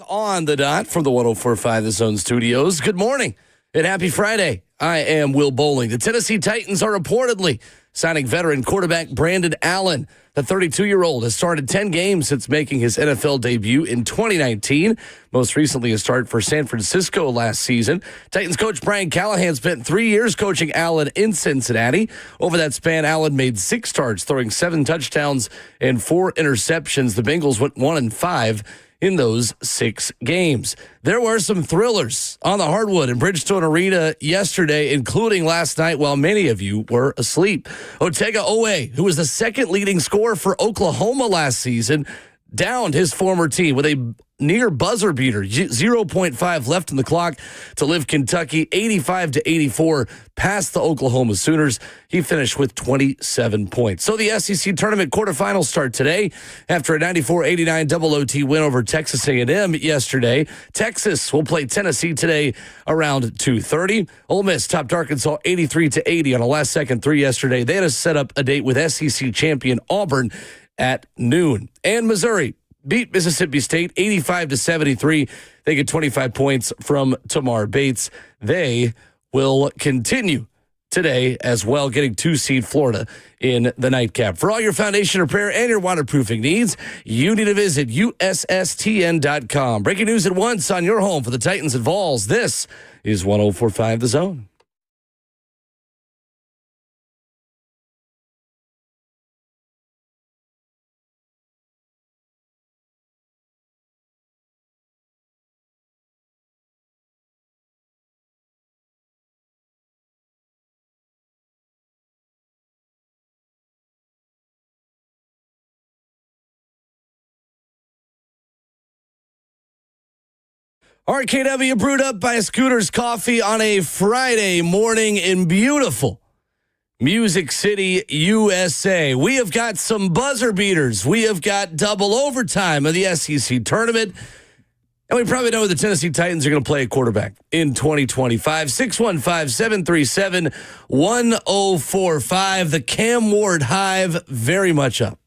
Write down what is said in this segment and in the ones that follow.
On the dot from the 104.5 The Zone Studios. Good morning and happy Friday. I am Will Bowling. The Tennessee Titans are reportedly signing veteran quarterback Brandon Allen. The 32-year-old has started 10 games since making his NFL debut in 2019. Most recently, a start for San Francisco last season. Titans coach Brian Callahan spent 3 years coaching Allen in Cincinnati. Over that span, Allen made 6 starts, throwing 7 touchdowns and 4 interceptions. The Bengals went 1-5 in those 6 games. There were some thrillers on the hardwood in Bridgestone Arena yesterday, including last night while many of you were asleep. Otega Owe, who was the second leading scorer for Oklahoma last season, downed his former team with a near buzzer beater, 0.5 left in the clock to live Kentucky 85-84 past the Oklahoma Sooners. He finished with 27 points. So the SEC tournament quarterfinals start today after a 94-89 double OT win over Texas A&M yesterday. Texas will play Tennessee today around 2:30. Ole Miss topped Arkansas 83-80 on a last-second three yesterday. They had to set up a date with SEC champion Auburn at noon. And Missouri beat Mississippi State 85-73. They get 25 points from Tamar Bates. They will continue today as well, getting 2-seed Florida in the nightcap. For all your foundation repair and your waterproofing needs, you need to visit USSTN.com. Breaking news at once on your home for the Titans and Vols. This is 104.5 The Zone. RKW brewed up by Scooter's Coffee on a Friday morning in beautiful Music City, USA. We have got some buzzer beaters. We have got double overtime of the SEC tournament. And we probably know the Tennessee Titans are going to play a quarterback in 2025. 615-737-1045. The Cam Ward Hive very much up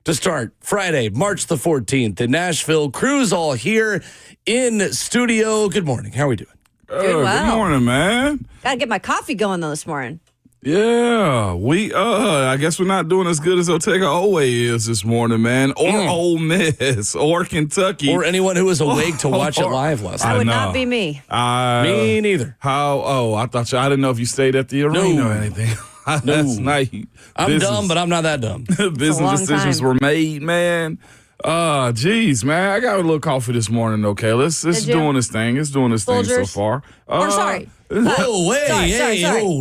to start Friday, March the 14th in Nashville. Crew's all here in studio. Good morning. How are we doing? Good morning, man. Gotta get my coffee going though this morning. Yeah, I guess we're not doing as good as Otega Owe is this morning, man. Or Ole Miss, or Kentucky. Or anyone who was awake to watch it live last night. That would not be me. Me neither. I didn't know if you stayed at the arena or anything. Last night. I'm dumb, but I'm not that dumb. Business decisions were made, man. Geez, man. I got a little coffee this morning, okay? It's doing this thing. It's doing this thing so far. Sorry. Oh, Sorry.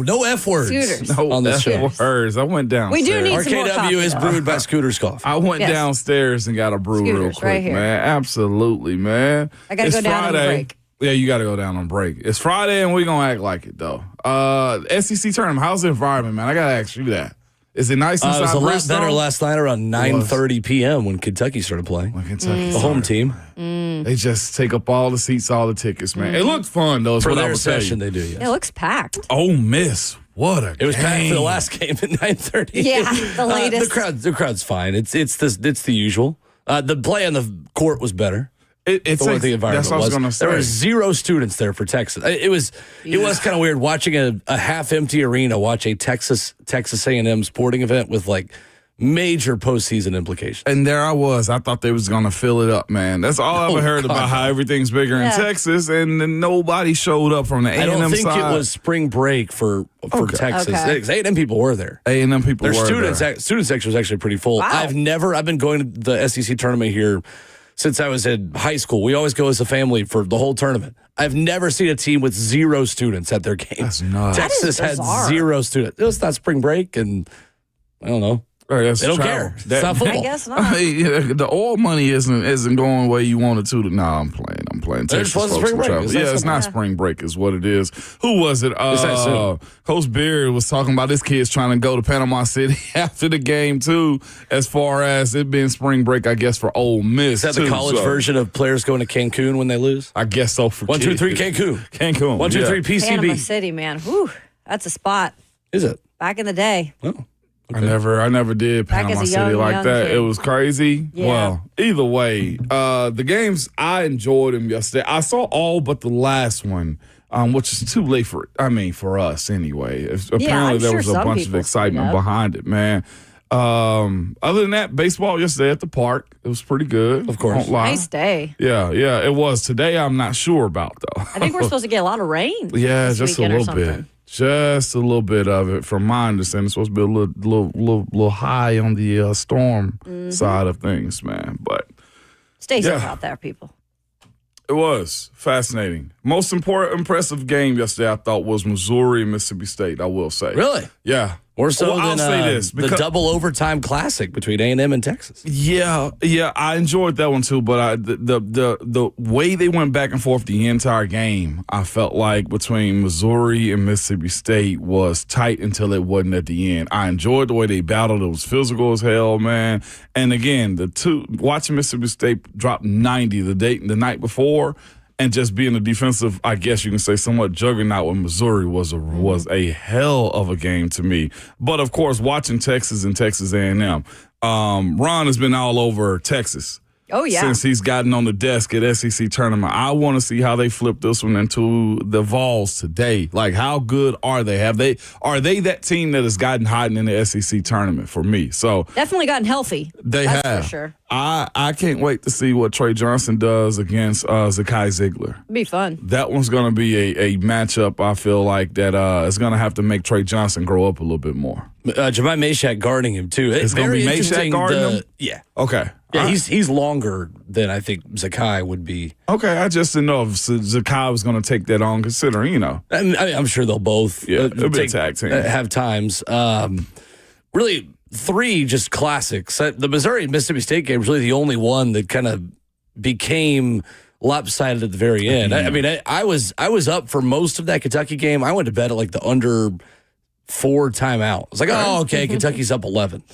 no F words. Scooters. No on this show. words. I went downstairs. We do need some more coffee, RKW is brewed by Scooter's Coffee. I went downstairs and got a brew real Scooters, quick, right here. man. Absolutely, man. I gotta go down on break. Yeah, you got to go down on break. It's Friday, and we're going to act like it, though. SEC tournament, how's the environment, man? I got to ask you that. Is it nice inside It was a lot Bristol? better last night around 9:30 p.m. when Kentucky started playing. When Kentucky The home team. They just take up all the seats, all the tickets, man. It looked fun, though. For their session, they do, yes. It looks packed. Ole Miss, what a It was game. packed for the last game at 9:30. Yeah, the latest. The crowd's fine. It's the usual. The play on the court was better. It's What the environment that's what I was going to say. There were 0 students there for Texas. It was kind of weird watching a half-empty arena watch a Texas A&M sporting event with like major postseason implications. And there I was. I thought they was going to fill it up, man. That's all I ever heard about how everything's bigger in Texas, and then nobody showed up from the A&M side. I don't think it was spring break for Texas. Okay. A&M people were there. A&M people Their were student section was actually pretty full. Wow. I've been going to the SEC tournament here since I was in high school. We always go as a family for the whole tournament. I've never seen a team with 0 students at their game. That's nuts. Texas had bizarre. 0 students. It was not spring break, and I don't know. They don't care. It's not football. I guess not. I mean, the oil money isn't going the way you want it to. Nah, I'm playing. Texas wasn't folks spring break. travel. It's It's not spring break is what it is. Who was it? soon. Coach Beard was talking about this kid's trying to go to Panama City after the game, too, as far as it being spring break, I guess, for Ole Miss. Is that the college version of players going to Cancun when they lose? I guess so for 1, 2, kids. 3, Cancun. Cancun. 1, 2, 3, Panama PCB. City, man. Whew, that's a spot. Is it? Back in the day. Oh. Okay. I never did Panama City like that. Kid. It was crazy. Yeah. Well, either way, the games, I enjoyed them yesterday. I saw all but the last one, which is too late for us anyway. Apparently there was a bunch of excitement behind it, man. Other than that, baseball yesterday at the park, it was pretty good. Of course. Nice day. Yeah, it was. Today, I'm not sure about, though. I think we're supposed to get a lot of rain. Yeah, just a little bit. Just a little bit of it, from my understanding. It's supposed to be a little high on the storm side of things, man. But stay safe out there, people. It was fascinating. Most impressive game yesterday, I thought, was Missouri and Mississippi State, I will say. Really? Yeah. More so I'll than say this, the double overtime classic between A&M and Texas. Yeah, I enjoyed that one too. But the way they went back and forth the entire game, I felt like between Missouri and Mississippi State was tight until it wasn't at the end. I enjoyed the way they battled. It was physical as hell, man. And again, watching Mississippi State drop 90 the night before. And just being a defensive, I guess you can say, somewhat juggernaut with Missouri was a hell of a game to me. But of course, watching Texas and Texas A&M, Ron has been all over Texas. Oh, yeah. Since he's gotten on the desk at SEC tournament. I want to see how they flip this one into the Vols today. Like, how good are they? Are they that team that has gotten hot in the SEC tournament for me? So definitely gotten healthy. That's for sure. I can't wait to see what Trey Johnson does against Zakai Ziegler. It'd be fun. That one's going to be a matchup, I feel like, that is going to have to make Trey Johnson grow up a little bit more. Jemai Meshack guarding him, too. It's going to be Meshack guarding him? Yeah. Okay. Yeah, he's longer than I think Zakai would be. Okay, I just didn't know if Zakai was going to take that on, considering, I'm sure they'll both it'll be a tag team. Have times. Really, 3 just classics. The Missouri and Mississippi State game was really the only one that kind of became lopsided at the very end. I was up for most of that Kentucky game. I went to bed at like the under 4 timeout. I was like, oh, okay, Kentucky's up 11.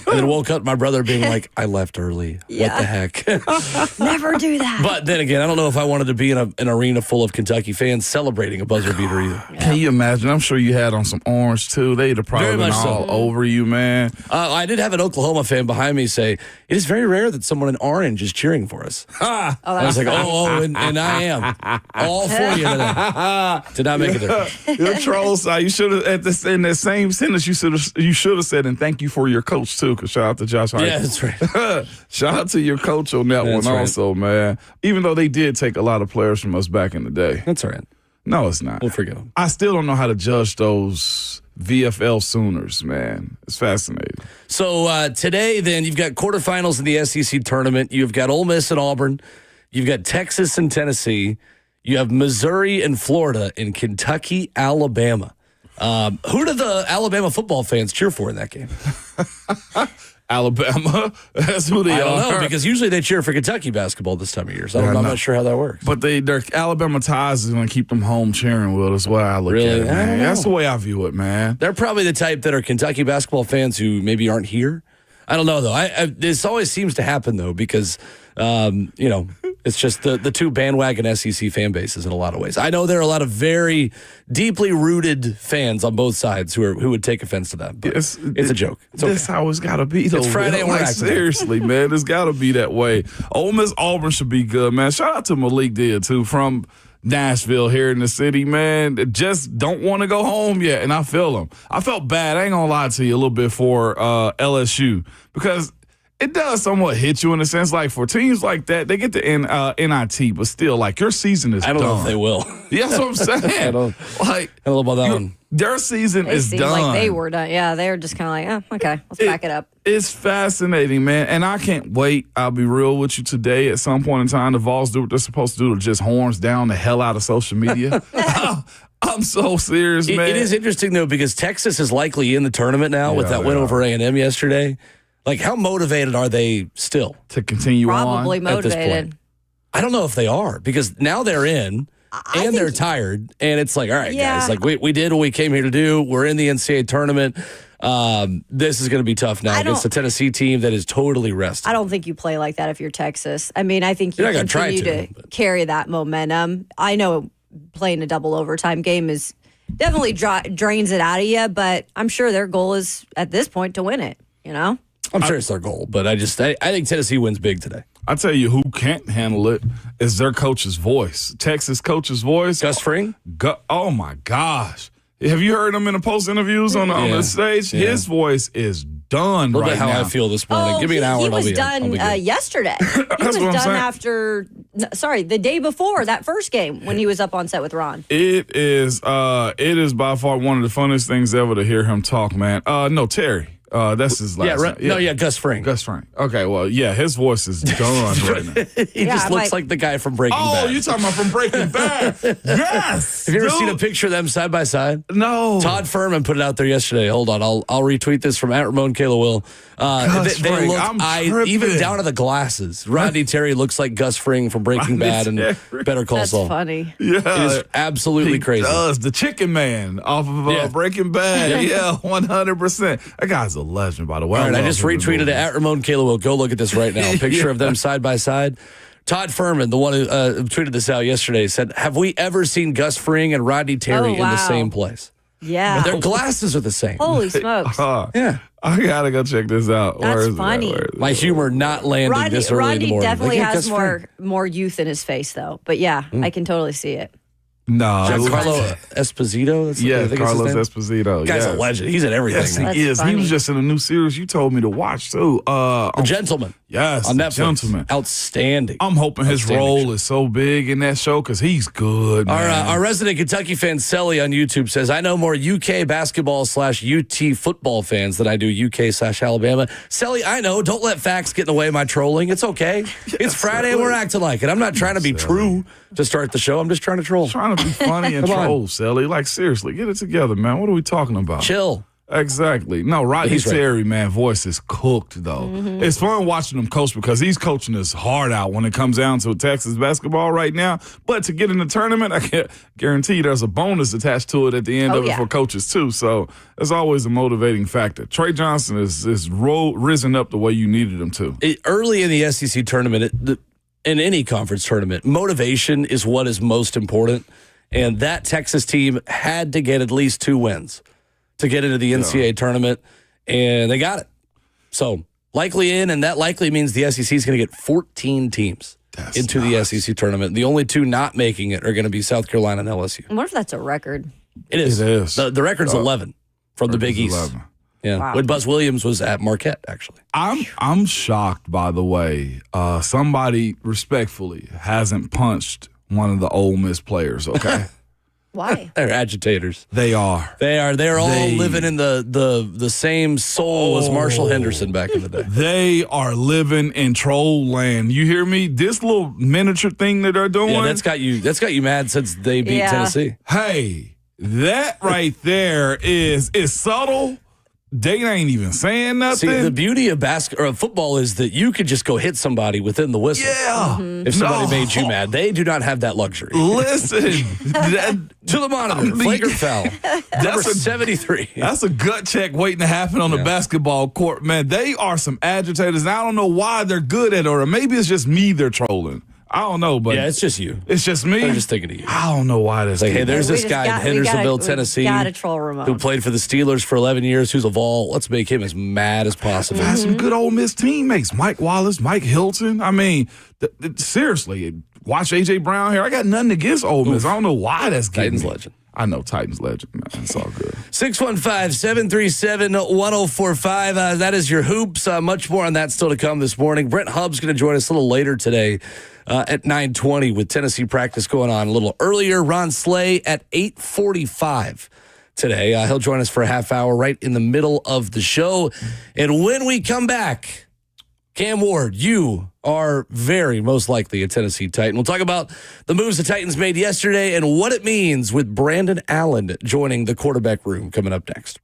And then woke up my brother being like, I left early. Yeah. What the heck? Never do that. But then again, I don't know if I wanted to be in an arena full of Kentucky fans celebrating a buzzer beater either. Yeah. Can you imagine? I'm sure you had on some orange, too. They'd have probably been all over you, man. I did have an Oklahoma fan behind me say, it is very rare that someone in orange is cheering for us. I was like, and I am. All for you today. Did not make a difference. Your trolls, you should have, in that same sentence, you should have said, and thank you for your coach, too, because shout out to Josh Hart. Yeah, that's right. Shout out to your coach on that one also, man. Even though they did take a lot of players from us back in the day. That's all right. No, it's not. We'll forgive them. I still don't know how to judge those VFL Sooners, man. It's fascinating. So today, then, you've got quarterfinals in the SEC tournament. You've got Ole Miss and Auburn. You've got Texas and Tennessee. You have Missouri and Florida, and Kentucky, Alabama. Who do the Alabama football fans cheer for in that game? Alabama. That's who they are. I don't know, because usually they cheer for Kentucky basketball this time of year. So I'm not sure how that works. But their Alabama ties is going to keep them home cheering, Will. That's why I look at it, man. That's the way I view it, man. They're probably the type that are Kentucky basketball fans who maybe aren't here. I don't know, though. This always seems to happen, though, because, it's just the 2 bandwagon SEC fan bases in a lot of ways. I know there are a lot of very deeply rooted fans on both sides who would take offense to that. But it's a joke. It's okay. That's how it's got to be, though. It's Friday and we're seriously, man. It's got to be that way. Ole Miss Auburn should be good, man. Shout out to Malik Dia, too, from Nashville here in the city, man. Just don't want to go home yet, and I feel them. I felt bad. I ain't going to lie to you a little bit for LSU, because it does somewhat hit you in a sense. Like, for teams like that, they get the NIT, but still, like, your season is done. I don't know if they will. Yeah, that's what I'm saying. I don't know about that one. Their season is done. Like they were done. Yeah, they were just kind of like, okay, let's back it up. It's fascinating, man, and I can't wait. I'll be real with you today. At some point in time, the Vols do what they're supposed to do, to just horns down the hell out of social media. I'm so serious, man. It is interesting, though, because Texas is likely in the tournament now with that win over A&M yesterday. Like, how motivated are they still to continue Probably on motivated. at this point? I don't know if they are, because now they're in and they're tired, and it's like, all right, guys, like we did what we came here to do. We're in the NCAA tournament. This is going to be tough now against the Tennessee team that is totally rested. I don't think you play like that if you're Texas. I mean, I think you continue to carry that momentum. I know playing a double overtime game is definitely drains it out of you. But I'm sure their goal is at this point to win it. I'm sure it's their goal, but I think Tennessee wins big today. I tell you who can't handle it is their coach's voice. Texas coach's voice. Gus Fring? Oh, my gosh. Have you heard him in the post interviews on the stage? Yeah. His voice is done right now. How I feel this morning. Give me an hour and I'll be He was done yesterday. He was done after, the day before that first game when he was up on set with Ron. It is by far one of the funnest things ever to hear him talk, man. No, Terry. That's his last name. No, Gus Fring. Gus Fring. Okay, well, yeah, his voice is done right now. He just looks like the guy from Breaking Bad. Oh, you're talking about from Breaking Bad? Yes. Have you ever seen a picture of them side by side? No. Todd Furman put it out there yesterday. Hold on, I'll retweet this from @Ramon Kayla Will. They look even down to the glasses. Rodney Terry looks like Gus Fring from Breaking Bad and Better Call Saul. That's funny. Yeah, it is absolutely crazy. Does the Chicken Man off of Breaking Bad? Yeah, 100%. That guy's a legend, by the way. All right, I just retweeted it @Ramon Kayla Will. Go look at this right now. Picture of them side by side. Todd Furman, the one who tweeted this out yesterday, said, "Have we ever seen Gus Fring and Rodney Terry in the same place?" Yeah. Their glasses are the same. Holy smokes. Yeah. I gotta go check this out. That's funny. My humor not landing this early in the morning. Rodney definitely has more youth in his face, though. But yeah, I can totally see it. No. Giancarlo Esposito? Carlos Esposito. Guy's a legend. He's in everything. Yes, he is. Funny. He was just in a new series you told me to watch, too. The Gentleman. Yes, on Netflix. Gentleman. Outstanding. I'm hoping his role is so big in that show because he's good, man. Our resident Kentucky fan, Selly, on YouTube says, I know more UK basketball /UT football fans than I do UK/Alabama. Selly, I know. Don't let facts get in the way of my trolling. It's okay. It's Friday and we're acting like it. I'm not trying to be true to start the show. I'm just trying to troll. Trying to be funny and troll, Selly. Like, seriously, get it together, man. What are we talking about? Chill. Exactly. No, Rodney Terry, man, voice is cooked, though. Mm-hmm. It's fun watching him coach because he's coaching his heart out when it comes down to Texas basketball right now. But to get in the tournament, I can guarantee there's a bonus attached to it at the end of it for coaches, too. So it's always a motivating factor. Trey Johnson is risen up the way you needed him to. Early in the SEC tournament, in any conference tournament, motivation is what is most important. And that Texas team had to get at least 2 wins to get into the NCAA tournament, and they got it. So likely in, and that likely means the SEC is going to get 14 teams into the SEC tournament. The only 2 not making it are going to be South Carolina and LSU. I wonder if that's a record. It is. It is. The record's 11 from the Big East. 11. Yeah, wow. When Buzz Williams was at Marquette, actually. I'm shocked, by the way. Somebody respectfully hasn't punched one of the Ole Miss players, okay? Why? They're agitators. They are. They're all living in the same soul as Marshall Henderson back in the day. They are living in troll land. You hear me? This little miniature thing that they're doing. Yeah, that's got you mad since they beat Tennessee. Hey, that right there is subtle. They ain't even saying nothing. See, the beauty of football is that you could just go hit somebody within the whistle. Yeah. If somebody made you mad. They do not have that luxury. Listen. To the monitor. Flagrant foul. Number 73. That's a gut check waiting to happen on the basketball court. Man, they are some agitators, and I don't know why they're good at it, or maybe it's just me they're trolling. I don't know, but it's just you. It's just me. They're just thinking of you. I don't know why this. Like, hey, there's this guy in Hendersonville, Tennessee, who played for the Steelers for 11 years, who's a Vol. Let's make him as mad as possible. Had some good Ole Miss teammates: Mike Wallace, Mike Hilton. I mean, seriously, watch AJ Brown here. I got nothing against Ole Miss. I don't know why that's getting Titans me. legend. I know Titans legend, man. It's all good. 615-737-1045. That is your hoops. Much more on that still to come this morning. Brent Hubbs going to join us a little later today at 9:20 with Tennessee practice going on a little earlier. Ron Slay at 8:45 today. He'll join us for a half hour right in the middle of the show. And when we come back, Cam Ward, you are very most likely a Tennessee Titan. We'll talk about the moves the Titans made yesterday and what it means with Brandon Allen joining the quarterback room coming up next.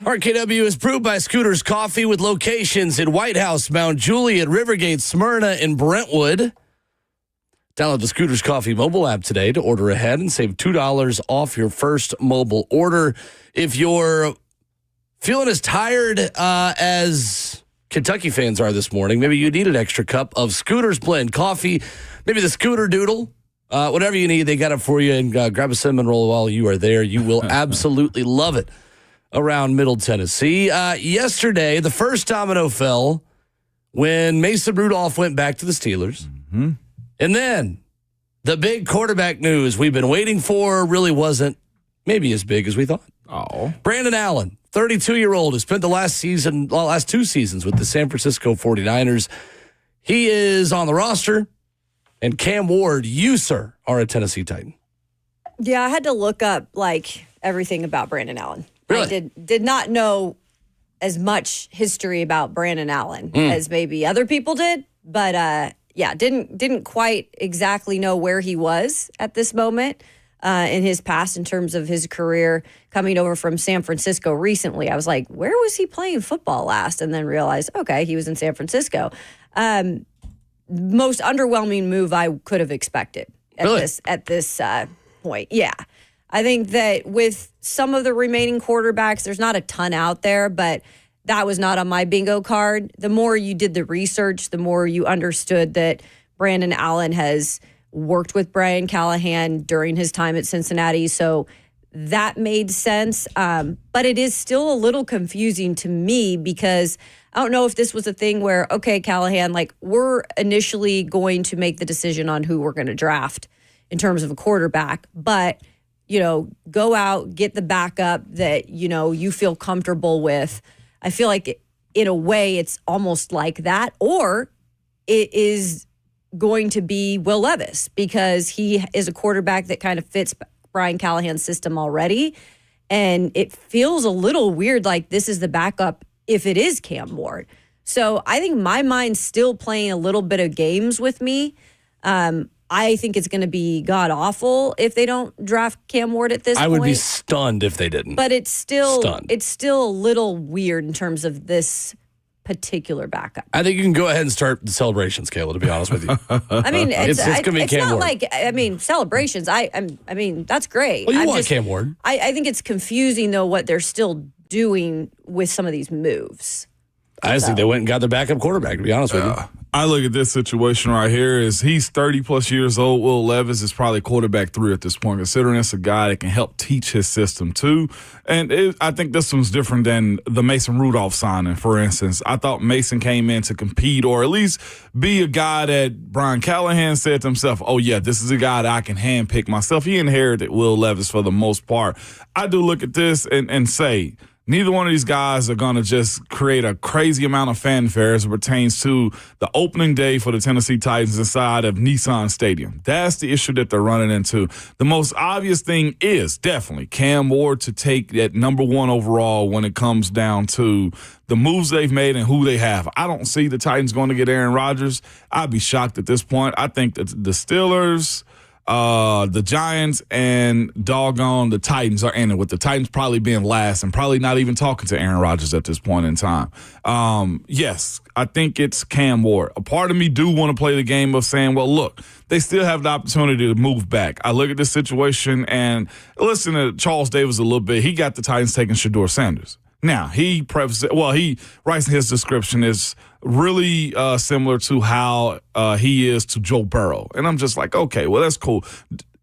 RKW is brewed by Scooters Coffee with locations in White House, Mount Juliet, Rivergate, Smyrna, and Brentwood. Download the Scooters Coffee mobile app today to order ahead and save $2 off your first mobile order. If you're feeling as tired as Kentucky fans are this morning, maybe you need an extra cup of Scooters Blend coffee, maybe the Scooter Doodle. Whatever you need, they got it for you. And grab a cinnamon roll while you are there. You will absolutely love it around Middle Tennessee. Yesterday, the first domino fell when Mason Rudolph went back to the Steelers. Mm-hmm. And then the big quarterback news we've been waiting for really wasn't maybe as big as we thought. Oh, Brandon Allen, 32-year-old, who spent the last two seasons with the San Francisco 49ers. He is on the roster. And Cam Ward, you, sir, are a Tennessee Titan. Yeah, I had to look up, everything about Brandon Allen. Really? I did not know as much history about Brandon Allen as maybe other people did. But, didn't quite exactly know where he was at this moment in his past in terms of his career coming over from San Francisco recently. I was like, where was he playing football last? And then realized, okay, he was in San Francisco. Most underwhelming move I could have expected at this point. Yeah. I think that with some of the remaining quarterbacks, there's not a ton out there, but that was not on my bingo card. The more you did the research, the more you understood that Brandon Allen has worked with Brian Callahan during his time at Cincinnati. So that made sense. But it is still a little confusing to me because I don't know if this was a thing where, okay, Callahan, we're initially going to make the decision on who we're going to draft in terms of a quarterback, but, go out, get the backup that, you feel comfortable with. I feel like in a way it's almost like that, or it is going to be Will Levis because he is a quarterback that kind of fits Brian Callahan's system already. And it feels a little weird like this is the backup if it is Cam Ward. So I think my mind's still playing a little bit of games with me. I think it's going to be god-awful if they don't draft Cam Ward at this point. I would be stunned if they didn't. But it's still a little weird in terms of this particular backup. I think you can go ahead and start the celebrations, Kayla, to be honest with you. I mean, it's going to be Cam Ward. Celebrations. I mean, that's great. Well, you want Cam Ward. I think it's confusing, though, what they're still doing with some of these moves. I just think they went and got their backup quarterback, to be honest with you. I look at this situation right here is he's 30-plus years old. Will Levis is probably quarterback 3 at this point, considering it's a guy that can help teach his system too. And I think this one's different than the Mason Rudolph signing, for instance. I thought Mason came in to compete or at least be a guy that Brian Callahan said to himself, oh, yeah, this is a guy that I can handpick myself. He inherited Will Levis for the most part. I do look at this and say, neither one of these guys are going to just create a crazy amount of fanfare as it pertains to the opening day for the Tennessee Titans inside of Nissan Stadium. That's the issue that they're running into. The most obvious thing is definitely Cam Ward to take that number 1 overall when it comes down to the moves they've made and who they have. I don't see the Titans going to get Aaron Rodgers. I'd be shocked at this point. I think that the Steelers, the Giants, and doggone the Titans are in it, with the Titans probably being last and probably not even talking to Aaron Rodgers at this point in time. Yes, I think it's Cam Ward. A part of me do want to play the game of saying, well, look, they still have the opportunity to move back. I look at this situation and listen to Charles Davis a little bit. He got the Titans taking Shedeur Sanders. Now, he writes in his description is really similar to how he is to Joe Burrow. And I'm just like, okay, well, that's cool.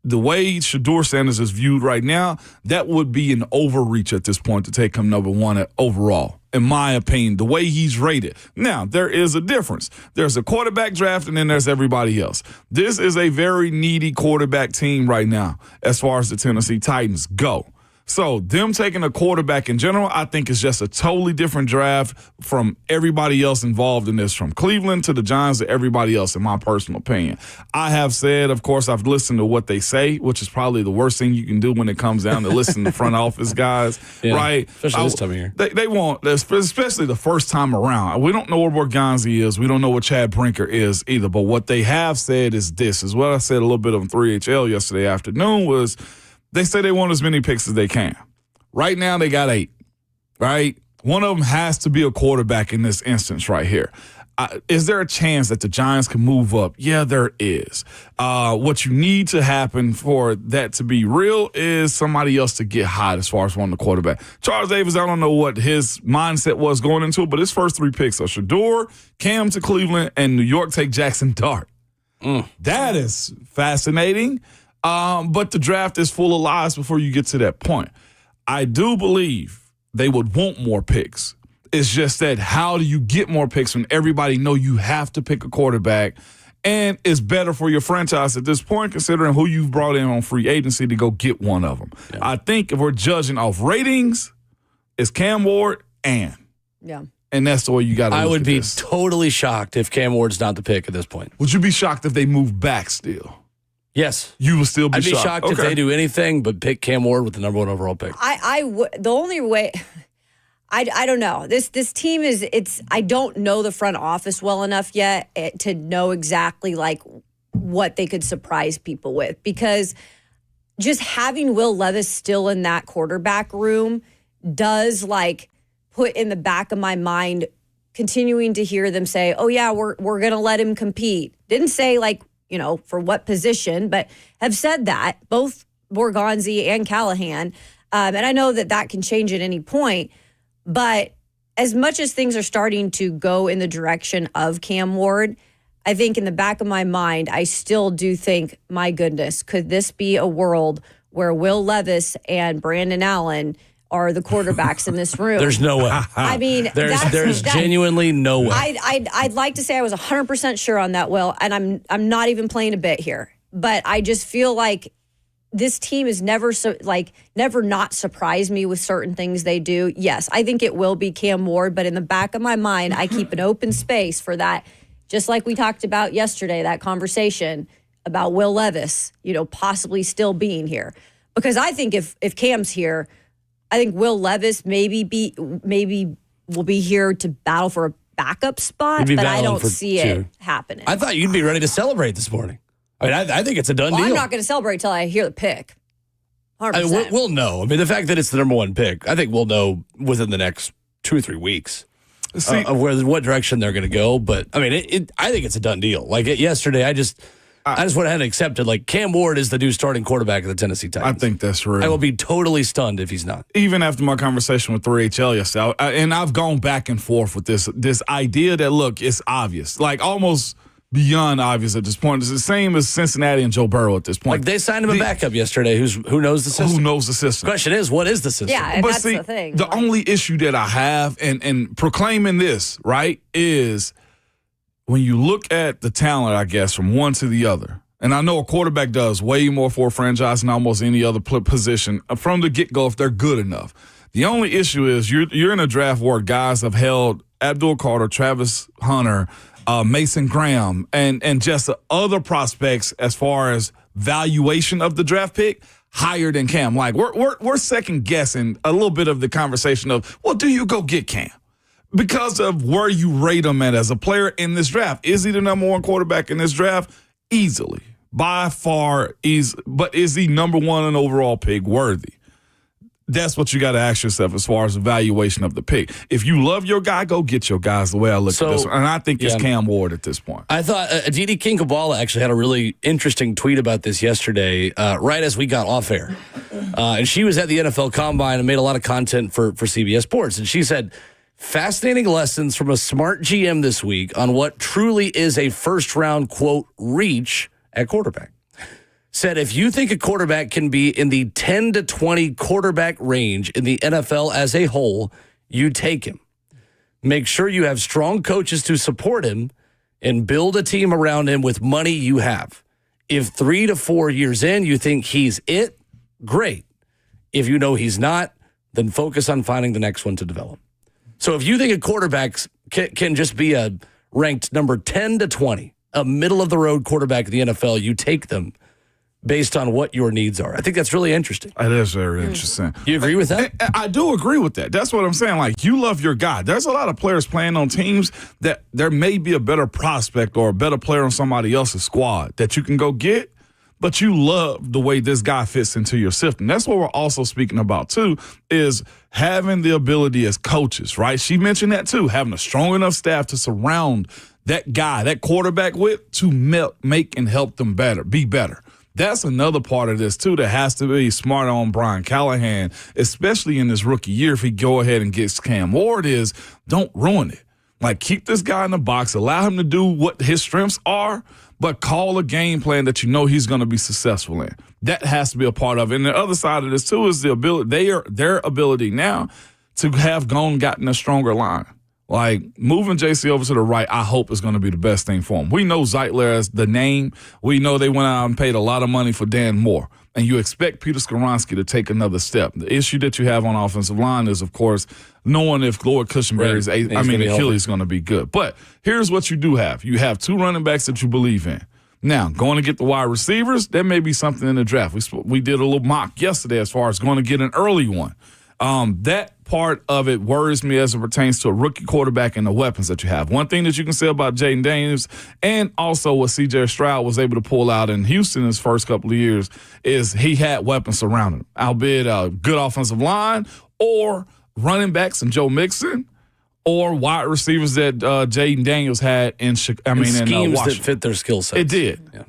The way Shedeur Sanders is viewed right now, that would be an overreach at this point to take him number 1 overall, in my opinion, the way he's rated. Now, there is a difference. There's a quarterback draft, and then there's everybody else. This is a very needy quarterback team right now as far as the Tennessee Titans go. So them taking a quarterback in general, I think is just a totally different draft from everybody else involved in this, from Cleveland to the Giants to everybody else, in my personal opinion. I have said, of course, I've listened to what they say, which is probably the worst thing you can do when it comes down to listening to front office guys, right? Especially this time of year. They won't, especially the first time around. We don't know where Borgonzi is. We don't know what Chad Brinker is either. But what they have said is this, is what I said a little bit on 3HL yesterday afternoon was, they say they want as many picks as they can. Right now, they got 8. right? One of them has to be a quarterback in this instance right here. Is there a chance that the Giants can move up? Yeah, there is. What you need to happen for that to be real is somebody else to get hot as far as wanting the quarterback. Charles Davis, I don't know what his mindset was going into it, but his first 3 picks are Shador, Cam to Cleveland, and New York take Jackson Dart. That is fascinating. But the draft is full of lies before you get to that point. I do believe they would want more picks. It's just that how do you get more picks when everybody know you have to pick a quarterback, and it's better for your franchise at this point considering who you've brought in on free agency to go get one of them. Yeah. I think if we're judging off ratings, it's Cam Ward and that's the way you got to look at this. I would be totally shocked if Cam Ward's not the pick at this point. Would you be shocked if they move back still? Yes. You would still be shocked? I'd be shocked if they do anything but pick Cam Ward with the number 1 overall pick. The only way... I don't know. This team I don't know the front office well enough yet to know exactly like what they could surprise people with, because just having Will Levis still in that quarterback room does like put in the back of my mind continuing to hear them say, "Oh yeah, we're going to let him compete." Didn't say like, for what position, but have said that both Borgonzi and Callahan. And I know that can change at any point. But as much as things are starting to go in the direction of Cam Ward, I think in the back of my mind, I still do think, my goodness, could this be a world where Will Levis and Brandon Allen are the quarterbacks in this room? There's no way. I mean, there's genuinely no way. I'd like to say I was 100% sure on that, Will, and I'm not even playing a bit here. But I just feel like this team has never not surprised me with certain things they do. Yes, I think it will be Cam Ward, but in the back of my mind, I keep an open space for that. Just like we talked about yesterday, that conversation about Will Levis, possibly still being here. Because I think if Cam's here, I think Will Levis maybe will be here to battle for a backup spot, but I don't see it happening. I thought you'd be ready to celebrate this morning. I mean, I think it's a done deal. I'm not going to celebrate until I hear the pick. 100%. We'll know. I mean, the fact that it's the number 1 pick, I think we'll know within the next 2 or 3 weeks of what direction they're going to go. But I mean, I think it's a done deal. Like yesterday, I just went ahead and accepted. Like Cam Ward is the new starting quarterback of the Tennessee Titans. I think that's real. I will be totally stunned if he's not. Even after my conversation with 3HL yesterday, and I've gone back and forth with this idea that look, it's obvious, like almost beyond obvious at this point. It's the same as Cincinnati and Joe Burrow at this point. Like they signed him a backup yesterday who knows the system. Who knows the system? Question is, what is the system? Yeah, and that's the thing. The only issue that I have and proclaiming this, right, is when you look at the talent, I guess, from one to the other, and I know a quarterback does way more for a franchise than almost any other position from the get-go if they're good enough. The only issue is you're in a draft where guys have held Abdul Carter, Travis Hunter, Mason Graham, and just the other prospects as far as valuation of the draft pick higher than Cam. Like we're second guessing a little bit of the conversation of, well, do you go get Cam? Because of where you rate him at as a player in this draft. Is he the number 1 quarterback in this draft? Easily. By far, but is he number 1 in overall pick worthy? That's what you got to ask yourself as far as evaluation of the pick. If you love your guy, go get your guys the way I look at this one. And I think it's Cam Ward at this point. I thought Aditi Kinkabala actually had a really interesting tweet about this yesterday, right as we got off air. And she was at the NFL Combine and made a lot of content for CBS Sports. And she said, fascinating lessons from a smart GM this week on what truly is a first-round, quote, reach at quarterback. Said, if you think a quarterback can be in the 10 to 20 quarterback range in the NFL as a whole, you take him. Make sure you have strong coaches to support him and build a team around him with money you have. If 3 to 4 years in, you think he's it, great. If you know he's not, then focus on finding the next one to develop. So if you think a quarterback can just be a ranked number 10 to 20, a middle-of-the-road quarterback in the NFL, you take them based on what your needs are. I think that's really interesting. That is very interesting. You agree with that? I do agree with that. That's what I'm saying. Like, you love your guy. There's a lot of players playing on teams that there may be a better prospect or a better player on somebody else's squad that you can go get. but you love the way this guy fits into your system. That's what we're also speaking about, too, is having the ability as coaches, right? She mentioned that, too, having a strong enough staff to surround that guy, that quarterback with, to make and help them be better. That's another part of this, too, that has to be smart on Brian Callahan, especially in this rookie year. If he go ahead and gets Cam Ward, is don't ruin it. Like, keep this guy in the box, allow him to do what his strengths are, but call a game plan that you know he's going to be successful in. That has to be a part of it. And the other side of this, too, is the ability, their ability now to have gotten a stronger line. Like, moving JC over to the right, I hope is going to be the best thing for him. We know Zeitler as the name. We know they went out and paid a lot of money for Dan Moore. And you expect Peter Skoronski to take another step. The issue that you have on offensive line is, of course, knowing if Lloyd Cushenberry's Achilles is going to be good. But here's what you do have. You have 2 running backs that you believe in. Now, going to get the wide receivers, there may be something in the draft. We did a little mock yesterday as far as going to get an early one. That part of it worries me as it pertains to a rookie quarterback and the weapons that you have. One thing that you can say about Jaden Daniels and also what C.J. Stroud was able to pull out in Houston his first couple of years is he had weapons surrounding him, albeit a good offensive line or running backs and Joe Mixon or wide receivers that Jaden Daniels had in schemes Washington. that fit their skill sets. It did. Yeah.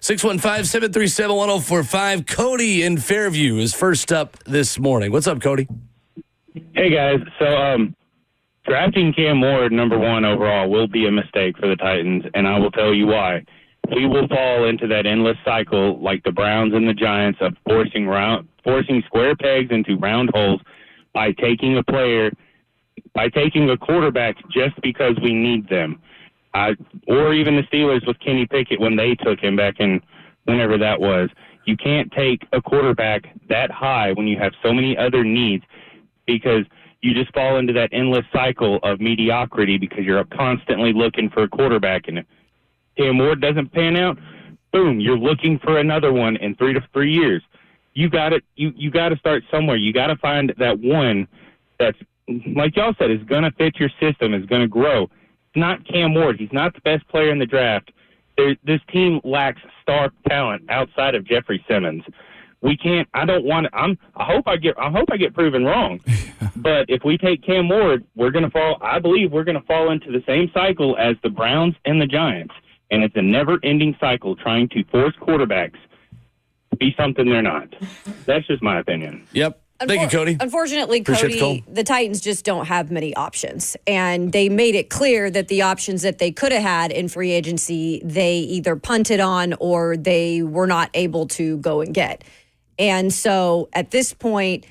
615-737-1045. Cody in Fairview is first up this morning. What's up, Cody? Hey, guys. So drafting Cam Ward number 1 overall will be a mistake for the Titans, and I will tell you why. We will fall into that endless cycle like the Browns and the Giants of forcing square pegs into round holes by taking a quarterback just because we need them. Or even the Steelers with Kenny Pickett when they took him back in whenever that was. You can't take a quarterback that high when you have so many other needs because you just fall into that endless cycle of mediocrity because you're constantly looking for a quarterback. And if Cam Ward doesn't pan out, boom, you're looking for another one in 3 to 3 years. You got to start somewhere. You got to find that one that's, like y'all said, is going to fit your system, is going to grow. It's not Cam Ward. He's not the best player in the draft. This team lacks star talent outside of Jeffrey Simmons. We can't. I don't want to. I hope I get proven wrong. But if we take Cam Ward, we're going to fall. I believe we're going to fall into the same cycle as the Browns and the Giants, and it's a never-ending cycle trying to force quarterbacks to be something they're not. That's just my opinion. Yep. Thank you, Cody. Unfortunately, Cody, the Titans just don't have many options. And they made it clear that the options that they could have had in free agency, they either punted on or they were not able to go and get. And so at this point,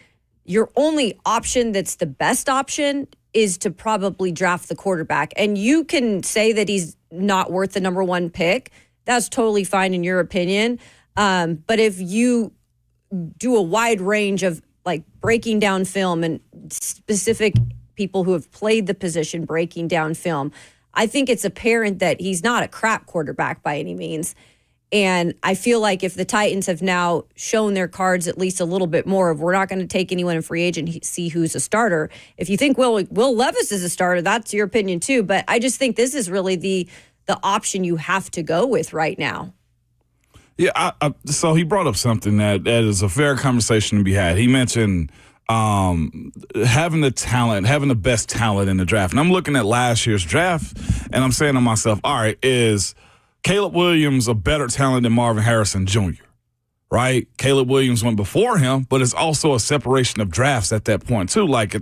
your only option that's the best option is to probably draft the quarterback. And you can say that he's not worth the number 1 pick. That's totally fine in your opinion. But if you do a wide range of like breaking down film and specific people who have played the position breaking down film, I think it's apparent that he's not a crap quarterback by any means. And I feel like if the Titans have now shown their cards at least a little bit more of we're not going to take anyone in free agency who's a starter. If you think Will Levis is a starter, that's your opinion too. But I just think this is really the option you have to go with right now. Yeah, so he brought up something that is a fair conversation to be had. He mentioned having the talent, having the best talent in the draft. And I'm looking at last year's draft, and I'm saying to myself, all right, is Caleb Williams a better talent than Marvin Harrison Jr.? Right? Caleb Williams went before him, but it's also a separation of drafts at that point, too. Like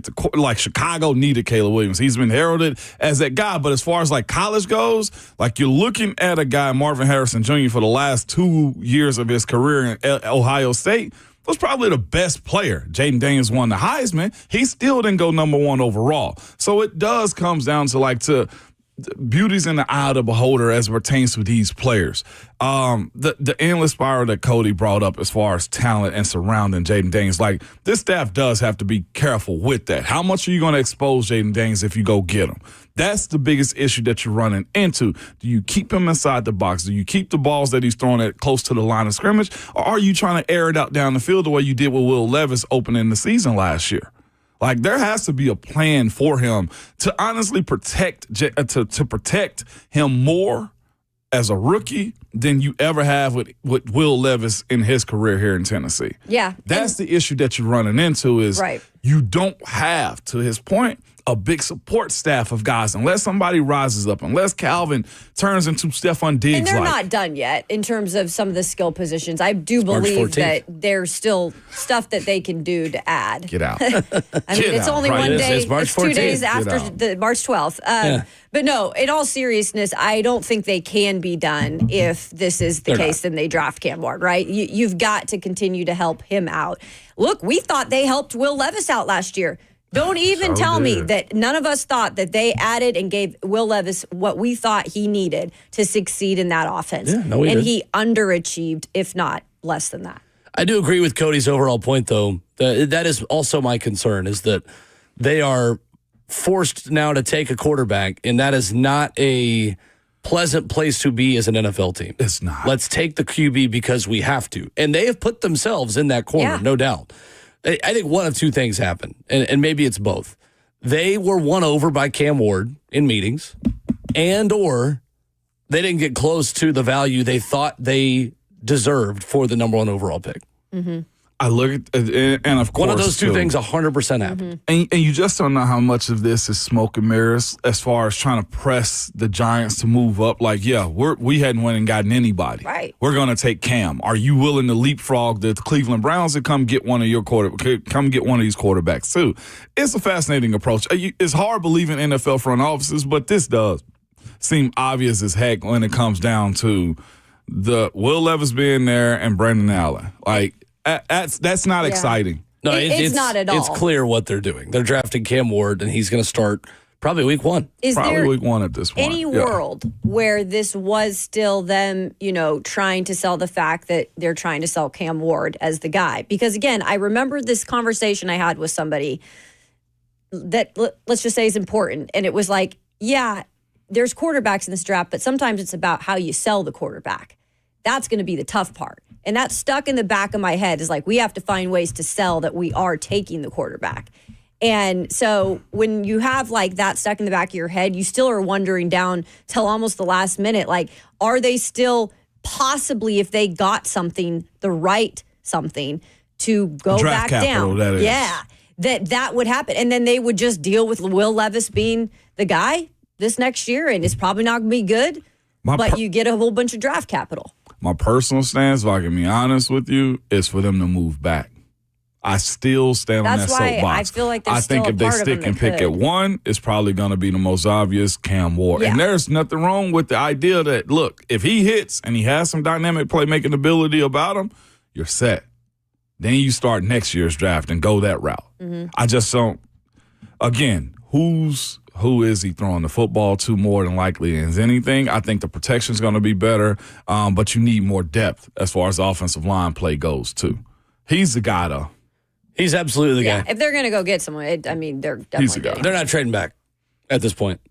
Chicago needed Caleb Williams. He's been heralded as that guy. But as far as like college goes, like you're looking at a guy, Marvin Harrison Jr., for the last 2 years of his career in Ohio State, was probably the best player. Jaden Daniels won the Heisman. He still didn't go number 1 overall. So it does comes down to beauty's in the eye of the beholder as it pertains to these players. The endless spiral that Cody brought up as far as talent and surrounding Jaden Daniels, like this staff does have to be careful with that. How much are you going to expose Jaden Daniels if you go get him? That's the biggest issue that you're running into. Do you keep him inside the box? Do you keep the balls that he's throwing at close to the line of scrimmage? Or are you trying to air it out down the field the way you did with Will Levis opening the season last year? Like, there has to be a plan for him to honestly protect him more as a rookie than you ever have with Will Levis in his career here in Tennessee. Yeah. That's the issue that you're running into is Right. you don't have, to his point, a big support staff of guys unless somebody rises up, unless Calvin turns into Stephon Diggs. And they're not done yet in terms of some of the skill positions. I do March believe 14th. that there's still stuff that they can do to add. Get out. I mean, it's only one day. It's March 14th. 2 days after out. the March 12th. But no, in all seriousness, I don't think they can be done if this is the case. Then they draft Cam Ward, right? You've got to continue to help him out. Look, we thought they helped Will Levis out last year. Don't even tell me that none of us thought that they added and gave Will Levis what we thought he needed to succeed in that offense. Yeah, no, we and did. he underachieved, if not less than that. I do agree with Cody's overall point, though. That is also my concern, is that they are forced now to take a quarterback, and that is not a pleasant place to be as an NFL team. It's not. Let's take the QB because we have to. And they have put themselves in that corner, Yeah. no doubt. I think one of two things happened, and maybe it's both. They were won over by Cam Ward in meetings, and or they didn't get close to the value they thought they deserved for the number 1 overall pick. I look at, and of course, One of those two too, things 100% happened. And you just don't know how much of this is smoke and mirrors as far as trying to press the Giants to move up. Like, yeah, we hadn't went and gotten anybody. Right. We're going to take Cam. Are you willing to leapfrog the Cleveland Browns and come get one of your come get one of these quarterbacks too? It's a fascinating approach. It's hard believing NFL front offices, but this does seem obvious as heck when it comes down to the Will Levis being there and Brandon Allen. Like, that's not exciting. No, It's not at all. It's clear what they're doing. They're drafting Cam Ward, and he's going to start probably week 1. Is Probably there week 1 at this point. any Yeah. world where this was still them, trying to sell the fact that they're trying to sell Cam Ward as the guy? Because again, I remember this conversation I had with somebody that let's just say is important. And it was like, yeah, there's quarterbacks in this draft, but sometimes it's about how you sell the quarterback. That's going to be the tough part. And that's stuck in the back of my head is like, we have to find ways to sell that we are taking the quarterback. And so when you have like that stuck in the back of your head, you still are wondering down till almost the last minute, like, are they still possibly, if they got something, the right something to go Draft back capital, down? that is. Yeah, that would happen. And then they would just deal with Will Levis being the guy this next year, and it's probably not going to be good, but you get a whole bunch of draft capital. My personal stance, if I can be honest with you, is for them to move back. I still stand on that That's why soapbox. I feel like there's I think still if a they part of them stick and that pick could. at 1, it's probably going to be the most obvious Cam Ward. Yeah. And there's nothing wrong with the idea that, look, if he hits and he has some dynamic playmaking ability about him, you're set. Then you start next year's draft and go that route. I just don't. Again, who is he throwing the football to more than likely is anything? I think the protection's going to be better, but you need more depth as far as offensive line play goes, too. He's the guy, though. He's absolutely the guy. If they're going to go get someone, they're He's definitely the guy. getting. They're not trading back at this point.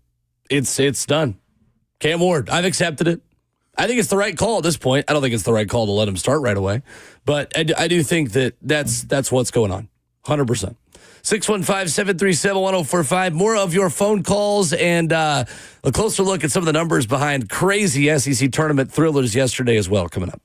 It's done. Cam Ward, I've accepted it. I think it's the right call at this point. I don't think it's the right call to let him start right away, but I do think that's what's going on, 100%. 615-737-1045. More of your phone calls and a closer look at some of the numbers behind crazy SEC tournament thrillers yesterday as well coming up.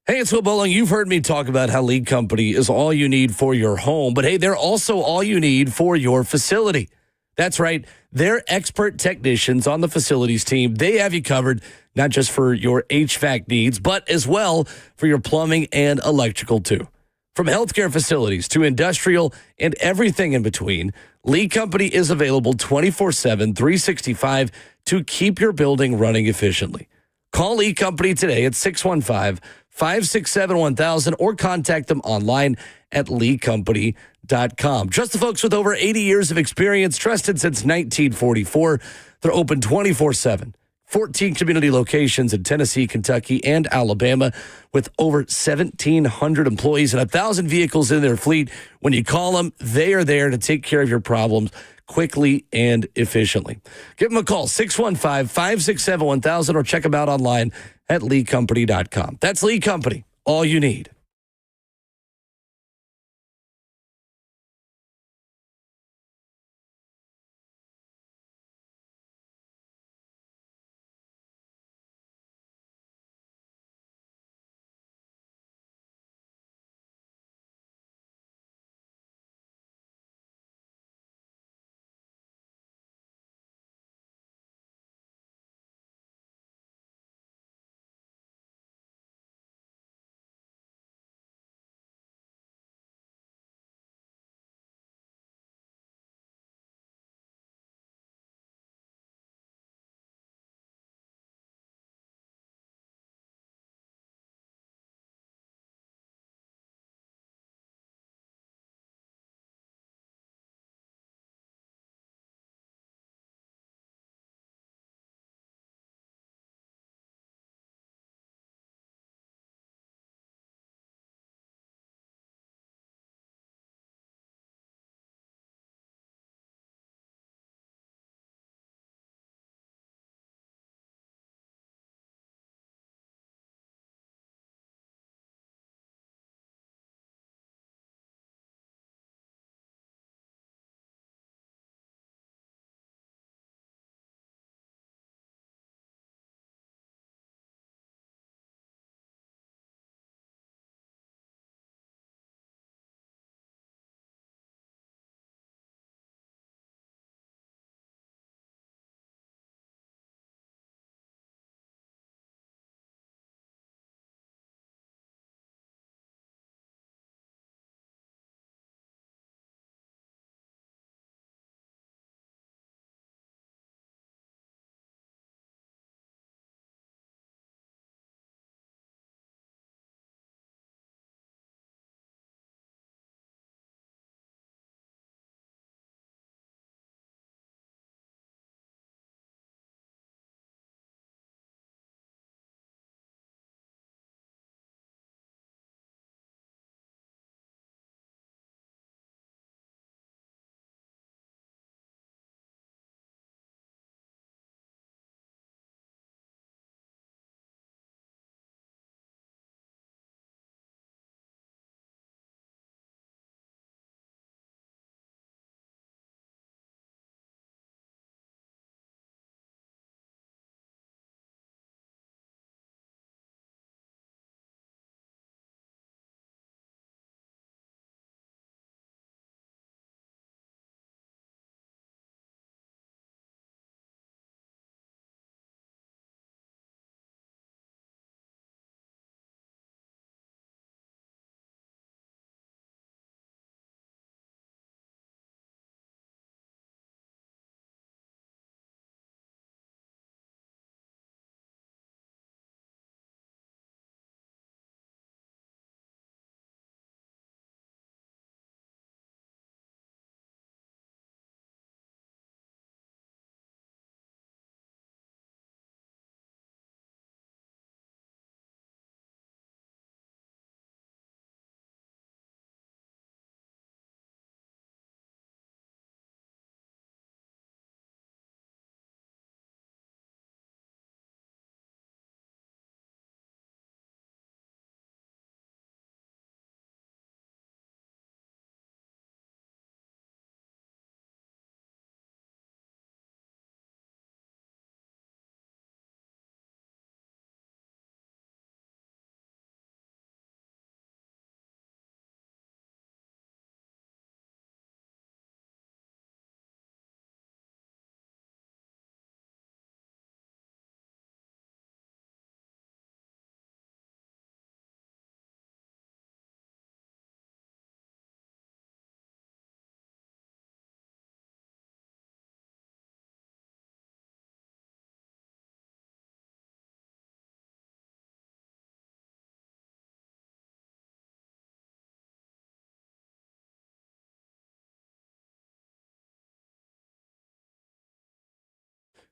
Hey, it's Will Bowling. You've heard me talk about how Lead Company is all you need for your home, but hey, they're also all you need for your facility. That's right. They're expert technicians on the facilities team. They have you covered, not just for your HVAC needs, but as well for your plumbing and electrical too. From healthcare facilities to industrial and everything in between, Lead Company is available 24/7, 365 to keep your building running efficiently. Call Lead Company today at 615-567-1000 or contact them online at leadcompany.com. Trust the folks with over 80 years of experience, trusted since 1944. They're open 24/7. 14 community locations in Tennessee, Kentucky, and Alabama with over 1,700 employees and 1,000 vehicles in their fleet. When you call them, they are there to take care of your problems quickly and efficiently. Give them a call, 615-567-1000, or check them out online at leecompany.com. That's Lee Company, all you need.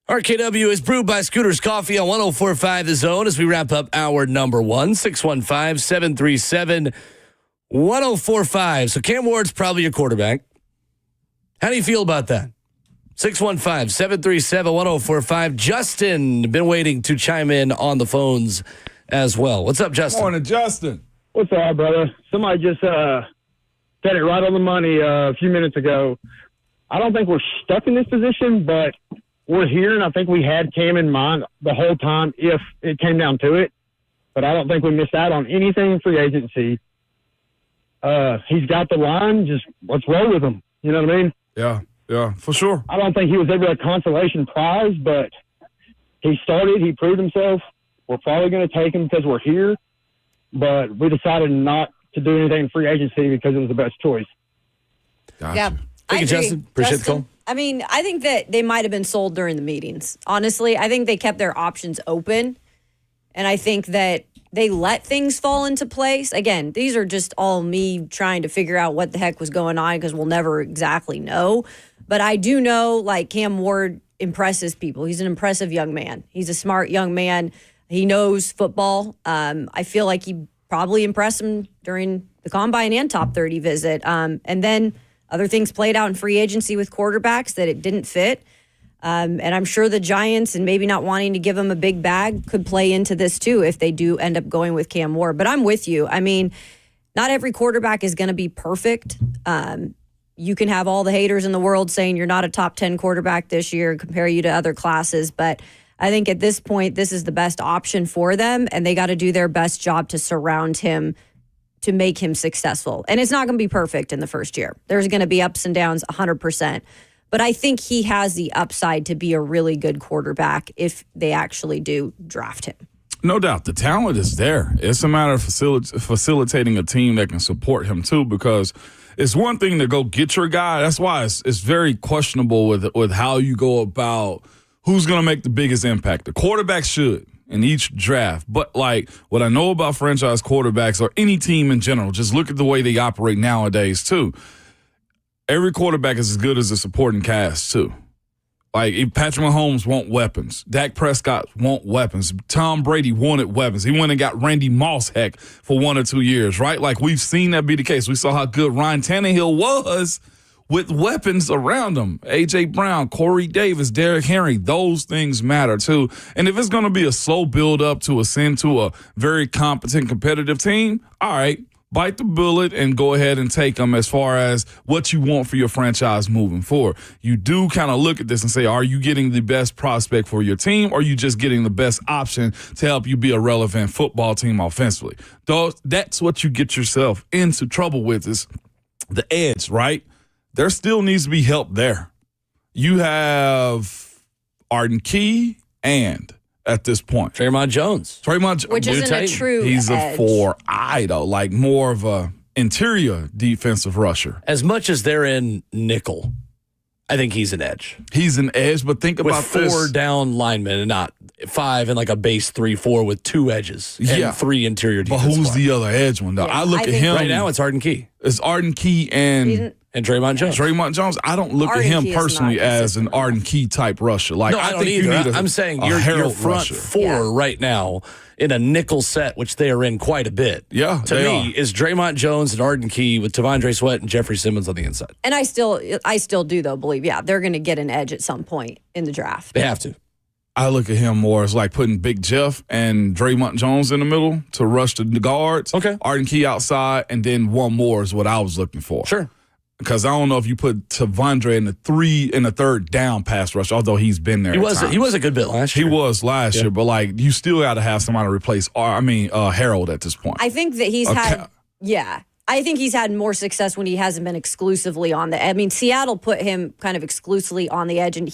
RKW is brewed by Scooters Coffee on 104.5 The Zone as we wrap up hour number 1, 615-737-1045. So Cam Ward's probably your quarterback. How do you feel about that? 615-737-1045. Justin, been waiting to chime in on the phones as well. What's up, Justin? Morning, Justin. What's up, brother? Somebody just said it right on the money a few minutes ago. I don't think we're stuck in this position, but we're here, and I think we had Cam in mind the whole time if it came down to it. But I don't think we missed out on anything in free agency. He's got the line. Just let's roll with him. You know what I mean? Yeah, for sure. I don't think he was ever a consolation prize, but he started. He proved himself. We're probably going to take him because we're here. But we decided not to do anything in free agency because it was the best choice. Gotcha. Yeah. Thank you, Justin. Appreciate the call. I mean, I think that they might have been sold during the meetings. Honestly, I think they kept their options open. And I think that they let things fall into place. Again, these are just all me trying to figure out what the heck was going on because we'll never exactly know. But I do know, like, Cam Ward impresses people. He's an impressive young man. He's a smart young man. He knows football. I feel like he probably impressed him during the Combine and Top 30 visit. And then other things played out in free agency with quarterbacks that it didn't fit. And I'm sure the Giants and maybe not wanting to give him a big bag could play into this too if they do end up going with Cam Ward. But I'm with you. I mean, not every quarterback is going to be perfect. You can have all the haters in the world saying you're not a top 10 quarterback this year and compare you to other classes. But I think at this point, this is the best option for them, and they got to do their best job to surround him to make him successful. And it's not going to be perfect in the first year. There's going to be ups and downs 100%. But I think he has the upside to be a really good quarterback if they actually do draft him. No doubt. The talent is there. It's a matter of facilitating a team that can support him, too, because it's one thing to go get your guy. That's why it's very questionable with how you go about who's going to make the biggest impact. The quarterback should in each draft. But, like, what I know about franchise quarterbacks or any team in general, just look at the way they operate nowadays, too. Every quarterback is as good as a supporting cast, too. Like, Patrick Mahomes want weapons. Dak Prescott want weapons. Tom Brady wanted weapons. He went and got Randy Moss, heck, for 1 or 2 years, right? Like, we've seen that be the case. We saw how good Ryan Tannehill was with weapons around him. A.J. Brown, Corey Davis, Derrick Henry, those things matter, too. And if it's going to be a slow build-up to ascend to a very competent, competitive team, all right, bite the bullet and go ahead and take them as far as what you want for your franchise moving forward. You do kind of look at this and say, are you getting the best prospect for your team, or are you just getting the best option to help you be a relevant football team offensively? That's what you get yourself into trouble with, is the edge, right? There still needs to be help there. You have Arden Key and at this point, Draymond Jones. Which isn't a true He's edge. a 4-eye, though, like more of a interior defensive rusher. As much as they're in nickel, I think he's an edge. He's an edge, but think with about 4 this. down linemen and not 5 and like a base 3-4 with 2 edges and 3 interior But defensive who's line. the other edge one, though? Yeah, I look I at think him. Right now, it's Arden Key. It's Arden Key and Draymond Jones. Draymond Jones. I don't look Arden at him Key is personally not as an consistent Arden Key type rusher. Like, No, I don't think you either. need I'm saying a your Harold front rusher. 4 right now in a nickel set, which they are in quite a bit. Yeah, to they me, are. is Draymond Jones and Arden Key with Tavondre Sweat and Jeffrey Simmons on the inside. And I still do, though, believe, they're going to get an edge at some point in the draft. They have to. I look at him more as like putting Big Jeff and Draymond Jones in the middle to rush the guards. Okay. Arden Key outside, and then one more is what I was looking for. Sure. Because I don't know if you put Tavondre in the third down pass rush, although he's been there. He at times. was a good bit last year. He was last year, but like you still got to have somebody to replace. Harold at this point. I think that he's I think he's had more success when he hasn't been exclusively on the. I mean, Seattle put him kind of exclusively on the edge, and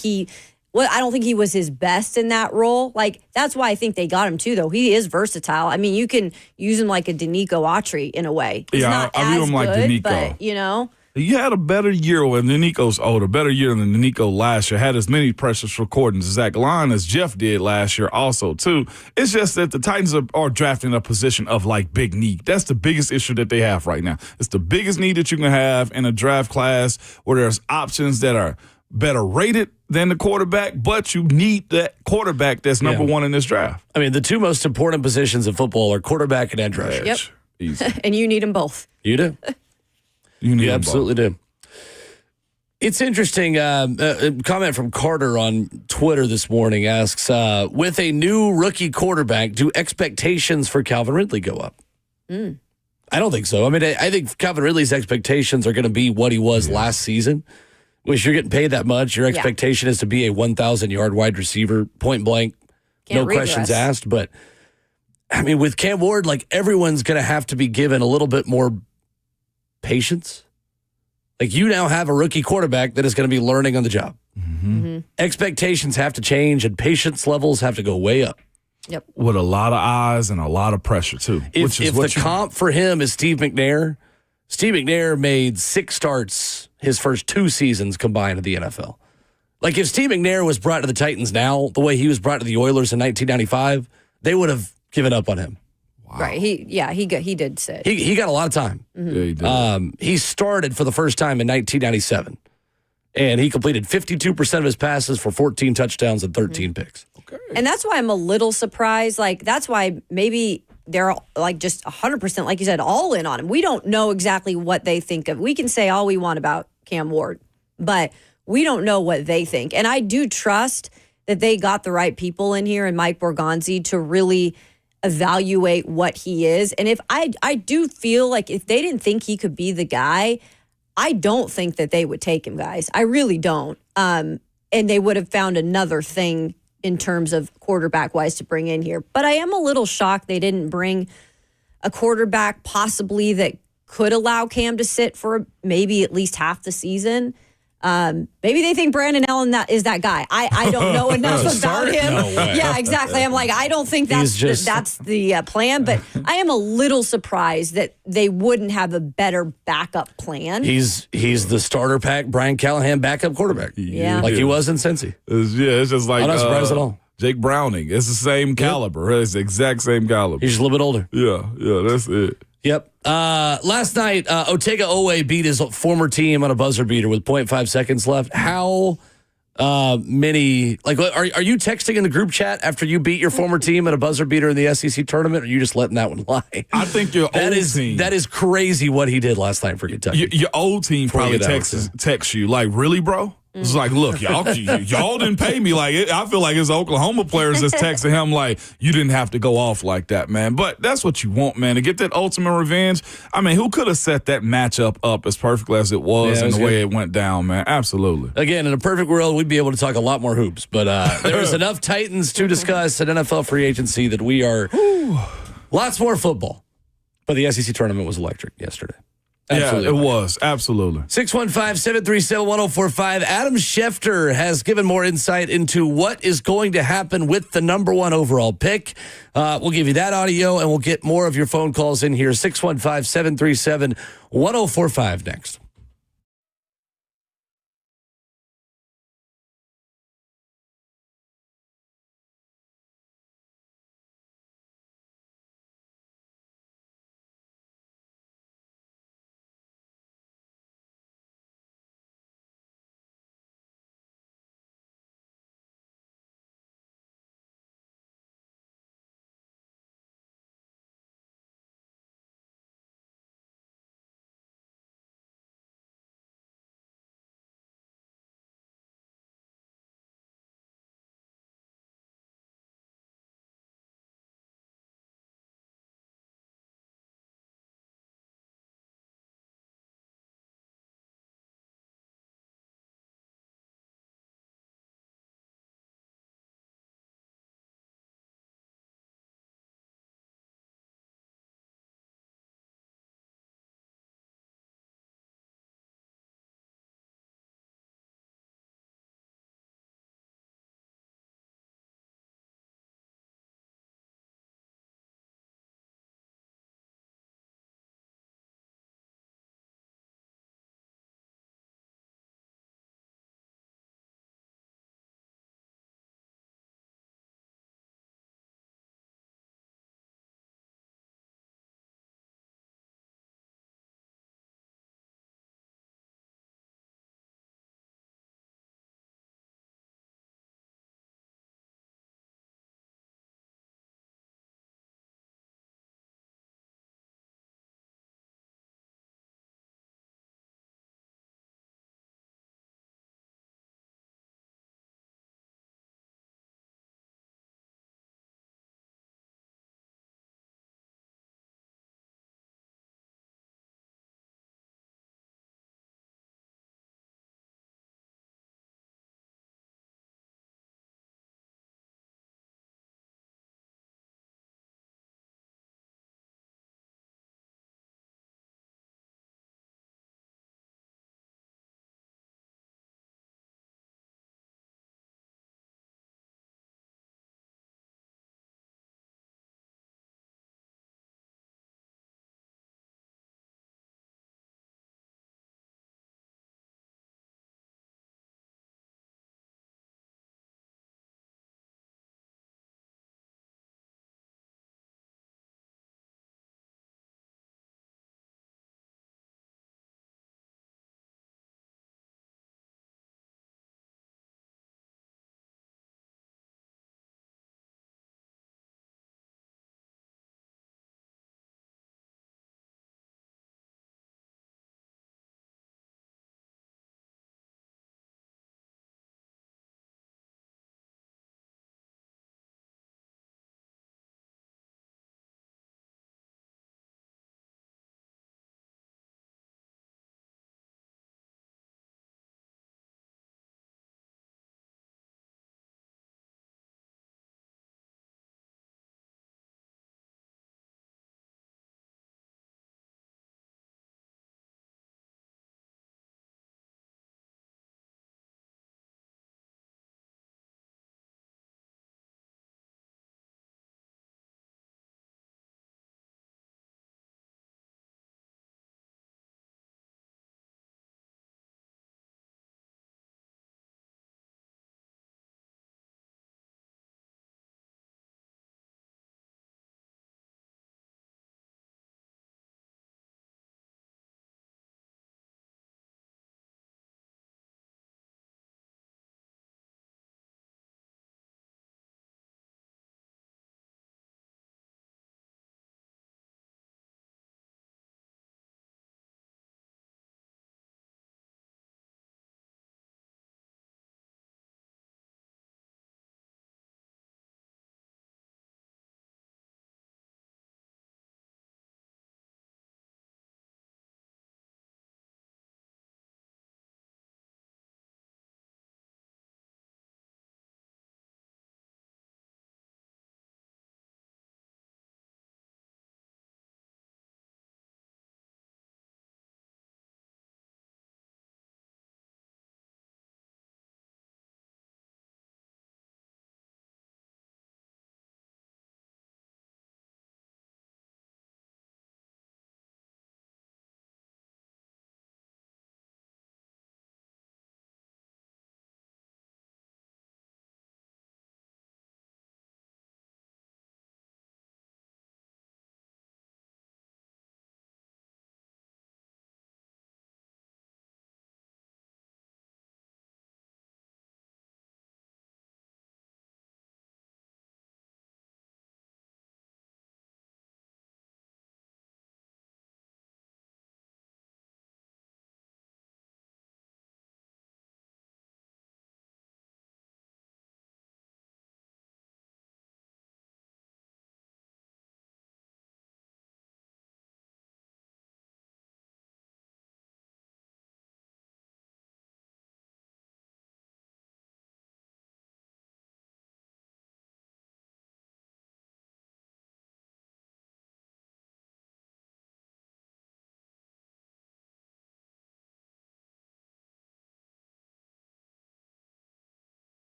I don't think he was his best in that role. Like, that's why I think they got him too, though. He is versatile. I mean, you can use him like a Danico Autry in a way. He's not I view as him like good, Danico. but, you know. He had a better year when Danico's older, better year than Danico last year. Had as many pressures recordings as Zach Line as Jeff did last year also, too. It's just that the Titans are drafting a position of, like, big need. That's the biggest issue that they have right now. It's the biggest need that you can have in a draft class where there's options that are better rated than the quarterback, but you need that quarterback that's number one in this draft. I mean, the two most important positions in football are quarterback and edge rusher. Yep. Easy. And you need them both. You do. You absolutely do. It's interesting. A comment from Carter on Twitter this morning asks, with a new rookie quarterback, do expectations for Calvin Ridley go up? I don't think so. I mean, I think Calvin Ridley's expectations are going to be what he was last season. Which you're getting paid that much. Your expectation is to be a 1,000-yard wide receiver, point blank, no questions asked. But, I mean, with Cam Ward, like, everyone's going to have to be given a little bit more patience. Like, you now have a rookie quarterback that is going to be learning on the job. Expectations have to change, and patience levels have to go way up. Yep. With a lot of eyes and a lot of pressure, too. If the comp for him is Steve McNair made 6 starts his first 2 seasons combined in the NFL. Like, if Steve McNair was brought to the Titans now, the way he was brought to the Oilers in 1995, they would have given up on him. Wow. Right. He did sit. He got a lot of time. Yeah, he did. He started for the first time in 1997, and he completed 52% of his passes for 14 touchdowns and 13 picks. Okay. And that's why I'm a little surprised. Like, that's why maybe they're like just 100%, like you said, all in on him. We don't know exactly what they think of. We can say all we want about Cam Ward, but we don't know what they think. And I do trust that they got the right people in here and Mike Borgonzi to really evaluate what he is. And if I do feel like if they didn't think he could be the guy, I don't think that they would take him, guys. I really don't. And they would have found another thing in terms of quarterback-wise to bring in here. But I am a little shocked they didn't bring a quarterback possibly that could allow Cam to sit for maybe at least half the season. Maybe they think Brandon Allen is that guy. I don't know enough about him. No way. Yeah, exactly. I'm like, I don't think that's the plan, but I am a little surprised that they wouldn't have a better backup plan. He's the starter pack, Brian Callahan backup quarterback. Yeah. Like he was in Cincy. It's just like I'm not surprised at all. Jake Browning. It's the same caliber. It's the exact same caliber. He's just a little bit older. Yeah, that's it. Yep. Last night, Otega Owe beat his former team on a buzzer beater with 0.5 seconds left. How many, like, are you texting in the group chat after you beat your former team at a buzzer beater in the SEC tournament, or are you just letting that one lie? I think your old team. That is crazy what he did last night for Kentucky. Your old team probably texts you, like, really, bro? It's like, look, y'all didn't pay me. Like, I feel like it's Oklahoma players that's texting him like, you didn't have to go off like that, man. But that's what you want, man, to get that ultimate revenge. I mean, who could have set that matchup up as perfectly as it was and the way it went down, man? Absolutely. Again, in a perfect world, we'd be able to talk a lot more hoops. But there is enough Titans to discuss at NFL free agency that we are lots more football. But the SEC tournament was electric yesterday. Absolutely. Yeah, it was. Absolutely. 615-737-1045. Adam Schefter has given more insight into what is going to happen with the number 1 overall pick. We'll give you that audio, and we'll get more of your phone calls in here. 615-737-1045 next.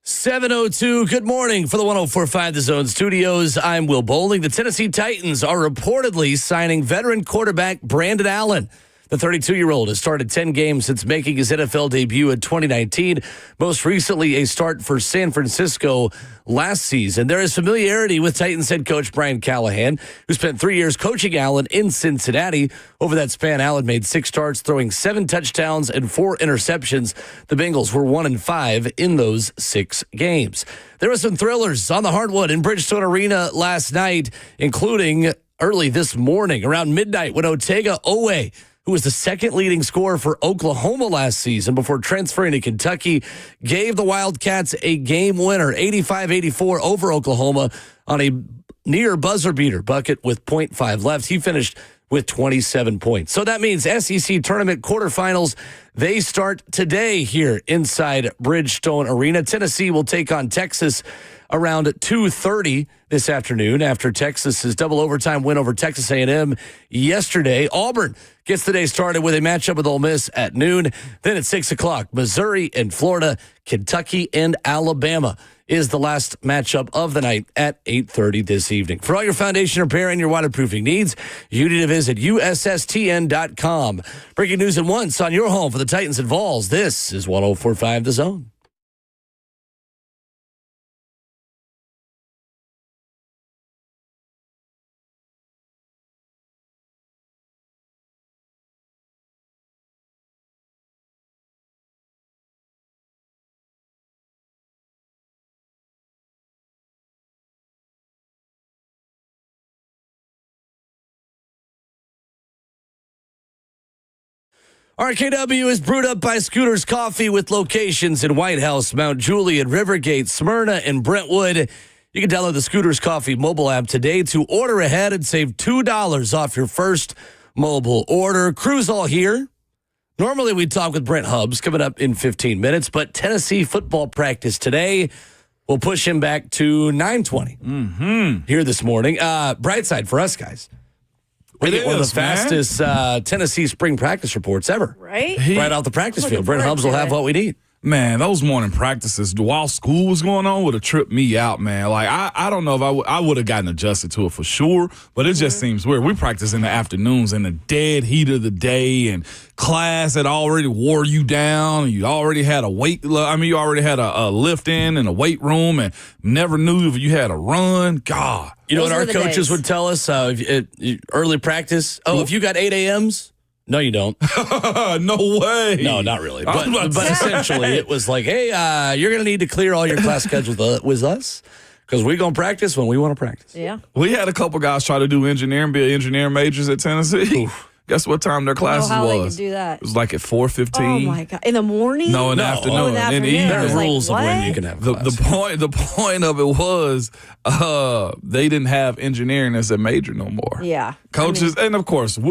7:02. Good morning for the 104.5 The Zone Studios. I'm Will Bowling. The Tennessee Titans are reportedly signing veteran quarterback Brandon Allen. The 32-year-old has started 10 games since making his NFL debut in 2019, most recently a start for San Francisco last season. There is familiarity with Titans head coach Brian Callahan, who spent 3 years coaching Allen in Cincinnati. Over that span, Allen made 6 starts, throwing 7 touchdowns and 4 interceptions. The Bengals were 1-5 in those 6 games. There were some thrillers on the hardwood in Bridgestone Arena last night, including early this morning around midnight when Otega Owe, who was the second leading scorer for Oklahoma last season before transferring to Kentucky, gave the Wildcats a game winner, 85-84 over Oklahoma on a near buzzer beater bucket with .5 left. He finished with 27 points. So that means SEC tournament quarterfinals, they start today here inside Bridgestone Arena. Tennessee will take on Texas around 2:30 this afternoon after Texas's double overtime win over Texas A&M yesterday. Auburn gets the day started with a matchup with Ole Miss at noon. Then at 6 o'clock, Missouri and Florida, Kentucky and Alabama is the last matchup of the night at 8:30 this evening. For all your foundation repair and your waterproofing needs, you need to visit USSTN.com. Breaking news at once on your home for the Titans and Vols. This is 104.5 The Zone. RKW is brewed up by Scooters Coffee with locations in White House, Mount Juliet, Rivergate, Smyrna, and Brentwood. You can download the Scooters Coffee mobile app today to order ahead and save $2 off your first mobile order. Crew's all here. Normally we talk with Brent Hubbs coming up in 15 minutes, but Tennessee football practice today will push him back to 9:20 here this morning. Bright side for us guys. We get one of the fastest Tennessee spring practice reports ever. Right? Right off the practice field. Brent Hubbs will have what we need. Man, those morning practices while school was going on would have tripped me out, man. Like, I don't know if I would have gotten adjusted to it for sure, but it just seems weird. We practice in the afternoons in the dead heat of the day, and class had already wore you down, and you already had you already had a lift in and a weight room, and never knew if you had a run. God. You know what our coaches would tell us? Early practice, if you got 8 a.m.s, no, you don't. No way. No, not really. But essentially, it was like, hey, you're going to need to clear all your class schedules with us because we're going to practice when we want to practice. Yeah. We had a couple guys try to do engineering, be engineering majors at Tennessee. Guess what time their classes how was? they could do that. It was like at 4:15. Oh my God! In the morning? No, in the afternoon. In the afternoon. In the There are evening. rules of when you can have class. The point of it was they didn't have engineering as a major no more. Yeah. Coaches, and of course, we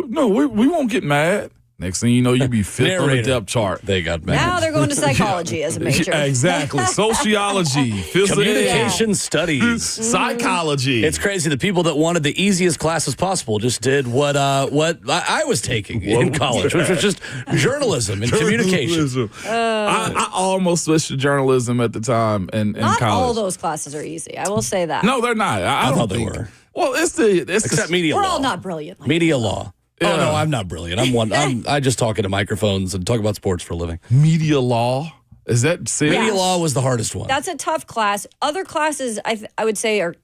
won't get mad. Next thing you know, you be fifth on the depth chart. They got mad. Now they're going to psychology as a major. Exactly. Sociology, Communication studies, psychology. It's crazy. The people that wanted the easiest classes possible just did what I was taking in college, which was just journalism and communication. I almost switched to journalism at the time in Not college. all those classes are easy. I will say that. No, they're not. I thought don't they think. were. Well, it's Except media We're law. all not brilliant. Like Media law. Yeah. Oh, no, I'm not brilliant. I just talk into microphones and talk about sports for a living. media law. Is that serious? Media law was the hardest one. That's a tough class. Other classes, I would say, are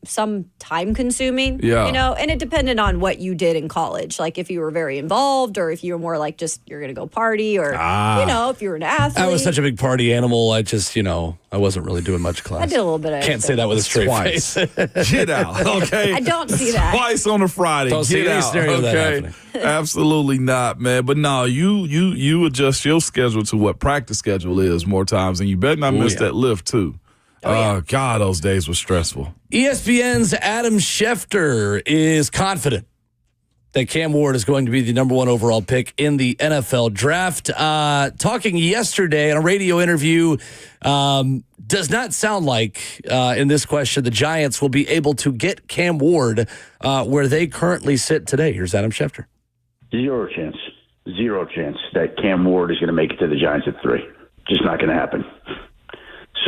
some time consuming. Yeah. You know, and it depended on what you did in college. Like if you were very involved, or if you were more like just you're going to go party, or if you were an athlete. I was such a big party animal. I just, I wasn't really doing much class. I did a little bit of Can't say that with a straight Twice. face. Get out, okay? I don't see that. Twice on a Friday. Don't see Get any out, scenario of that okay? happening. Absolutely not, man. But no, you adjust your schedule to what practice schedule is more times, and you better not miss that lift too. God, those days were stressful. ESPN's Adam Schefter is confident that Cam Ward is going to be the number 1 overall pick in the NFL draft. Talking yesterday in a radio interview, does not sound like in this question the Giants will be able to get Cam Ward where they currently sit today. Here's Adam Schefter. Zero chance that Cam Ward is going to make it to the Giants at 3. Just not going to happen.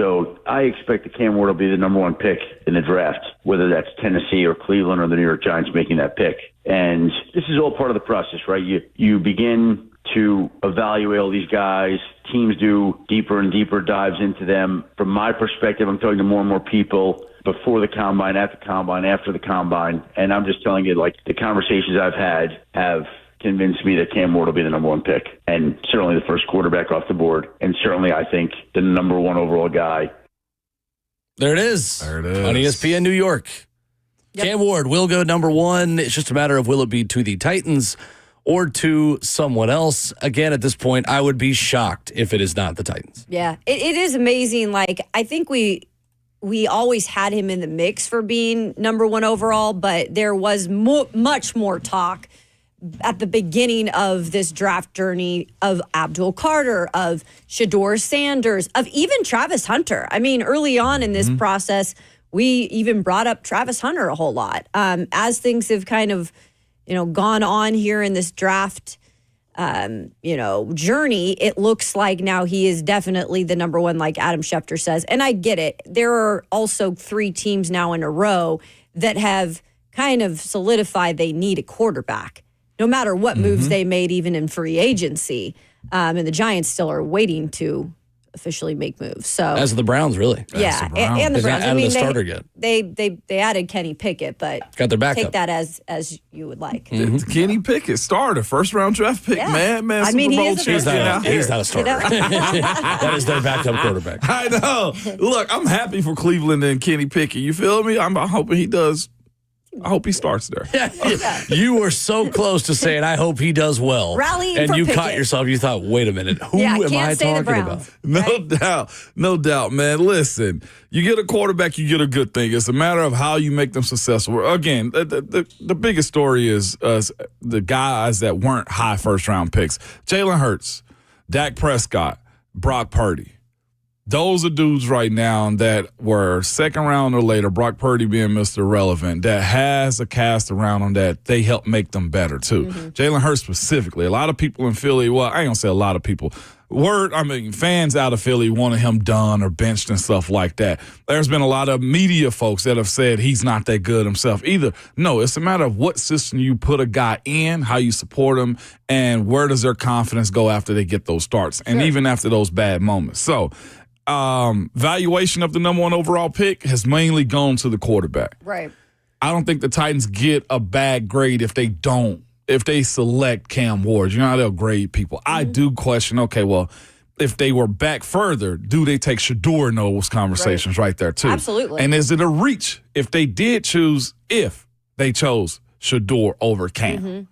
So I expect that Cam Ward will be the number one pick in the draft, whether that's Tennessee or Cleveland or the New York Giants making that pick. And this is all part of the process, right? You begin to evaluate all these guys. Teams do deeper and deeper dives into them. From my perspective, I'm talking to more and more people before the combine, at the combine, after the combine. And I'm just telling you, like, the conversations I've had have convinced me that Cam Ward will be the number one pick, and certainly the first quarterback off the board, and certainly I think the number one overall guy. There it is. There it is. On ESPN New York. Yep. Cam Ward will go number one. It's just a matter of will it be to the Titans or to someone else. Again, at this point, I would be shocked if it is not the Titans. Yeah, it is amazing. Like, I think we always had him in the mix for being number one overall, but there was much more talk at the beginning of this draft journey of Abdul Carter, of Shedeur Sanders, of even Travis Hunter. I mean, early on in this process, we even brought up Travis Hunter a whole lot. As things have kind of, gone on here in this draft, journey, it looks like now he is definitely the number one, like Adam Schefter says. And I get it. There are also 3 teams now in a row that have kind of solidified they need a quarterback, no matter what moves they made, even in free agency. And the Giants still are waiting to officially make moves. So as the Browns, really. Yeah, and the Browns. I mean, the starter yet. They added Kenny Pickett, but got their backup. Take that as you would like. Kenny Pickett, starter, first-round draft pick, man. I mean, he's not a starter. That is their backup quarterback. I know. Look, I'm happy for Cleveland and Kenny Pickett. You feel me? I'm hoping he does. I hope he starts there. You were so close to saying, I hope he does well. Rallying and for you Pickett. Caught yourself. You thought, wait a minute. Who am I talking about? No doubt, man. Listen, you get a quarterback, you get a good thing. It's a matter of how you make them successful. Again, the biggest story is the guys that weren't high first-round picks. Jalen Hurts, Dak Prescott, Brock Purdy. Those are dudes right now that were second round or later, Brock Purdy being Mr. Relevant, that has a cast around them that they help make them better, too. Jalen Hurts specifically. A lot of people in Philly, well, I ain't going to say a lot of people. Fans out of Philly wanted him done or benched and stuff like that. There's been a lot of media folks that have said he's not that good himself either. No, it's a matter of what system you put a guy in, how you support him, and where does their confidence go after they get those starts, and even after those bad moments. So, valuation of the number one overall pick has mainly gone to the quarterback. Right. I don't think the Titans get a bad grade if they select Cam Ward. You know how they'll grade people. I do question, okay, well, if they were back further, do they take Shedeur in those conversations right there too? Absolutely. And is it a reach if they chose Shedeur over Cam?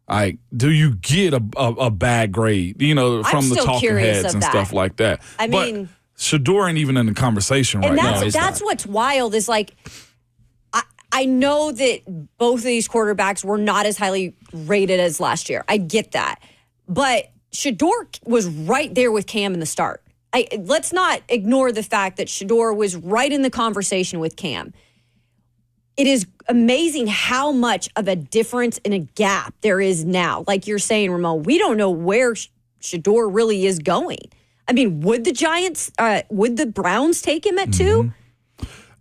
Like, do you get a bad grade, from the talking heads and stuff like that? I mean, Shedeur ain't even in the conversation right now. And that's what's wild is, like, I know that both of these quarterbacks were not as highly rated as last year. I get that. But Shedeur was right there with Cam in the start. Let's not ignore the fact that Shedeur was right in the conversation with Cam. It is amazing how much of a difference and a gap there is now. Like you're saying, Ramon, we don't know where Shedeur really is going. I mean, would the Browns take him at 2?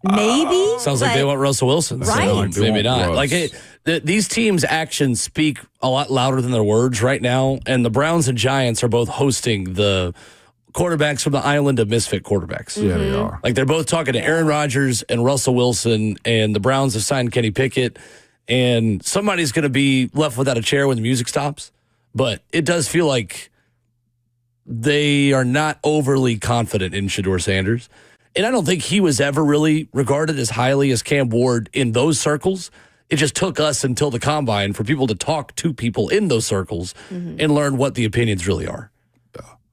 Maybe. Sounds like they want Russell Wilson. Right. So maybe not. Like, these teams' actions speak a lot louder than their words right now, and the Browns and Giants are both hosting the quarterbacks from the island of misfit quarterbacks. Yeah, they are. Like, they're both talking to Aaron Rodgers and Russell Wilson, and the Browns have signed Kenny Pickett, and somebody's going to be left without a chair when the music stops. But it does feel like they are not overly confident in Shedeur Sanders. And I don't think he was ever really regarded as highly as Cam Ward in those circles. It just took us until the combine for people to talk to people in those circles and learn what the opinions really are.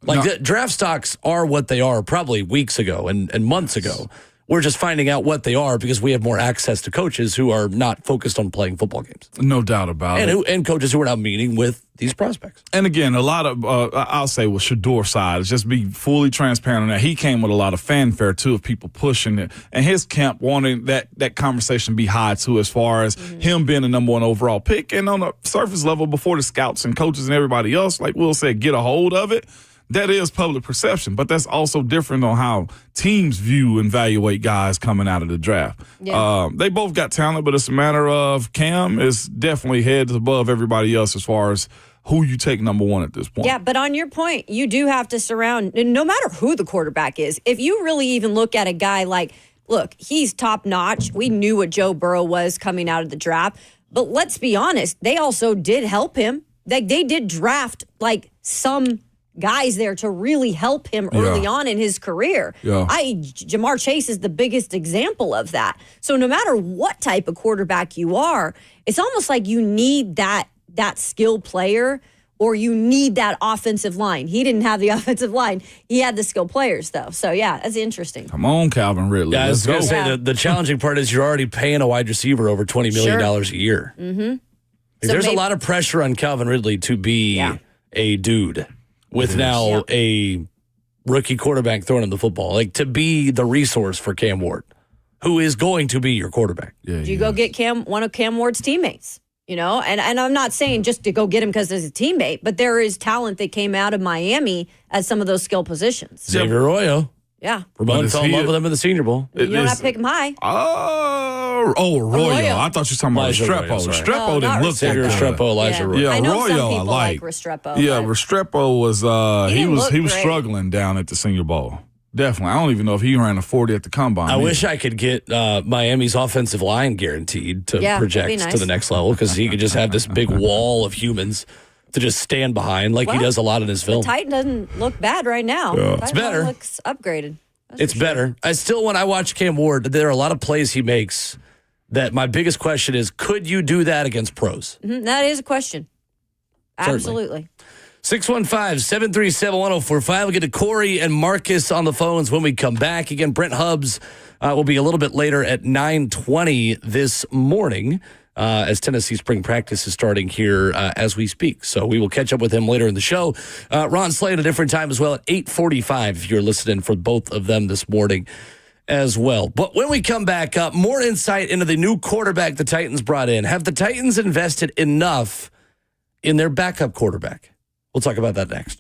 Like, the draft stocks are what they are probably weeks ago and months ago. We're just finding out what they are because we have more access to coaches who are not focused on playing football games. No doubt about it. And coaches who are now meeting with these prospects. And again, a lot of, I'll say with Shedeur's side, is just be fully transparent on that. He came with a lot of fanfare, too, of people pushing it. And his camp wanting that conversation to be high, too, as far as him being the number one overall pick. And on a surface level, before the scouts and coaches and everybody else, like Will said, get a hold of it. that is public perception, but that's also different on how teams view and evaluate guys coming out of the draft. Yeah. They both got talent, but it's a matter of Cam is definitely heads above everybody else as far as who you take number one at this point. Yeah, but on your point, you do have to surround, no matter who the quarterback is, if you really even look at a guy like, look, he's top notch. We knew what Joe Burrow was coming out of the draft. But let's be honest, they also did help him. They did draft like some guys there to really help him early on in his career. Yeah. Jamar Chase is the biggest example of that. So no matter what type of quarterback you are, it's almost like you need that skill player, or you need that offensive line. He didn't have the offensive line. He had the skill players, though. So, yeah, that's interesting. Come on, Calvin Ridley. Yeah, I was going to Let's go. say the challenging part is you're already paying a wide receiver over $20 million a year. Mm-hmm. So There's a lot of pressure on Calvin Ridley to be a dude with now a rookie quarterback throwing him the football. Like, to be the resource for Cam Ward, who is going to be your quarterback. Yeah, you go get one of Cam Ward's teammates. And I'm not saying just to go get him because he's a teammate, but there is talent that came out of Miami at some of those skill positions. Xavier Arroyo. Yeah. Ramon fell in love with him in the Senior Bowl. You don't have to pick him high. Arroyo. I thought you were talking about Elijah Restrepo. Arroyo, sorry. Restrepo Oh, didn't not look Xavier that good. Restrepo, Elijah Arroyo. Yeah, I know Arroyo, some people like Restrepo. Yeah, but Restrepo was didn't look he was great. struggling down at the Senior Bowl. Definitely. I don't even know if he ran a 40 at the combine. I wish I could get Miami's offensive line guaranteed to Yeah, that'd project be nice. to the next level, because he could just have this big wall of humans to just stand behind like he Well, does a lot in his film. Titan doesn't look bad right now. It's better. Looks upgraded. That's It's for sure. better. When I watch Cam Ward, there are a lot of plays he makes that my biggest question is, could you do that against pros? Mhm, that is a question. Certainly. Absolutely. 615-737-1045. We'll get to Corey and Marcus on the phones when we come back. Again, Brent Hubbs will be a little bit later at 9:20 this morning as Tennessee spring practice is starting here as we speak. So we will catch up with him later in the show. Ron Slay at a different time as well at 8:45 if you're listening for both of them this morning as well. But when we come back, more insight into the new quarterback the Titans brought in. Have the Titans invested enough in their backup quarterback? We'll talk about that next.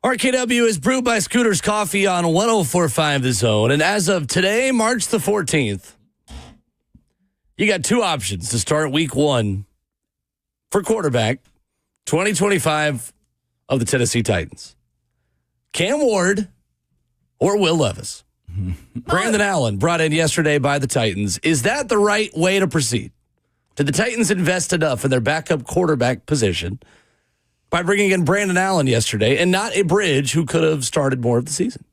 RKW is brewed by Scooter's Coffee on 104.5 The Zone. And as of today, March the 14th, you got two options to start week one for quarterback 2025 of the Tennessee Titans. Cam Ward or Will Levis. Brandon Allen brought in yesterday by the Titans. Is that the right way to proceed? Did the Titans invest enough in their backup quarterback position by bringing in Brandon Allen yesterday and not a Bridge who could have started more of the season?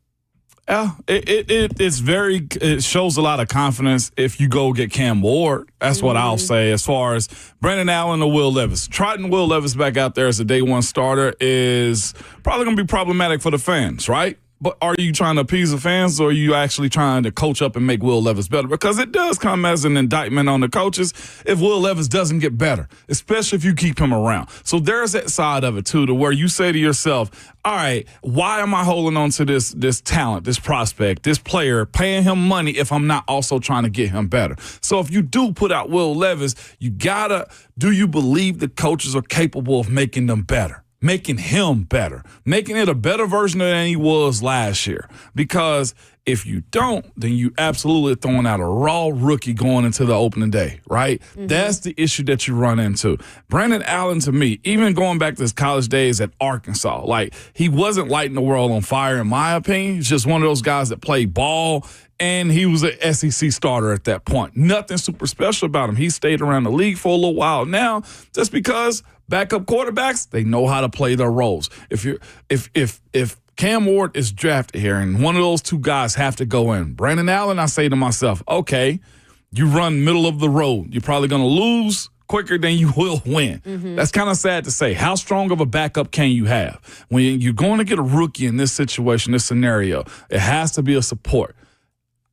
Yeah, it shows a lot of confidence if you go get Cam Ward. That's what I'll say as far as Brandon Allen or Will Levis. Trotting Will Levis back out there as a day one starter is probably going to be problematic for the fans, right? But are you trying to appease the fans or are you actually trying to coach up and make Will Levis better? Because it does come as an indictment on the coaches if Will Levis doesn't get better, especially if you keep him around. So there's that side of it, too, to where you say to yourself, all right, why am I holding on to this talent, this prospect, this player, paying him money if I'm not also trying to get him better? So if you do put out Will Levis, do you believe the coaches are capable of making them better? Making him better, making it a better version than he was last year. Because if you don't, then you absolutely throwing out a raw rookie going into the opening day, right? Mm-hmm. That's the issue that you run into. Brandon Allen, to me, even going back to his college days at Arkansas, like he wasn't lighting the world on fire, in my opinion. He's just one of those guys that played ball, and he was an SEC starter at that point. Nothing super special about him. He stayed around the league for a little while now, just because backup quarterbacks, they know how to play their roles. If Cam Ward is drafted here and one of those two guys have to go in, Brandon Allen, I say to myself, okay, you run middle of the road. You're probably going to lose quicker than you will win. Mm-hmm. That's kind of sad to say. How strong of a backup can you have? When you're going to get a rookie in this situation, this scenario, it has to be a support.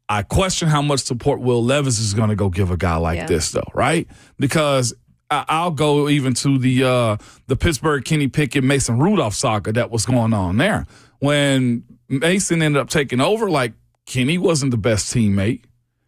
I question how much support Will Levis is going to go give a guy like this, though, right? Because I'll go even to the Pittsburgh Kenny Pickett, Mason Rudolph saga that was going on there. When Mason ended up taking over, like, Kenny wasn't the best teammate.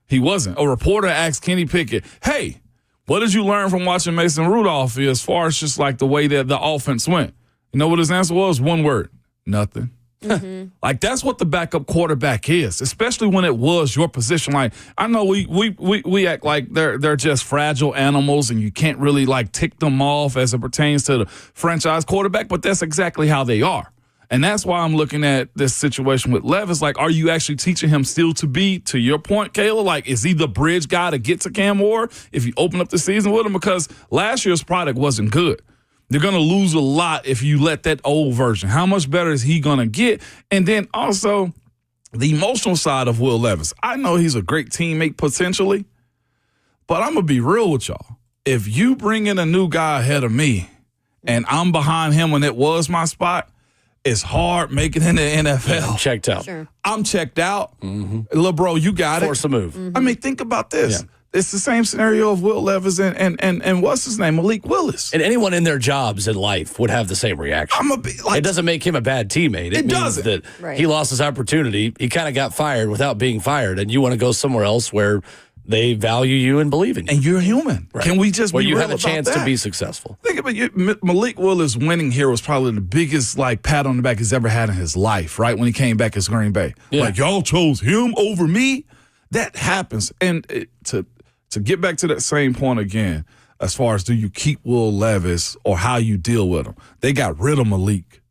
He wasn't. A reporter asked Kenny Pickett, hey, what did you learn from watching Mason Rudolph as far as just like the way that the offense went? You know what his answer was? One word, nothing. Mm-hmm. Like, that's what the backup quarterback is, especially when it was your position. Like, I know we act like they're just fragile animals and you can't really, like, tick them off as it pertains to the franchise quarterback, but that's exactly how they are. And that's why I'm looking at this situation with Levis. Like, are you actually teaching him still to be, to your point, Kayla, like, is he the bridge guy to get to Cam Ward if you open up the season with him? Because last year's product wasn't good. They're going to lose a lot if you let that old version. How much better is he going to get? And then also the emotional side of Will Levis. I know he's a great teammate potentially, but I'm going to be real with y'all. If you bring in a new guy ahead of me and I'm behind him when it was my spot, it's hard making it in the NFL. Yeah, checked out. Sure. I'm checked out. Mm-hmm. Lil' bro, you got Force a move. Mm-hmm. I mean, think about this. Yeah. It's the same scenario of Will Levis and what's his name, Malik Willis. And anyone in their jobs in life would have the same reaction. It doesn't make him a bad teammate. It means that he lost his opportunity. He kind of got fired without being fired, and you want to go somewhere else where they value you and believe in you. And you're human. Right. Can we just be real about that? You have a chance to be successful. Think about it. Malik Willis winning here was probably the biggest, like, pat on the back he's ever had in his life, right, when he came back as Green Bay. Yeah. Like, y'all chose him over me? That happens. And to get back to that same point again, as far as do you keep Will Levis or how you deal with him, they got rid of Malik,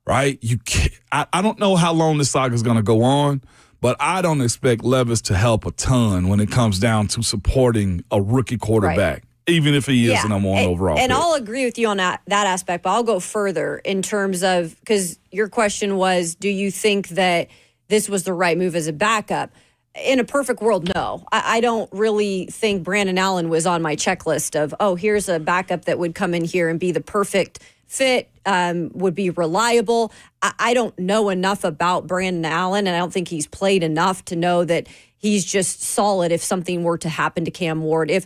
right? You can't, I don't know how long this saga is going to go on, but I don't expect Levis to help a ton when it comes down to supporting a rookie quarterback, even if he is the number one overall and pick. I'll agree with you on that aspect, but I'll go further in terms of, because your question was, do you think that this was the right move as a backup? In a perfect world, no. I don't really think Brandon Allen was on my checklist of, oh, here's a backup that would come in here and be the perfect fit, would be reliable. I don't know enough about Brandon Allen, and I don't think he's played enough to know that he's just solid if something were to happen to Cam Ward. If,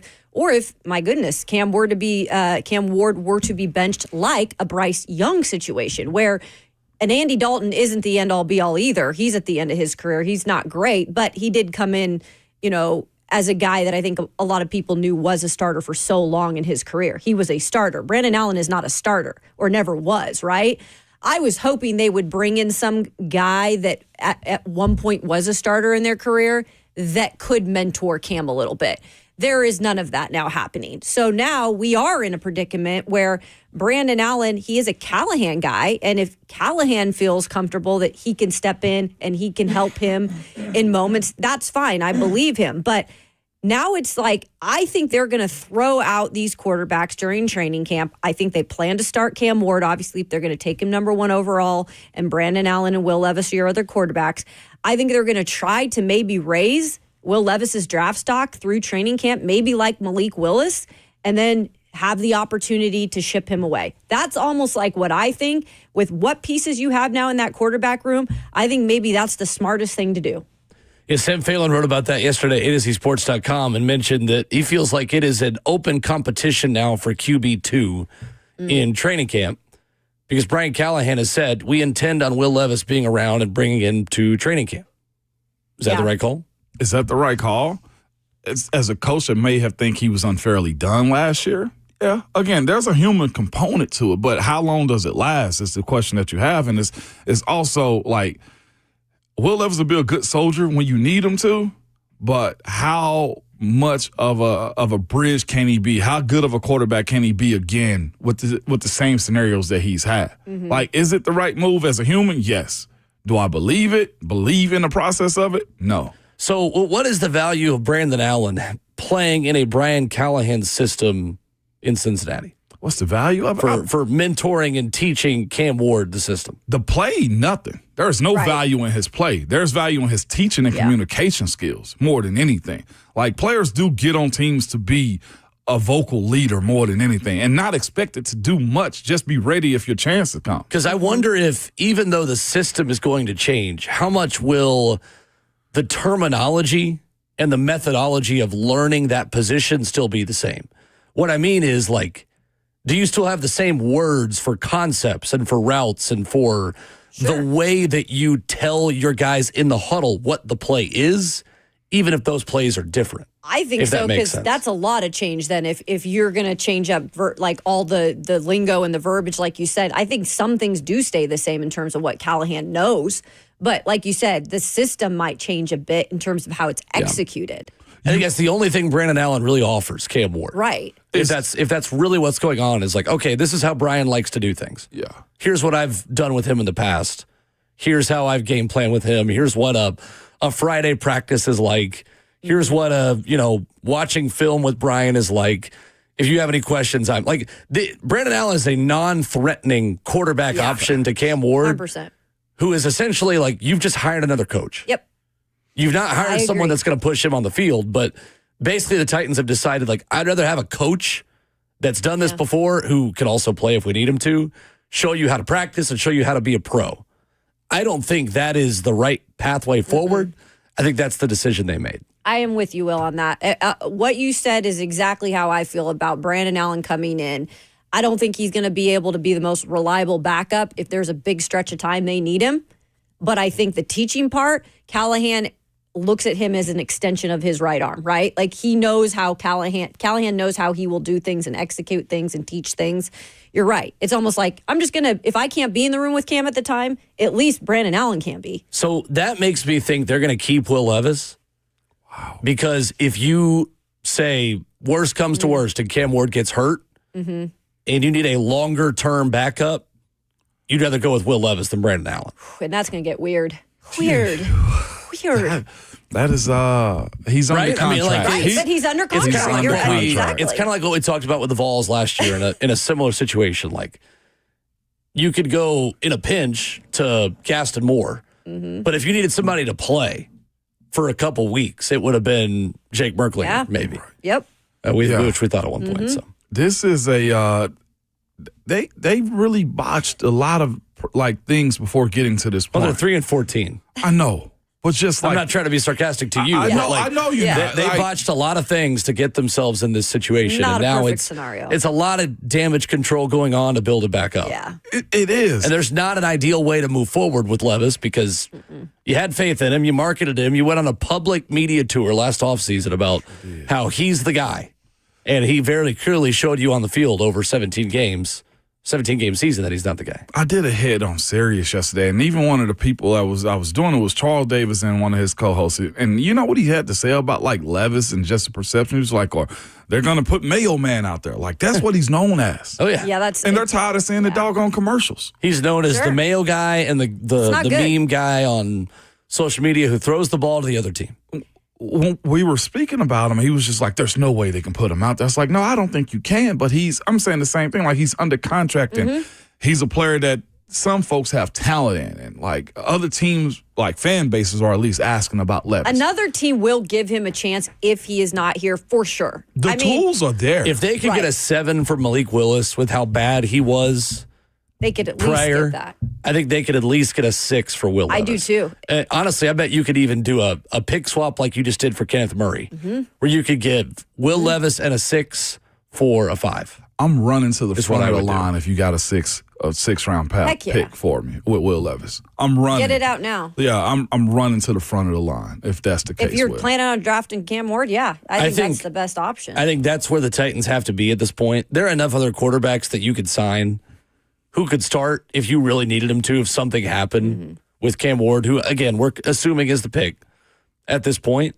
my goodness, Cam Ward were to be benched like a Bryce Young situation where and Andy Dalton isn't the end-all, be-all either. He's at the end of his career. He's not great, but he did come in, as a guy that I think a lot of people knew was a starter for so long in his career. He was a starter. Brandon Allen is not a starter or never was, right? I was hoping they would bring in some guy that at one point was a starter in their career that could mentor Cam a little bit. There is none of that now happening. So now we are in a predicament where Brandon Allen, he is a Callahan guy. And if Callahan feels comfortable that he can step in and he can help him in moments, that's fine. I believe him. But now it's like, I think they're going to throw out these quarterbacks during training camp. I think they plan to start Cam Ward, obviously, if they're going to take him number 1 overall, and Brandon Allen and Will Levis are your other quarterbacks. I think they're going to try to maybe raise Will Levis's draft stock through training camp, maybe like Malik Willis, and then have the opportunity to ship him away. That's almost like what I think. With what pieces you have now in that quarterback room, I think maybe that's the smartest thing to do. Yeah, Sam Phelan wrote about that yesterday at AtoZSports.com and mentioned that he feels like it is an open competition now for QB2 in training camp, because Brian Callahan has said, we intend on Will Levis being around and bringing him to training camp. Is that the right call? Is that the right call? As a coach that may have think he was unfairly done last year, yeah. Again, there's a human component to it, but how long does it last is the question that you have. And it's also like, Will Levis will be a good soldier when you need him to, but how much of a bridge can he be? How good of a quarterback can he be again with the same scenarios that he's had? Like, is it the right move as a human? Yes. Do I believe it? Believe in the process of it? No. So what is the value of Brandon Allen playing in a Brian Callahan system in Cincinnati? What's the value of it? For mentoring and teaching Cam Ward the system? The play, nothing. There's no value in his play. There's value in his teaching and communication skills more than anything. Like, players do get on teams to be a vocal leader more than anything and not expected to do much. Just be ready if your chance to come. Because I wonder if, even though the system is going to change, how much will the terminology and the methodology of learning that position still be the same? What I mean is, like, do you still have the same words for concepts and for routes and for the way that you tell your guys in the huddle what the play is, even if those plays are different? I think so, because that's a lot of change then if you're going to change up like all the lingo and the verbiage, like you said. I think some things do stay the same in terms of what Callahan knows. But like you said, the system might change a bit in terms of how it's executed. I think that's the only thing Brandon Allen really offers Cam Ward. Right. If that's really what's going on, is like, okay, this is how Brian likes to do things. Yeah. Here's what I've done with him in the past. Here's how I've game planned with him. Here's what a Friday practice is like. Here's what watching film with Brian is like. If you have any questions, I'm like, Brandon Allen is a non-threatening quarterback option to Cam Ward. 100%. Who is essentially like, you've just hired another coach. Yep. You've not hired someone that's going to push him on the field, but basically the Titans have decided, like, I'd rather have a coach that's done this before, who can also play if we need him to, show you how to practice and show you how to be a pro. I don't think that is the right pathway forward. I think that's the decision they made. I am with you, Will, on that. What you said is exactly how I feel about Brandon Allen coming in. I don't think he's going to be able to be the most reliable backup if there's a big stretch of time they need him. But I think the teaching part, Callahan looks at him as an extension of his right arm, right? Like, he knows how Callahan knows how he will do things and execute things and teach things. You're right. It's almost like, I'm just going to, if I can't be in the room with Cam at the time, at least Brandon Allen can be. So that makes me think they're going to keep Will Levis. Wow. Because if you say worst comes to worst and Cam Ward gets hurt and you need a longer term backup, you'd rather go with Will Levis than Brandon Allen. And that's going to get weird. Weird. That is, he's under contract. I mean, like, but he's under contract. You're right. Exactly. It's kind of like what we talked about with the Vols last year in a similar situation. Like, you could go in a pinch to Gaston Moore, but if you needed somebody to play for a couple weeks, it would have been Jake Merklinger, maybe. Yep. Which we thought at one point. So this is a they really botched a lot of like things before getting to this point. Well, they're 3-14. I know. But just like, I'm not trying to be sarcastic to you. I know you. They botched a lot of things to get themselves in this situation, not and now a perfect scenario. It's a lot of damage control going on to build it back up. Yeah, it is. And there's not an ideal way to move forward with Levis because you had faith in him, you marketed him, you went on a public media tour last offseason about how he's the guy, and he very clearly showed you on the field over 17 games. 17-game season that he's not the guy. I did a hit on Sirius yesterday, and even one of the people I was doing it was Charles Davis and one of his co-hosts. And you know what he had to say about like Levis and just the perception? He was like, they're going to put Mayo Man out there. Like, that's what he's known as. Oh, yeah. Yeah, and they're tired of seeing the doggone commercials. He's known as the Mayo guy and the meme guy on social media who throws the ball to the other team. When we were speaking about him, he was just like, there's no way they can put him out there. It's like, no, I don't think you can. But I'm saying the same thing. Like, he's under contract and he's a player that some folks have talent in. And, like, other teams, like fan bases, are at least asking about Levis. Another team will give him a chance if he is not here, for sure. The tools are there. If they could get a 7 for Malik Willis with how bad he was they could at least get that. I think they could at least get a 6 for Will Levis. I do too. Honestly, I bet you could even do a pick swap like you just did for Kenneth Murray, where you could give Will Levis and a 6 for a 5. I'm running to the front of the line do. if you got a six-round pick for me with Will Levis. I'm running. Get it out now. Yeah, I'm running to the front of the line if that's the case. If you're planning on drafting Cam Ward, I think that's the best option. I think that's where the Titans have to be at this point. There are enough other quarterbacks that you could sign who could start if you really needed him to, if something happened with Cam Ward, who, again, we're assuming is the pick at this point.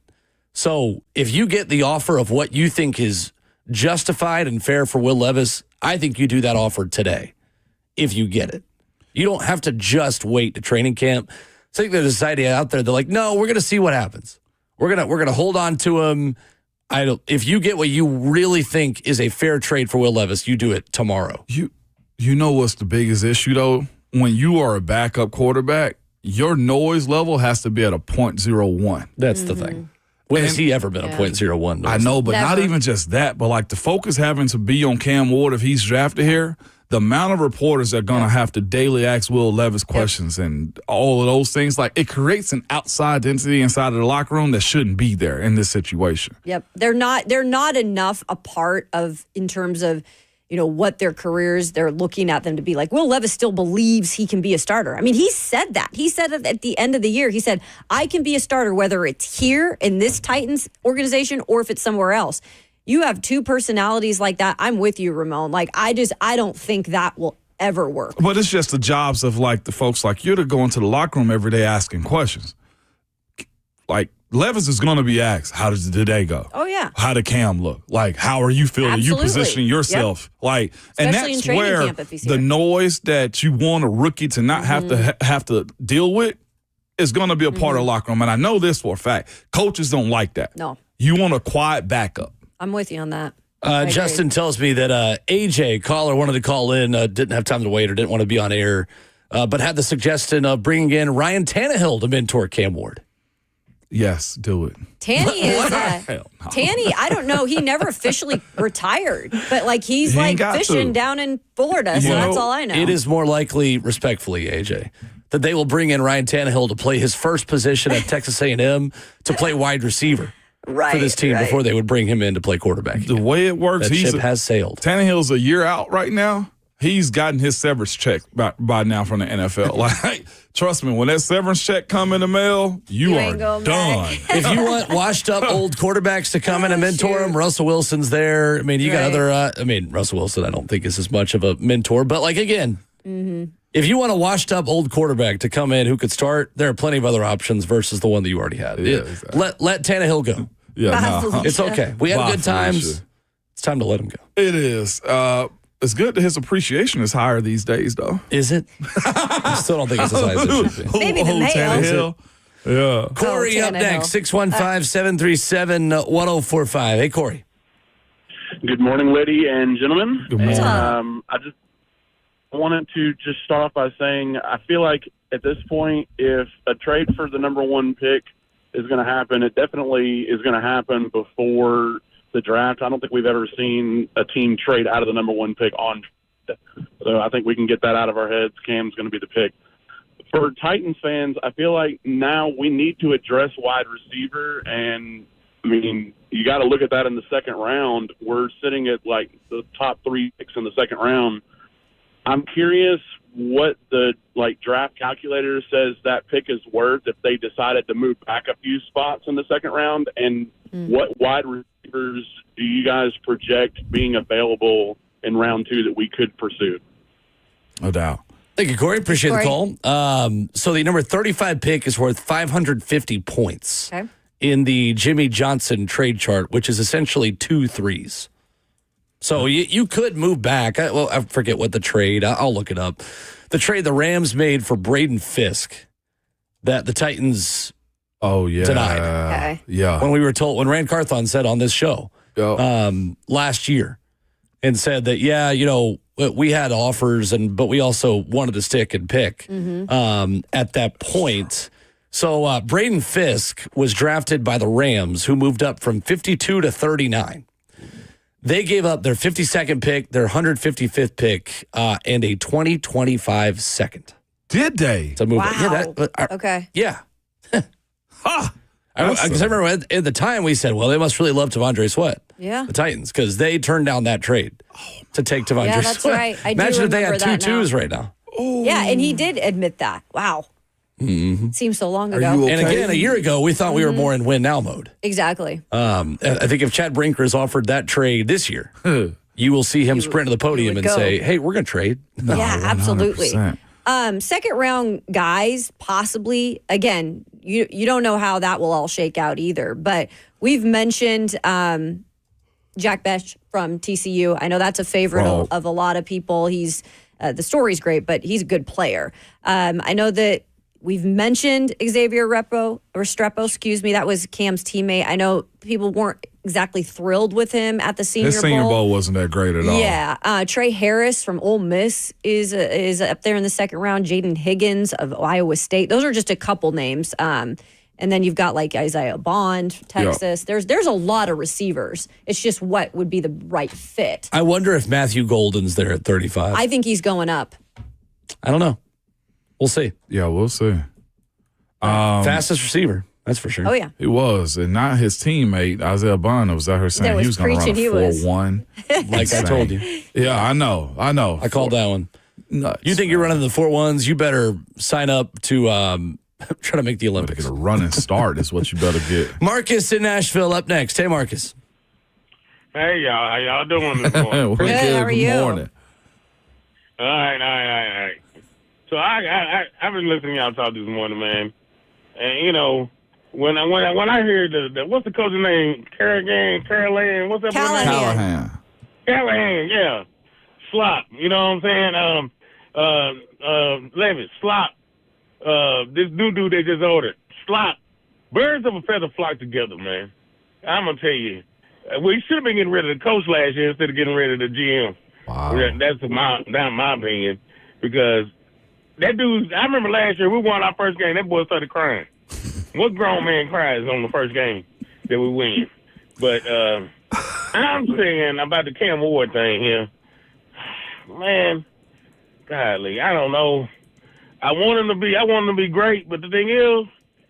So if you get the offer of what you think is justified and fair for Will Levis, I think you do that offer today if you get it. You don't have to just wait to training camp. I think there's this idea out there. They're like, no, we're going to see what happens. We're gonna hold on to him. If you get what you really think is a fair trade for Will Levis, you do it tomorrow. You know what's the biggest issue, though? When you are a backup quarterback, your noise level has to be at a .01. That's the thing. When has he ever been a .01? I know, but Never. not even just that. But, like, the focus having to be on Cam Ward if he's drafted here, the amount of reporters that are going to have to daily ask Will Levis questions and all of those things, like, it creates an outside identity inside of the locker room that shouldn't be there in this situation. Yep. They're not enough a part of, in terms of, what their careers, they're looking at them to be like. Will Levis still believes he can be a starter. I mean, he said that. He said it at the end of the year. He said, I can be a starter whether it's here in this Titans organization or if it's somewhere else. You have two personalities like that. I'm with you, Ramon. Like, I don't think that will ever work. But it's just the jobs of, like, the folks like you to go into the locker room every day asking questions. Like, Levis is going to be asked, how did today go? Oh, yeah. How did Cam look? Like, how are you feeling? Absolutely. You positioning yourself. Yep. Like, especially and in that's training where camp if he's the here. noise that you want a rookie to not have to deal with is going to be a part of the locker room. And I know this for a fact. Coaches don't like that. No. You want a quiet backup. I'm with you on that. Justin tells me that AJ, caller, wanted to call in, didn't have time to wait or didn't want to be on air, but had the suggestion of bringing in Ryan Tannehill to mentor Cam Ward. Yes, do it. Tanny is Hell no. Tanny. I don't know. He never officially retired, but like he's He like ain't got fishing to. down in Florida. So You that's know, all I know. It is more likely, respectfully, AJ, that they will bring in Ryan Tannehill to play his first position at Texas A&M to play wide receiver right, for this team right. before they would bring him in to play quarterback. The way it works, That ship has sailed. Tannehill's a year out right now. He's gotten his severance check by now from the NFL. Like, trust me, when that severance check come in the mail, you are ain't going done. back. If you want washed-up old quarterbacks to come in and mentor him, Russell Wilson's there. I mean, you got other Russell Wilson I don't think is as much of a mentor. But, like, again, if you want a washed-up old quarterback to come in who could start, there are plenty of other options versus the one that you already had. Yeah, exactly. Let Tannehill go. Yeah, no. It's okay. We had Bye, good times. Felicia. It's time to let him go. It is. It's good that his appreciation is higher these days, though. Is it? I still don't think it's as high as it should be. Maybe the Mayo. Tannehill. Yeah. Corey up Tannehill. next, 615-737-1045. Hey, Corey. Good morning, lady and gentlemen. Good morning. I just wanted to just start off by saying I feel like at this point, if a trade for the number one pick is going to happen, it definitely is going to happen before the draft. I don't think we've ever seen a team trade out of the number one pick on. So I think we can get that out of our heads. Cam's going to be the pick. For Titans fans, I feel like now we need to address wide receiver. And, I mean, you got to look at that in the second round. We're sitting at, like, the top 3 picks in the second round. I'm curious what the, like, draft calculator says that pick is worth if they decided to move back a few spots in the second round. And what wide receivers do you guys project being available in round 2 that we could pursue? No doubt. Thank you, Corey. Appreciate Corey. the call. So the number 35 pick is worth 550 points Okay. in the Jimmy Johnson trade chart, which is essentially 2 threes. So you could move back. I forget what the trade. I'll look it up. The trade the Rams made for Braden Fisk that the Titans denied. Okay. Yeah. When Rand Carthon said on this show last year and said that, we had offers, but we also wanted to stick and pick at that point. So Braden Fisk was drafted by the Rams, who moved up from 52 to 39. They gave up their 52nd pick, their 155th pick, and a 2025 second. Did they? To move Wow. Okay. Yeah. I remember at the time we said, well, they must really love T'Vondre Sweat. Yeah. The Titans, because they turned down that trade to take T'Vondre Yeah, that's Sweat. right. I do Imagine if they had remember 2 that now. twos right now. Yeah, and he did admit that. Wow. Seems so long ago. you And okay? again, a year ago, we thought we were more in win now mode. Exactly. I think if Chad Brinker is offered that trade this year, you will see him sprint to the podium would and go. say, hey, we're going to trade. No, Yeah, absolutely. 100%. Second round guys, possibly. Again, you don't know how that will all shake out either. But we've mentioned Jack Besh from TCU. I know that's a favorite Wow. of a lot of people. He's the story's great, but he's a good player. I know that we've mentioned Xavier Restrepo. That was Cam's teammate. I know people weren't exactly thrilled with him at the Senior His Senior Bowl wasn't that great at all. Yeah, Trey Harris from Ole Miss is up there in the second round. Jaden Higgins of Iowa State. Those are just a couple names. And then you've got like Isaiah Bond, Texas. There's a lot of receivers. It's just what would be the right fit. I wonder if Matthew Golden's there at 35. I think he's going up. I don't know. We'll see. Yeah, we'll see. Fastest receiver. That's for sure. Oh yeah. It was, and not his teammate Isaiah Bond was out here saying was he was going to run a preaching he was. 4-1. Like I told you. Yeah, I know. I called that one. Nuts. You think you're running the 4-1s, you better sign up to try to make the Better Olympics. get a running start is what you better get. Marcus in Nashville up next. Hey, Marcus. Hey, y'all. How y'all doing this morning? Pretty Good, how are you? morning. All right. So I've been listening to y'all talk this morning, man. And, when I hear the what's the coach's name? Caroline, what's that? Callahan. Callahan, yeah. Slop. You know what I'm saying? Levis, Slop. This new dude they just ordered. Slop. Birds of a feather flock together, man. I'm going to tell you. We should have been getting rid of the coach last year instead of getting rid of the GM. Wow. That's my opinion. Because that dude, I remember last year we won our first game. That boy started crying. What grown man cries on the first game that we win? But I'm saying about the Cam Ward thing here. Man, golly, I don't know. I want him to be great, but the thing is,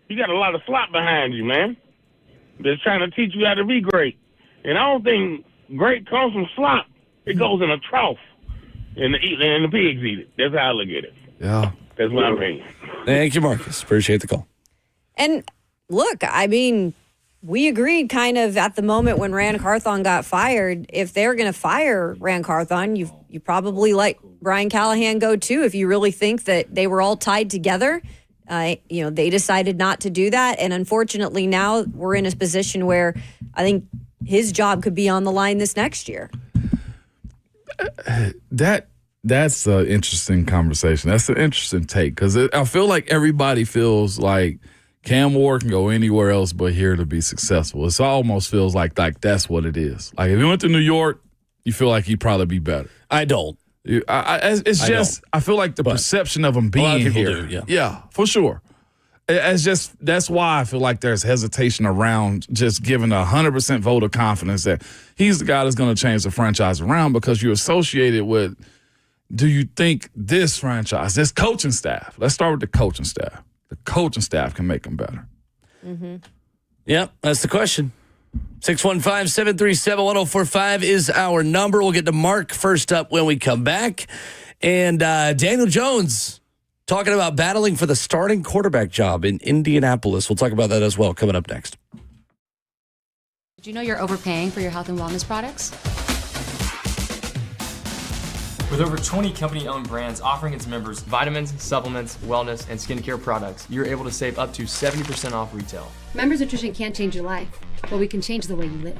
you got a lot of slop behind you, man. That's trying to teach you how to be great. And I don't think great comes from slop. It goes in a trough, and the pigs eat it. That's how I look at it. Yeah. That's my opinion. Thank you, Marcus. Appreciate the call. And look, I mean, we agreed kind of at the moment when Rand Carthon got fired. If they're going to fire Rand Carthon, you probably let Brian Callahan go too. If you really think that they were all tied together, they decided not to do that. And unfortunately, now we're in a position where I think his job could be on the line this next year. That's an interesting conversation. That's an interesting take because I feel like everybody feels like Cam Ward can go anywhere else but here to be successful. It almost feels like that's what it is. Like if he went to New York, you feel like he'd probably be better. I don't. I feel like the perception of him being a lot of people here. do, Yeah, for sure. That's why I feel like there's hesitation around just giving 100% vote of confidence that he's the guy that's going to change the franchise around because you're associated with, do you think this franchise, this coaching staff, let's start with the coaching staff. The coaching staff can make them better. Mm-hmm. Yep, that's the question. 615-737-1045 is our number. We'll get to Mark first up when we come back. And Daniel Jones talking about battling for the starting quarterback job in Indianapolis. We'll talk about that as well coming up next. Did you know you're overpaying for your health and wellness products? With over 20 company-owned brands offering its members vitamins, supplements, wellness, and skincare products, you're able to save up to 70% off retail. Members Nutrition can't change your life, but we can change the way you live.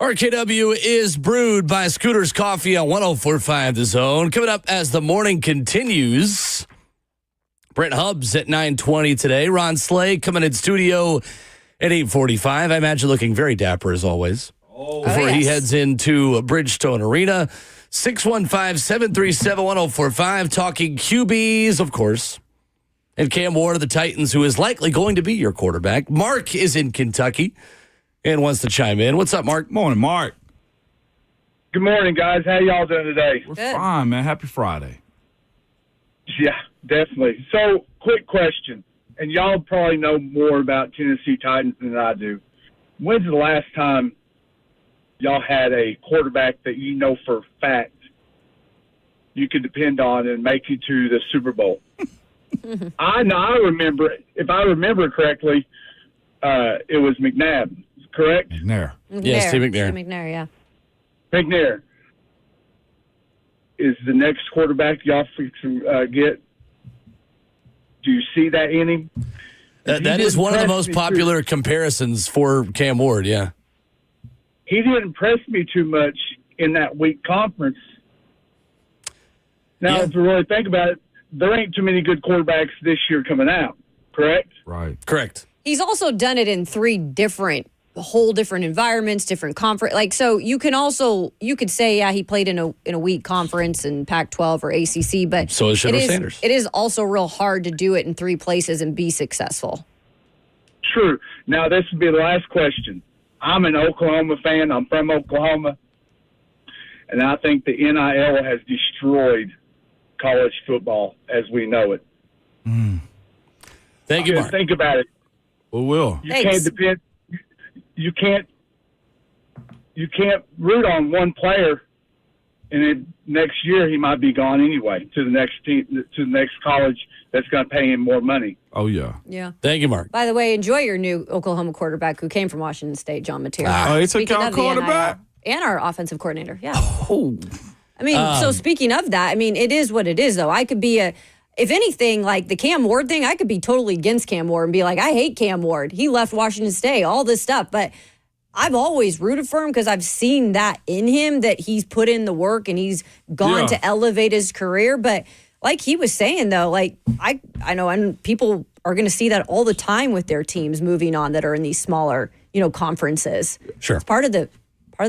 RKW is brewed by Scooter's Coffee on 104.5 The Zone. Coming up as the morning continues, Brent Hubbs at 9:20 today. Ron Slay coming in studio at 8:45. I imagine looking very dapper as always. Before he heads into Bridgestone Arena. 615-737-1045. Talking QBs, of course. And Cam Ward of the Titans, who is likely going to be your quarterback. Mark is in Kentucky and wants to chime in. What's up, Mark? Morning, Mark. Good morning, guys. How y'all doing today? We're fine, man. Happy Friday. Yeah, definitely. So, quick question, and y'all probably know more about Tennessee Titans than I do. When's the last time y'all had a quarterback that you know for a fact you could depend on and make you to the Super Bowl? I remember, if I remember correctly, it was McNabb, correct? McNair. Yeah, Steve McNair. Steve McNair, yeah. McNair is the next quarterback y'all get. Do you see that in him? That is one of the most popular comparisons for Cam Ward, yeah. He didn't impress me too much in that weak conference. Now, if you really think about it, there ain't too many good quarterbacks this year coming out, correct? Right. Correct. He's also done it in three different environments, different conference. Like, so you could say, yeah, he played in a weak conference in Pac-12 or ACC, but so is Shedeur Sanders. It is also real hard to do it in three places and be successful. True. Now, this would be the last question. I'm an Oklahoma fan. I'm from Oklahoma. And I think the NIL has destroyed college football as we know it. Thank you, Mark. Think about it. We will. You can't root on one player, and then next year he might be gone anyway to the next team, to the next college that's going to pay him more money. Oh, yeah. Yeah. Thank you, Mark. By the way, enjoy your new Oklahoma quarterback who came from Washington State, John Material. Oh, it's a quarterback? And our offensive coordinator, yeah. Oh. I mean, so speaking of that, I mean, it is what it is, though. I could be if anything, like the Cam Ward thing, I could be totally against Cam Ward and be like, I hate Cam Ward. He left Washington State, all this stuff. But I've always rooted for him because I've seen that in him, that he's put in the work and he's gone to elevate his career. But like he was saying, though, like I know, and people are going to see that all the time with their teams moving on that are in these smaller, conferences. Sure. It's part of the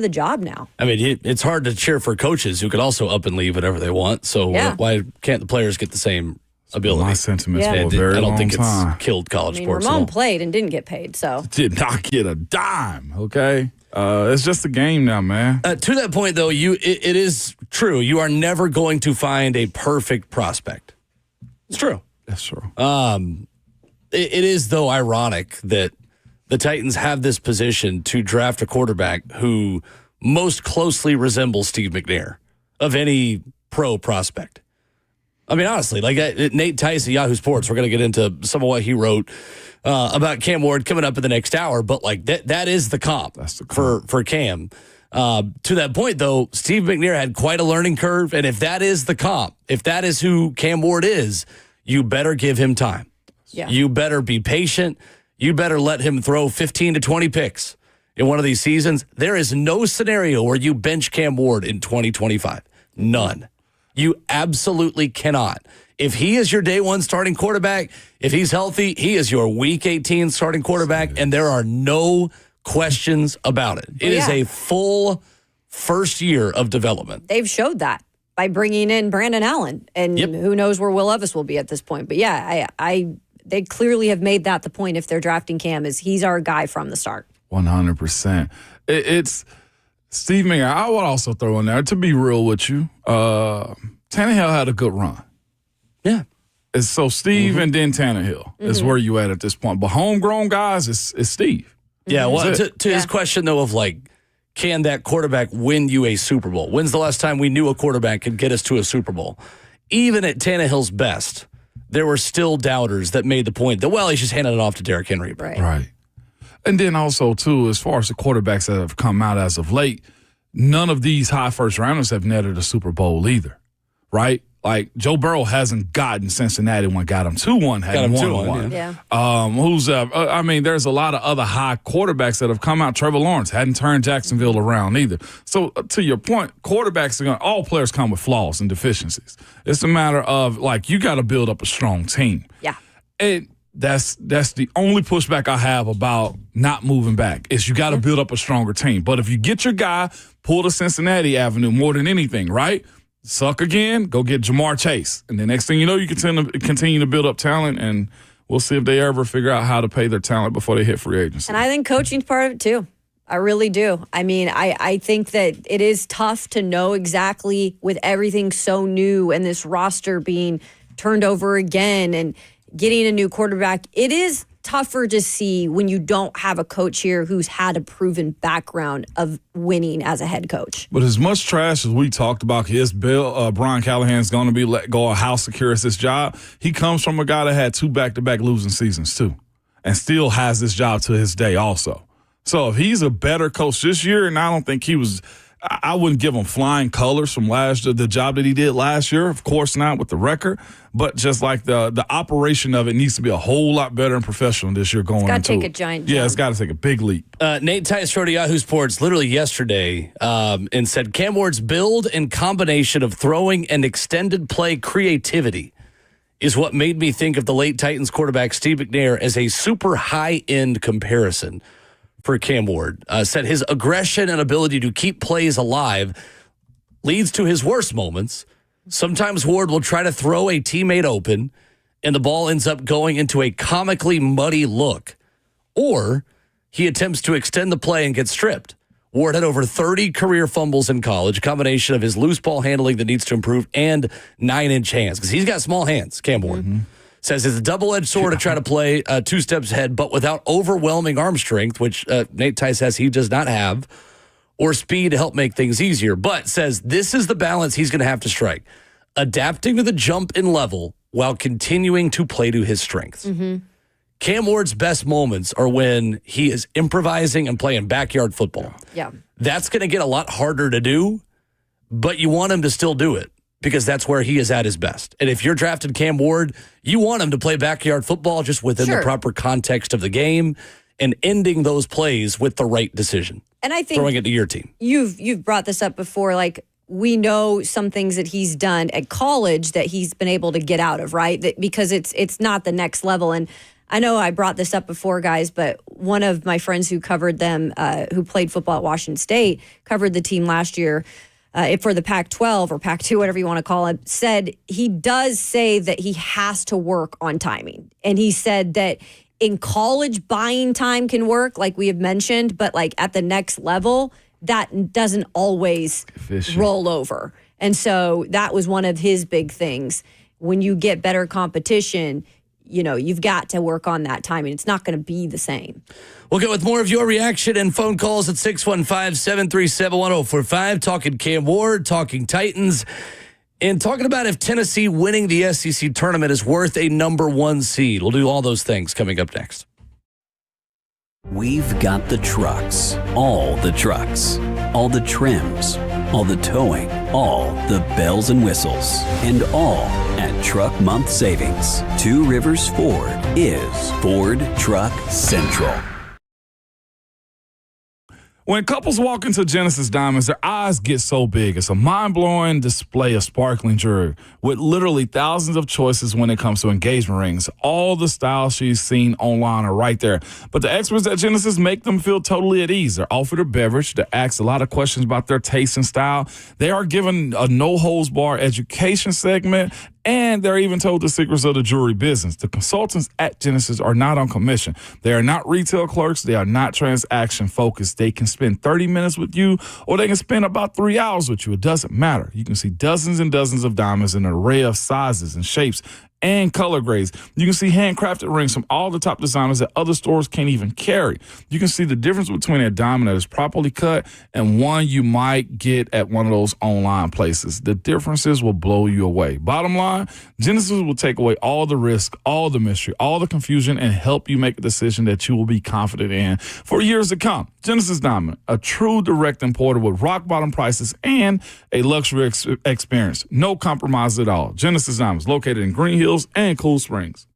job now. I mean, it's hard to cheer for coaches who could also up and leave whenever they want. So why can't the players get the same ability? My sentiments for a I very don't long think time. it's killed college sports. Ramon played and didn't get paid, so. Did not get a dime, okay? It's just a game now, man. To that point, though, it is true. You are never going to find a perfect prospect. It's true. That's true. It is, though, ironic that the Titans have this position to draft a quarterback who most closely resembles Steve McNair of any pro prospect. I mean, honestly, like Nate Tice of Yahoo Sports, we're going to get into some of what he wrote about Cam Ward coming up in the next hour, but like that is the comp, for Cam. To that point, though, Steve McNair had quite a learning curve, and if that is the comp, if that is who Cam Ward is, you better give him time. Yeah. You better be patient. You better let him throw 15 to 20 picks in one of these seasons. There is no scenario where you bench Cam Ward in 2025. None. You absolutely cannot. If he is your day one starting quarterback, if he's healthy, he is your week 18 starting quarterback, and there are no questions about it. It is a full first year of development. They've showed that by bringing in Brandon Allen, and who knows where Will Levis will be at this point. But yeah, they clearly have made that the point if they're drafting Cam, is he's our guy from the start. 100%. It's Steve McNair. I would also throw in there, to be real with you, Tannehill had a good run. Yeah. And so Steve and then Tannehill is where you at this point. But homegrown guys is Steve. Yeah, well, to his question, though, of like, can that quarterback win you a Super Bowl? When's the last time we knew a quarterback could get us to a Super Bowl? Even at Tannehill's best, there were still doubters that made the point that, well, he's just handing it off to Derrick Henry. Right. And then also, too, as far as the quarterbacks that have come out as of late, none of these high first rounders have netted a Super Bowl either, right? Like, Joe Burrow hasn't gotten Cincinnati one, got him 2-1, had him 1-1. Yeah. There's a lot of other high quarterbacks that have come out. Trevor Lawrence hadn't turned Jacksonville around either. So, to your point, quarterbacks all players come with flaws and deficiencies. It's a matter of, like, you got to build up a strong team. Yeah. And that's the only pushback I have about not moving back is you got to build up a stronger team. But if you get your guy, pull the Cincinnati avenue more than anything, right? Suck again, go get Jamar Chase. And the next thing you know, you continue to build up talent, and we'll see if they ever figure out how to pay their talent before they hit free agency. And I think coaching's part of it too. I really do. I mean, I think that it is tough to know exactly with everything so new and this roster being turned over again and getting a new quarterback. It is tougher to see when you don't have a coach here who's had a proven background of winning as a head coach. But as much trash as we talked about Brian Callahan's going to be let go of how secure is his job, he comes from a guy that had 2 back-to-back losing seasons too and still has this job to his day also. So if he's a better coach this year, and I don't think he was – I wouldn't give him flying colors from the job that he did last year. Of course not with the record, but just like the operation of it needs to be a whole lot better and professional this year going into it. It's got to take a giant jump. Yeah, it's got to take a big leap. Nate Tice wrote to Yahoo Sports literally yesterday and said, Cam Ward's build and combination of throwing and extended play creativity is what made me think of the late Titans quarterback Steve McNair as a super high-end comparison for Cam Ward. Said his aggression and ability to keep plays alive leads to his worst moments. Sometimes Ward will try to throw a teammate open, and the ball ends up going into a comically muddy look. Or he attempts to extend the play and gets stripped. Ward had over 30 career fumbles in college, a combination of his loose ball handling that needs to improve and 9-inch hands, because he's got small hands, Cam Ward. Mm-hmm. Says it's a double-edged sword to try to play 2 steps ahead, but without overwhelming arm strength, which Nate Tice says he does not have, or speed to help make things easier. But says this is the balance he's going to have to strike. Adapting to the jump in level while continuing to play to his strengths. Mm-hmm. Cam Ward's best moments are when he is improvising and playing backyard football. Yeah. That's going to get a lot harder to do, but you want him to still do it, because that's where he is at his best. And if you're drafted Cam Ward, you want him to play backyard football just within the proper context of the game and ending those plays with the right decision. And I think throwing it to your team. You've brought this up before. Like, we know some things that he's done at college that he's been able to get out of, right? Because it's not the next level. And I know I brought this up before, guys, but one of my friends who covered them, who played football at Washington State, covered the team last year, for the Pac-12 or Pac-2, whatever you want to call it, said he does say that he has to work on timing. And he said that in college, buying time can work, like we have mentioned, but like at the next level, that doesn't always roll over. And so that was one of his big things. When you get better competition, you've got to work on that timing. It's not going to be the same. We'll get with more of your reaction and phone calls at 615-737-1045. Talking Cam Ward, talking Titans, and talking about if Tennessee winning the SEC tournament is worth a number 1 seed. We'll do all those things coming up next. We've got the trucks, all the trucks, all the trims, all the towing, all the bells and whistles, and all at Truck Month Savings. Two Rivers Ford is Ford Truck Central. When couples walk into Genesis Diamonds, their eyes get so big. It's a mind-blowing display of sparkling jewelry with literally thousands of choices when it comes to engagement rings. All the styles she's seen online are right there. But the experts at Genesis make them feel totally at ease. They're offered a beverage. They're asked a lot of questions about their taste and style. They are given a no-holds-barred education segment, and they're even told the secrets of the jewelry business. The consultants at Genesis are not on commission. They are not retail clerks. They are not transaction focused. They can spend 30 minutes with you, or they can spend about 3 hours with you. It doesn't matter. You can see dozens and dozens of diamonds in an array of sizes and shapes and color grades. You can see handcrafted rings from all the top designers that other stores can't even carry. You can see the difference between a diamond that is properly cut and one you might get at one of those online places. The differences will blow you away. Bottom line, Genesis will take away all the risk, all the mystery, all the confusion, and help you make a decision that you will be confident in for years to come. Genesis Diamond, a true direct importer with rock bottom prices and a luxury experience. No compromise at all. Genesis Diamonds, located in Green Hills and Cool Springs.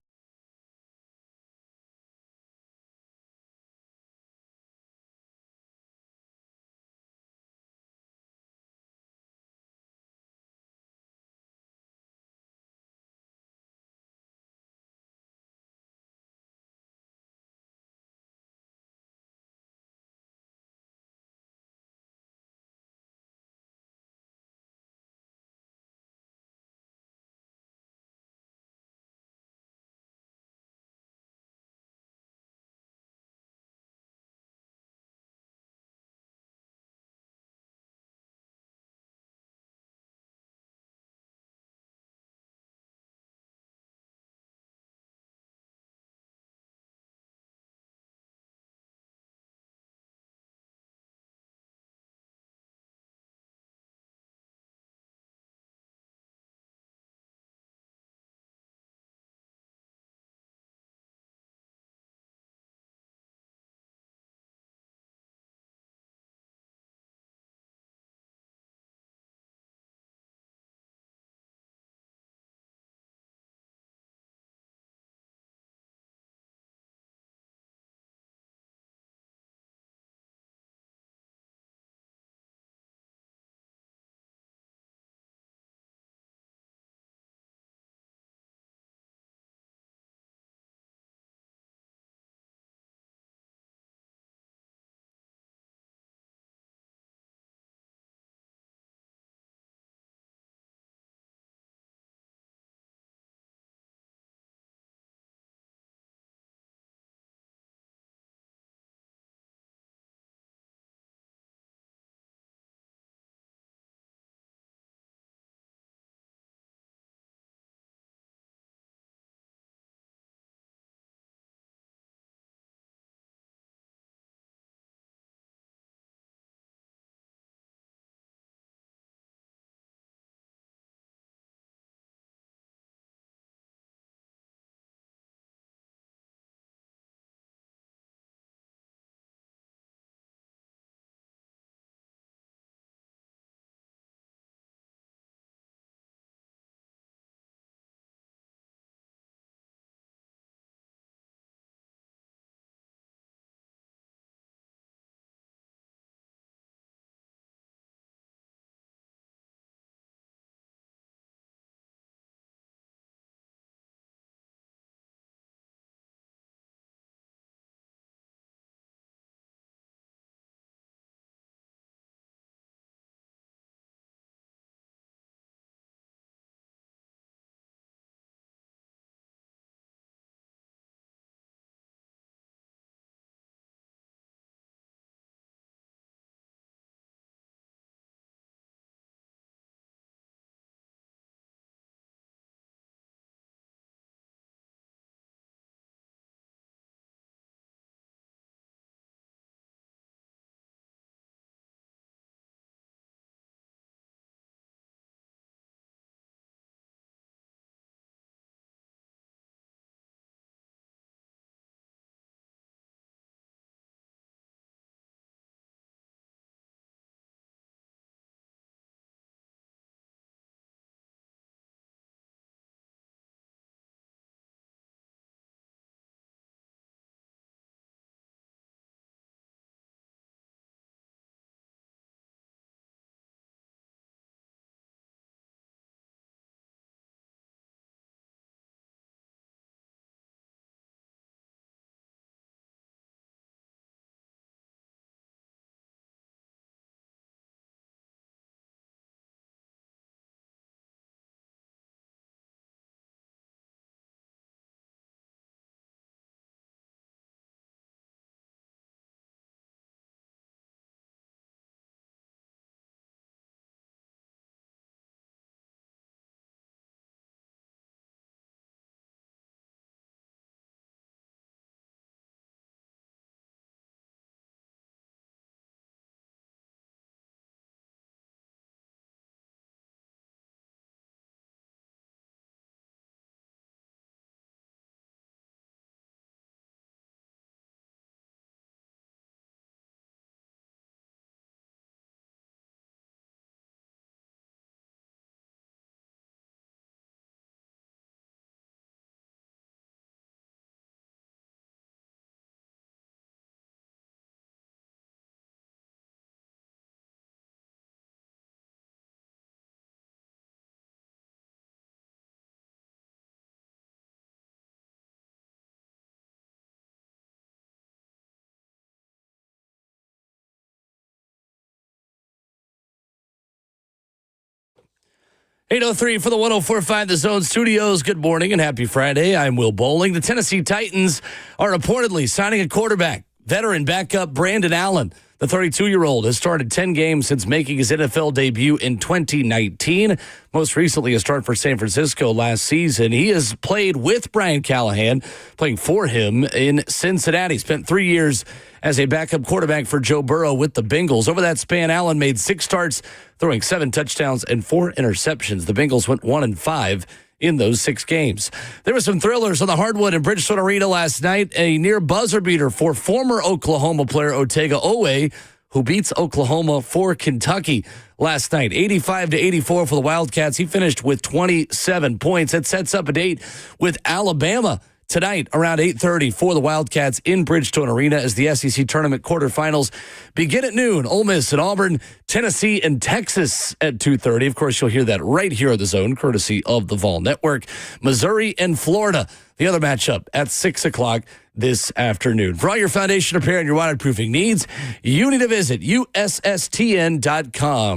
8:03 for the 104.5 The Zone Studios. Good morning and happy Friday. I'm Will Bowling. The Tennessee Titans are reportedly signing a quarterback. Veteran backup Brandon Allen, the 32-year-old, has started 10 games since making his NFL debut in 2019. Most recently, a start for San Francisco last season. He has played with Brian Callahan, playing for him in Cincinnati. Spent 3 years as a backup quarterback for Joe Burrow with the Bengals. Over that span, Allen made 6 starts, throwing 7 touchdowns and 4 interceptions. The Bengals went 1-5 in those 6 games. There were some thrillers on the hardwood in Bridgestone Arena last night. A near buzzer beater for former Oklahoma player Otega Owe, who beats Oklahoma for Kentucky last night. 85-84 for the Wildcats. He finished with 27 points. That sets up a date with Alabama tonight around 8:30 for the Wildcats in Bridgestone Arena as the SEC Tournament quarterfinals begin at noon. Ole Miss and Auburn, Tennessee and Texas at 2:30. Of course, you'll hear that right here at the Zone, courtesy of the Vol Network. Missouri and Florida, the other matchup at 6 o'clock this afternoon. For all your foundation repair and your waterproofing needs, you need to visit USSTN.com.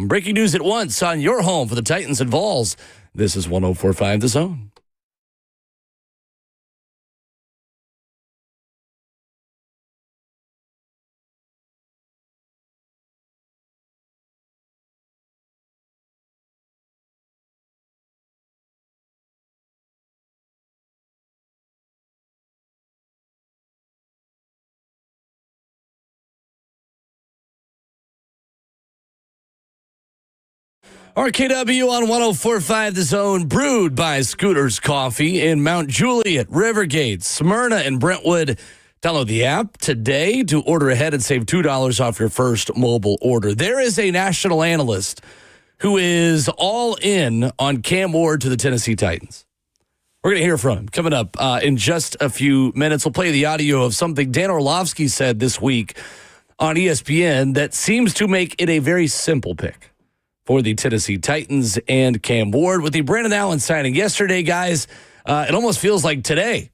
Breaking news at once on your home for the Titans and Vols. This is 104.5 The Zone. RKW on 104.5 The Zone, brewed by Scooters Coffee in Mount Juliet, Rivergate, Smyrna, and Brentwood. Download the app today to order ahead and save $2 off your first mobile order. There is a national analyst who is all in on Cam Ward to the Tennessee Titans. We're going to hear from him coming up in just a few minutes. We'll play the audio of something Dan Orlovsky said this week on ESPN that seems to make it a very simple pick for the Tennessee Titans and Cam Ward. With the Brandon Allen signing yesterday, guys, it almost feels like today.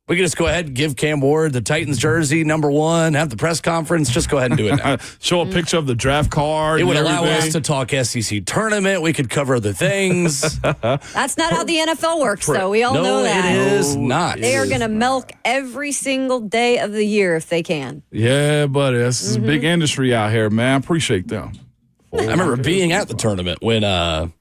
We can just go ahead and give Cam Ward the Titans jersey, number 1, have the press conference. Just go ahead and do it now. Show a picture of the draft card. It would allow us to talk SEC tournament. We could cover other things. That's not how the NFL works, though. We all know that. It is not. They are going to milk every single day of the year if they can. Yeah, buddy. That's a big industry out here, man. Appreciate them. I remember being at the tournament when the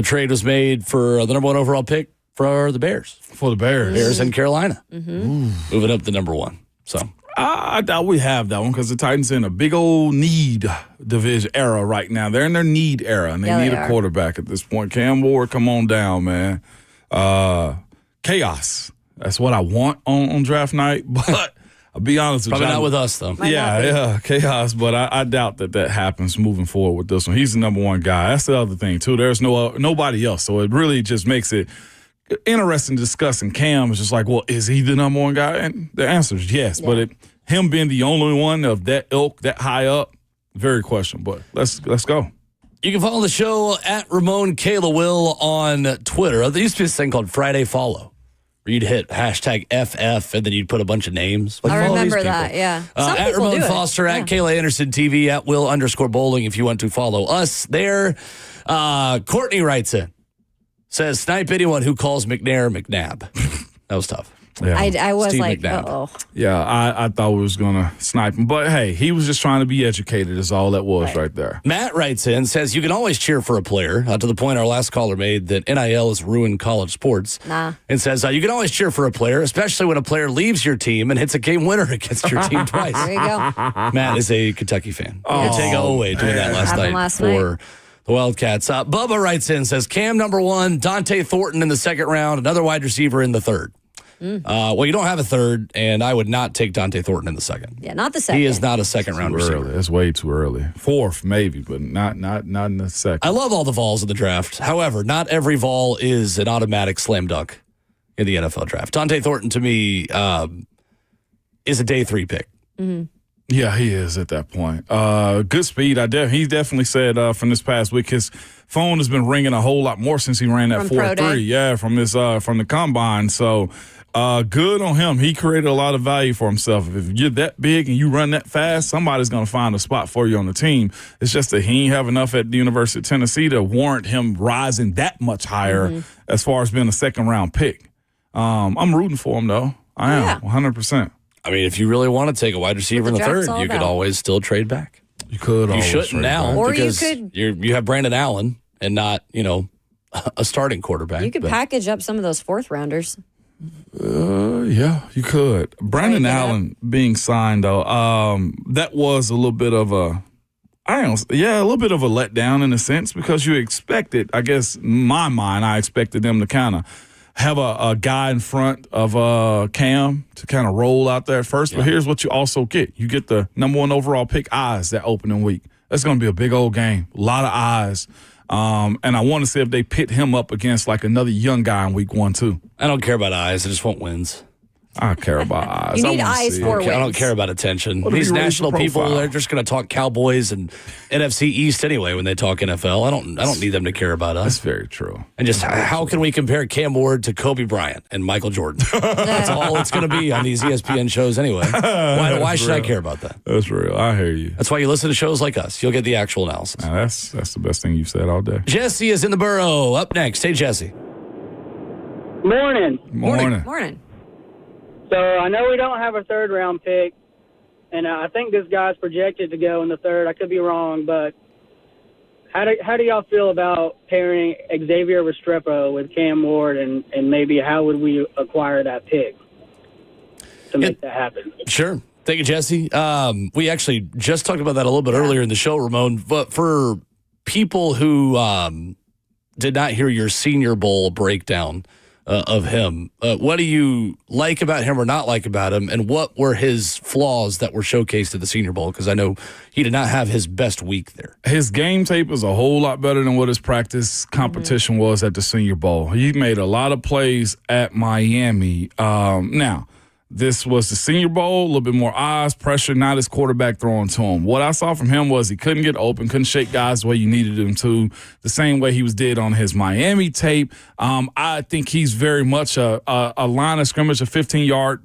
trade was made for the number 1 overall pick for the Bears. For the Bears. Bears in Carolina. Moving up to number 1. So I doubt we have that one because the Titans are in a big old need division era right now. They're in their need era, and they need a quarterback at this point. Cam Ward, come on down, man. Chaos. That's what I want on draft night, but I'll be honest with you. Probably not with us, though. Yeah, chaos, but I doubt that happens moving forward with this one. He's the number 1 guy. That's the other thing, too. There's nobody else, so it really just makes it interesting discussing Cam. Is just like, well, is he the number 1 guy? And the answer is yes, but him being the only one of that ilk, that high up, very questionable. But let's go. You can follow the show at Ramon Kayla Will on Twitter. There used to be this thing called Friday Follow, where you'd hit hashtag FF and then you'd put a bunch of names. I remember that, yeah. At Ramon Foster, at Kayla Anderson TV, at Will_Bowling if you want to follow us there. Courtney writes in, says, snipe anyone who calls McNair McNabb. That was tough. Yeah. I was Steve like, McNabb. uh-oh. Yeah, I thought we was going to snipe him. But, hey, he was just trying to be educated is all that was right there. Matt writes in, says, you can always cheer for a player, to the point our last caller made that NIL has ruined college sports. Nah. And says, you can always cheer for a player, especially when a player leaves your team and hits a game winner against your team twice. There you go. Matt is a Kentucky fan. Otega Owe doing that last night for the Wildcats. Bubba writes in, says, Cam number 1, Dante Thornton in the 2nd round, another wide receiver in the 3rd. Well, you don't have a 3rd, and I would not take Dante Thornton in the 2nd. Yeah, not the 2nd. He is not a 2nd-round receiver. That's way too early. 4th, maybe, but not in the 2nd. I love all the Vols in the draft. However, not every Vol is an automatic slam dunk in the NFL draft. Dante Thornton, to me, is a day 3 pick. Yeah, he is at that point. Good speed. He definitely said from this past week his phone has been ringing a whole lot more since he ran that 4.3. Yeah, from the combine. So Good on him. He created a lot of value for himself. If you're that big and you run that fast, somebody's going to find a spot for you on the team. It's just that he ain't have enough at the University of Tennessee to warrant him rising that much higher as far as being a second-round pick. I'm rooting for him, though. I am, 100%. I mean, if you really want to take a wide receiver in the third, you could always still trade back. You could. You shouldn't now or because you have Brandon Allen and not, a starting quarterback. You could package up some of those fourth-rounders. Yeah, you could. Brandon Allen being signed, though, that was a little bit of a letdown in a sense because you expected, I guess, in my mind, I expected them to kind of have a guy in front of Cam to kind of roll out there first. But here's what you also get. You get the number 1 overall pick eyes that opening week. That's going to be a big old game. A lot of eyes. And I want to see if they pit him up against like another young guy in week 1, too. I don't care about eyes. I just want wins. I care about eyes. You need eyes for wins. I don't care about attention. These national people, they're just going to talk Cowboys and NFC East anyway when they talk NFL. I don't need them to care about us. That's very true. And just how can we compare Cam Ward to Kobe Bryant and Michael Jordan? That's all it's going to be on these ESPN shows anyway. Why should I care about that? That's real. I hear you. That's why you listen to shows like us. You'll get the actual analysis. Now, that's the best thing you've said all day. Jesse is in the borough. Up next. Hey, Jesse. Morning. Morning. So I know we don't have a third-round pick, and I think this guy's projected to go in the third. I could be wrong, but how do y'all feel about pairing Xavier Restrepo with Cam Ward, and maybe how would we acquire that pick to make that happen? Sure. Thank you, Jesse. We actually just talked about that a little bit earlier in the show, Ramon. But for people who did not hear your Senior Bowl breakdown of him, what do you like about him or not like about him, and what were his flaws that were showcased at the Senior Bowl? Because I know he did not have his best week there. His game tape is a whole lot better than what his practice competition was at the Senior Bowl. He made a lot of plays at Miami. Now, this was the Senior Bowl, a little bit more eyes, pressure, not his quarterback throwing to him. What I saw from him was he couldn't get open, couldn't shake guys the way you needed him to, the same way he did on his Miami tape. I think he's very much a line of scrimmage, a 15-yard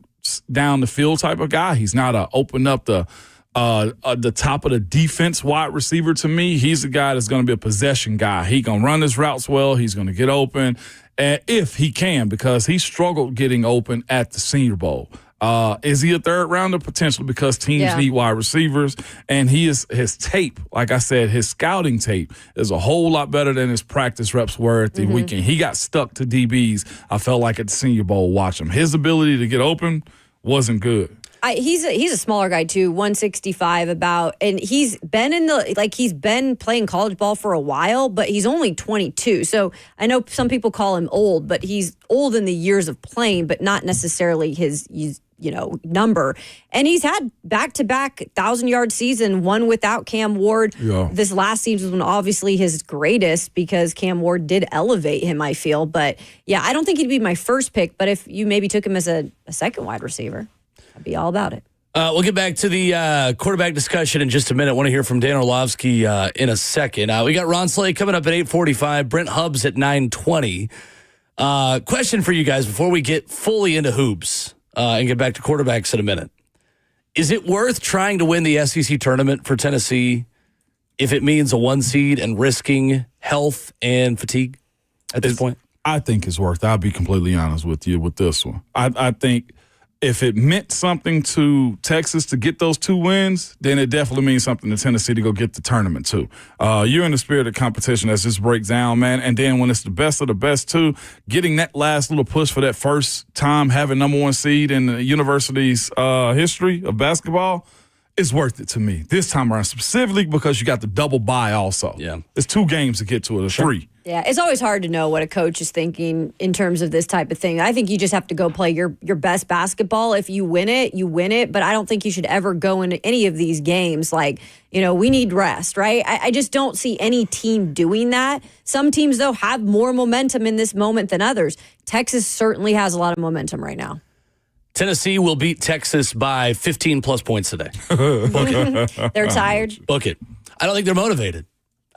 down the field type of guy. He's not a open up the top of the defense wide receiver to me. He's a guy that's going to be a possession guy. He going to run his routes well. He's going to get open. If he can, because he struggled getting open at the Senior Bowl. Is he a third rounder? Potentially, because teams need wide receivers. And his tape, like I said, his scouting tape is a whole lot better than his practice reps were at the weekend. He got stuck to DBs, I felt like, at the Senior Bowl watching him. His ability to get open wasn't good. He's a smaller guy too, 165 about, and he's been playing college ball for a while, but he's only 22. So I know some people call him old, but he's old in the years of playing, but not necessarily his number. And he's had back-to-back 1,000-yard season, one without Cam Ward. Yeah. This last season was obviously his greatest because Cam Ward did elevate him, I feel. But yeah, I don't think he'd be my first pick, but if you maybe took him as a second wide receiver, I'd be all about it. We'll get back to the quarterback discussion in just a minute. I want to hear from Dan Orlovsky in a second. We got Ron Slay coming up at 8:45, Brent Hubbs at 9:20. Question for you guys before we get fully into hoops and get back to quarterbacks in a minute. Is it worth trying to win the SEC tournament for Tennessee if it means a 1 seed and risking health and fatigue at this point? I think it's worth it. I'll be completely honest with you with this one. I think if it meant something to Texas to get those 2 wins, then it definitely means something to Tennessee to go get the tournament too. You're in the spirit of competition as this breaks down, man. And then when it's the best of the best too, getting that last little push for that first time having number 1 seed in the university's history of basketball is worth it to me. This time around specifically because you got the double bye also. Yeah. It's 2 games to get to it, or 3. Yeah, it's always hard to know what a coach is thinking in terms of this type of thing. I think you just have to go play your best basketball. If you win it, you win it. But I don't think you should ever go into any of these games like, we need rest, right? I just don't see any team doing that. Some teams, though, have more momentum in this moment than others. Texas certainly has a lot of momentum right now. Tennessee will beat Texas by 15-plus points today. Book it. They're tired? Book it. I don't think they're motivated.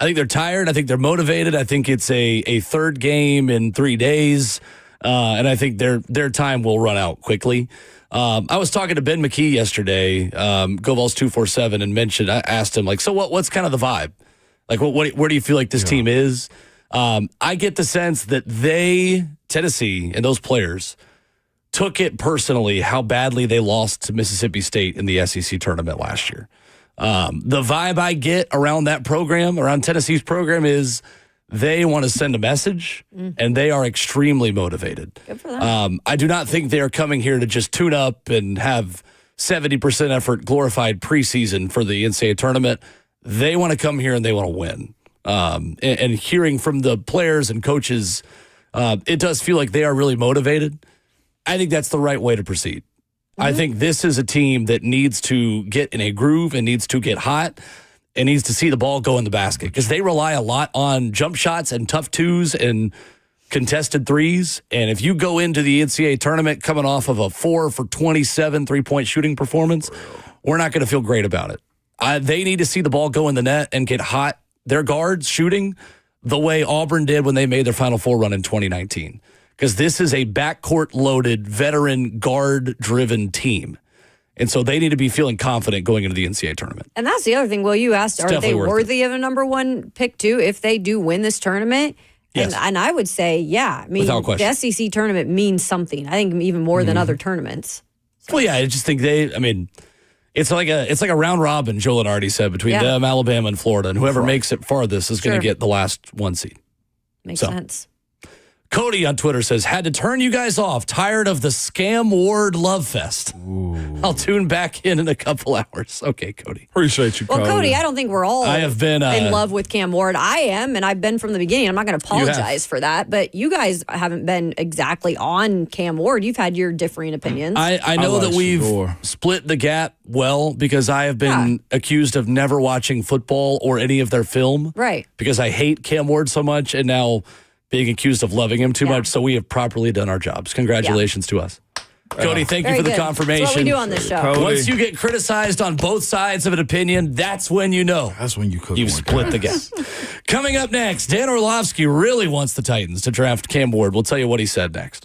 I think they're tired. I think they're motivated. I think it's a third game in 3 days. And I think their time will run out quickly. I was talking to Ben McKee yesterday, Go Vols 247, and I asked him, like, so what's kind of the vibe? Like, where do you feel like this team is? I get the sense that Tennessee, and those players took it personally how badly they lost to Mississippi State in the SEC tournament last year. The vibe I get around that program, around Tennessee's program, is they want to send a message, and they are extremely motivated. Good for them. I do not think they are coming here to just tune up and have 70% effort glorified preseason for the NCAA tournament. They want to come here and they want to win. And hearing from the players and coaches, it does feel like they are really motivated. I think that's the right way to proceed. I think this is a team that needs to get in a groove and needs to get hot and needs to see the ball go in the basket because they rely a lot on jump shots and tough twos and contested threes. And if you go into the NCAA tournament coming off of a 4 for 27 3-point shooting performance, we're not going to feel great about it. They need to see the ball go in the net and get hot. Their guards shooting the way Auburn did when they made their Final Four run in 2019. Because this is a backcourt-loaded, veteran, guard-driven team. And so they need to be feeling confident going into the NCAA tournament. And that's the other thing. Will, you asked, are they worthy of a number one pick, too, if they do win this tournament? Yes. And I would say, yeah. I mean, the SEC tournament means something. I think even more than other tournaments. So. Well, yeah, I just think it's like a round robin, Joe Lenardi said, between them, Alabama, and Florida. And whoever makes it farthest is going to get the last one seed. Makes sense. Cody on Twitter says, had to turn you guys off. Tired of the Scam Ward Love Fest. Ooh. I'll tune back in a couple hours. Okay, Cody. Appreciate you, Cody. Well, Cody, I don't think we're all I have been, in love with Cam Ward. I am, and I've been from the beginning. I'm not going to apologize for that. But you guys haven't been exactly on Cam Ward. You've had your differing opinions. I know that we've split the gap well because I have been accused of never watching football or any of their film. Right. Because I hate Cam Ward so much, and now being accused of loving him too much, so we have properly done our jobs. Congratulations to us. Cody, thank you for the confirmation. That's what we do on this show. Cody. Once you get criticized on both sides of an opinion, that's when you know. That's when you've split the gap. Coming up next, Dan Orlovsky really wants the Titans to draft Cam Ward. We'll tell you what he said next.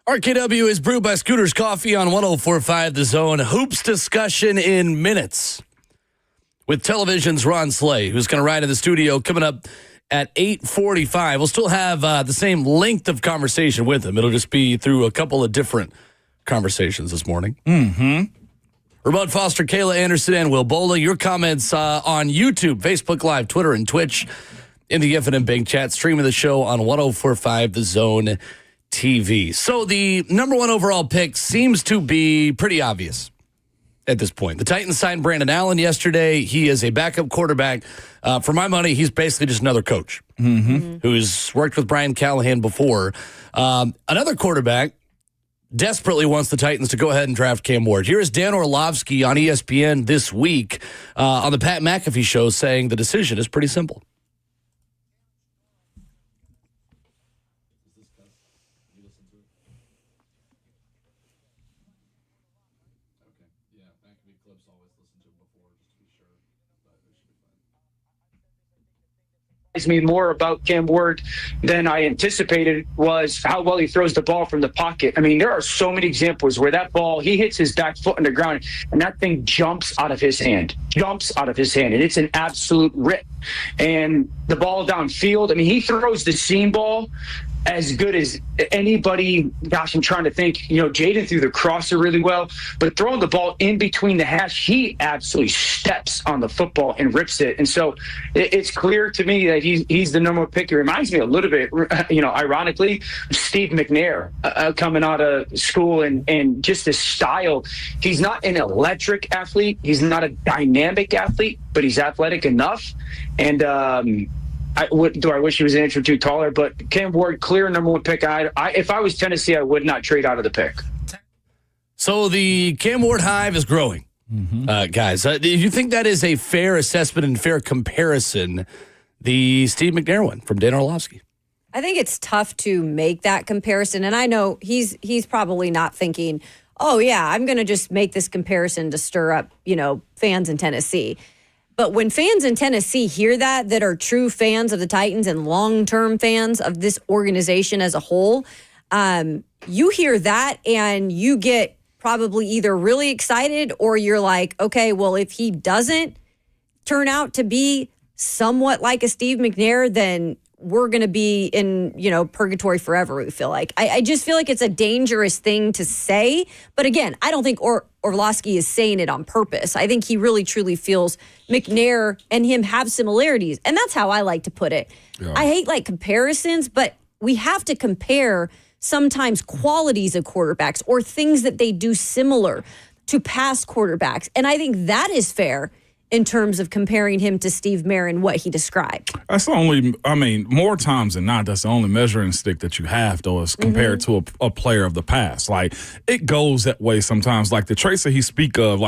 RKW is brewed by Scooter's Coffee on 104.5 The Zone. Hoops discussion in minutes with television's Ron Slay, who's going to ride in the studio coming up at 8:45. We'll still have the same length of conversation with him. It'll just be through a couple of different conversations this morning. Ramon Foster, Kayla Anderson, and Will Bowling. Your comments on YouTube, Facebook Live, Twitter, and Twitch in the Infinite Bank chat, streaming the show on 104.5 The Zone TV. So the number one overall pick seems to be pretty obvious at this point. The Titans signed Brandon Allen yesterday. He is a backup quarterback. For my money, he's basically just another coach who's worked with Brian Callahan before. Another quarterback desperately wants the Titans to go ahead and draft Cam Ward. Here is Dan Orlovsky on ESPN this week on the Pat McAfee show saying the decision is pretty simple. Me more about Cam Ward than I anticipated was how well he throws the ball from the pocket. I mean, there are so many examples where that ball, he hits his back foot on the ground and that thing jumps out of his hand, and it's an absolute rip. And the ball downfield, I mean, he throws the seam ball as good as anybody. Gosh, I'm trying to think. You know, Jaden threw the crosser really well, but throwing the ball in between the hash, he absolutely steps on the football and rips it. And so it's clear to me that he's the number one pick. It reminds me a little bit, ironically, Steve McNair coming out of school and just his style. He's not an electric athlete. He's not a dynamic athlete, but he's athletic enough. And I wish he was an inch or two taller, but Cam Ward, clear number one pick. If I was Tennessee, I would not trade out of the pick. So the Cam Ward hive is growing, guys. Do you think that is a fair assessment and fair comparison, the Steve McNair one from Dan Orlovsky? I think it's tough to make that comparison, and I know he's probably not thinking, oh, yeah, I'm going to just make this comparison to stir up, fans in Tennessee. But when fans in Tennessee hear that are true fans of the Titans and long-term fans of this organization as a whole, you hear that and you get probably either really excited or you're like, okay, well, if he doesn't turn out to be somewhat like a Steve McNair, then we're going to be in, purgatory forever, we feel like. I just feel like it's a dangerous thing to say. But again, I don't think Orlovsky is saying it on purpose. I think he really, truly feels McNair and him have similarities. And that's how I like to put it. Yeah. I hate comparisons, but we have to compare sometimes qualities of quarterbacks or things that they do similar to past quarterbacks. And I think that is fair in terms of comparing him to Steve McNair and what he described. That's the only, more times than not, that's the only measuring stick that you have, though, is compared to a player of the past. It goes that way sometimes. The traits that he speak of,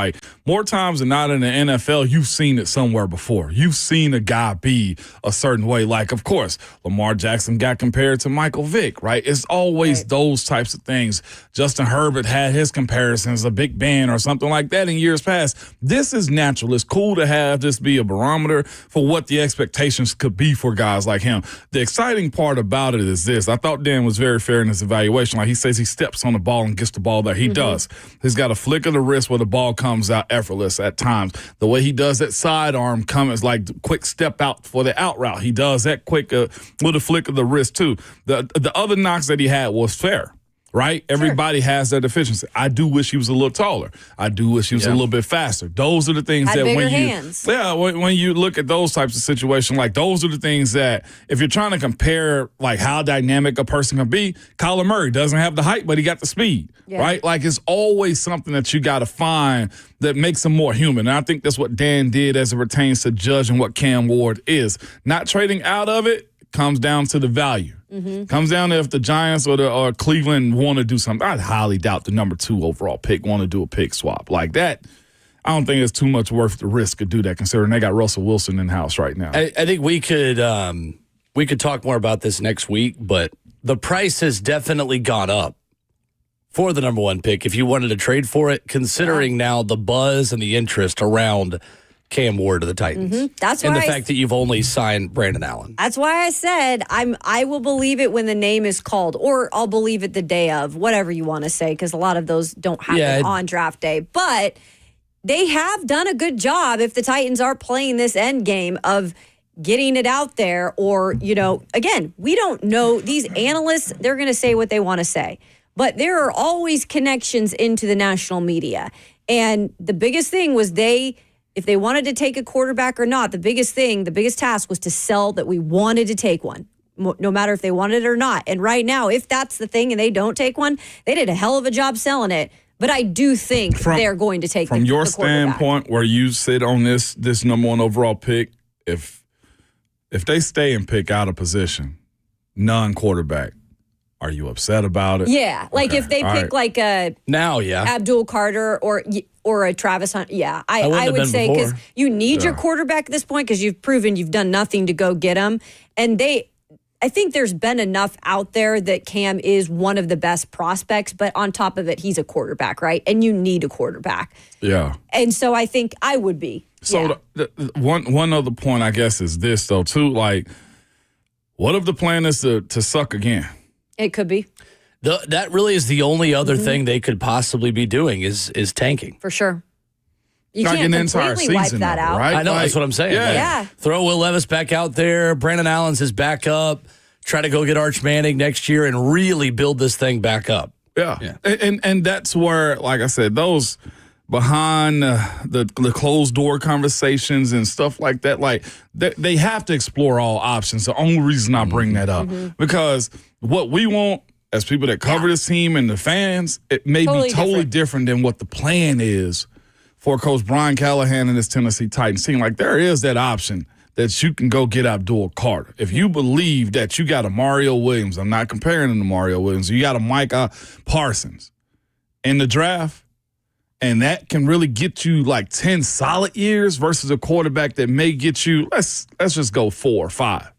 more times than not in the NFL, you've seen it somewhere before. You've seen a guy be a certain way. Of course, Lamar Jackson got compared to Michael Vick, right? It's always those types of things. Justin Herbert had his comparisons, a Big Ben or something like that in years past. This is natural. It's cool to have this be a barometer for what the expectations could be for guys like him. The exciting part about it is this. I thought Dan was very fair in his evaluation. He says he steps on the ball and gets the ball there. He does. He's got a flick of the wrist where the ball comes out effortless at times. The way he does that sidearm comes quick step out for the out route. He does that quick with a flick of the wrist too. The other knocks that he had was fair. Right? Everybody has their deficiency. I do wish he was a little taller. I do wish he was a little bit faster. Those are the things that when you look at those types of situations, those are the things that if you're trying to compare how dynamic a person can be, Kyler Murray doesn't have the height, but he got the speed. Yeah. Right? It's always something that you got to find that makes him more human. And I think that's what Dan did as it pertains to judging what Cam Ward is. Not trading out of it comes down to the value. Comes down to if the Giants or Cleveland want to do something. I highly doubt the number 2 overall pick want to do a pick swap like that. I don't think it's too much worth the risk to do that, considering they got Russell Wilson in house right now. I think we could talk more about this next week, but the price has definitely gone up for the number 1 pick if you wanted to trade for it, considering now the buzz and the interest around Cam Ward to the Titans. Mm-hmm. That's and why the fact that you've only signed Brandon Allen. That's why I said I will believe it when the name is called, or I'll believe it the day of, whatever you want to say, because a lot of those don't happen on draft day. But they have done a good job if the Titans are playing this end game of getting it out there, or, again, we don't know. These analysts, they're going to say what they want to say. But there are always connections into the national media. And the biggest thing was if they wanted to take a quarterback or not, the biggest task was to sell that we wanted to take one, no matter if they wanted it or not. And right now, if that's the thing and they don't take one, they did a hell of a job selling it. But I do think they're going to take from your standpoint, where you sit on this number 1 overall pick, if they stay and pick out a position, non-quarterback, are you upset about it? Yeah, like if they pick like a Abdul Carter or a Travis Hunt, I would say, because you need your quarterback at this point, because you've proven you've done nothing to go get him. And I think there's been enough out there that Cam is one of the best prospects, but on top of it, he's a quarterback, right? And you need a quarterback. Yeah. And so I think I would be. So the one other point, I guess, is this, though, too. Like, what if the plan is to suck again? It could be. That really is the only other thing they could possibly be doing is tanking. For sure. You like can't an entire completely wipe season, that out. Right? I know, that's what I'm saying. Yeah. Throw Will Levis back out there. Brandon Allen's his backup. Try to go get Arch Manning next year and really build this thing back up. Yeah. And that's where, like I said, those behind the closed door conversations and stuff like that, like they have to explore all options. The only reason I bring that up, because what we want as people that cover this team and the fans, it may be totally different than what the plan is for Coach Brian Callahan and his Tennessee Titans team. Like, there is that option that you can go get Abdul Carter. If you believe that you got a Mario Williams, I'm not comparing him to Mario Williams, you got a Micah Parsons in the draft, and that can really get you like 10 solid years versus a quarterback that may get you, let's just go 4 or 5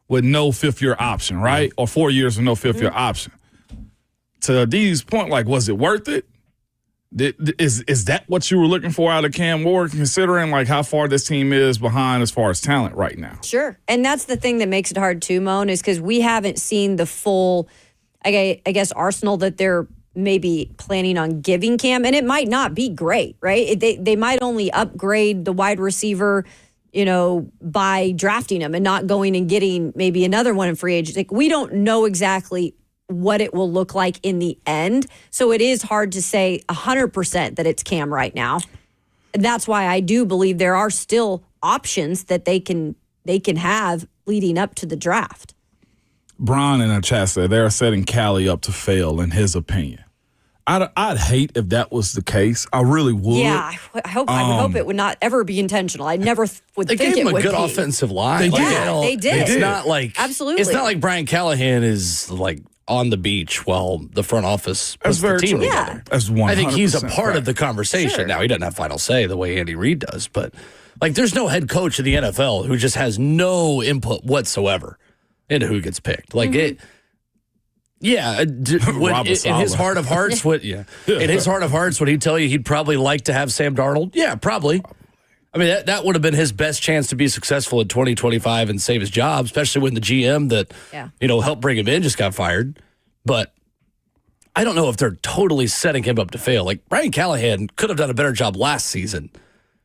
with no fifth-year option, right? Or 4 years with no fifth-year option. To D's point, like, was it worth it? Is that what you were looking for out of Cam Ward, considering like how far this team is behind as far as talent right now? Sure. And that's the thing that makes it hard too, Moan, is because we haven't seen the full, I guess, arsenal that they're maybe planning on giving Cam. And it might not be great, right? They might only upgrade the wide receiver, by drafting him and not going and getting maybe another one in free agency. Like, we don't know exactly what it will look like in the end. So it is hard to say 100% that it's Cam right now. And that's why I do believe there are still options that they can have leading up to the draft. Brian in our chat said they're setting Callie up to fail, in his opinion. I'd hate if that was the case. I really would. Yeah, I would hope it would not ever be intentional. I never would think it would be. They gave him a good offensive line. They did. It's not like absolutely. It's not like Brian Callahan is like on the beach while the front office puts the team together. That's 100%. I think he's a part of the conversation. Sure. Now, he doesn't have final say the way Andy Reid does, but like, there's no head coach in the NFL who just has no input whatsoever into who gets picked. Like it. Yeah, in his heart of hearts, in his heart of hearts, would he tell you he'd probably like to have Sam Darnold? Yeah, probably. I mean, that would have been his best chance to be successful in 2025 and save his job, especially when the GM that helped bring him in just got fired. But I don't know if they're totally setting him up to fail. Like, Brian Callahan could have done a better job last season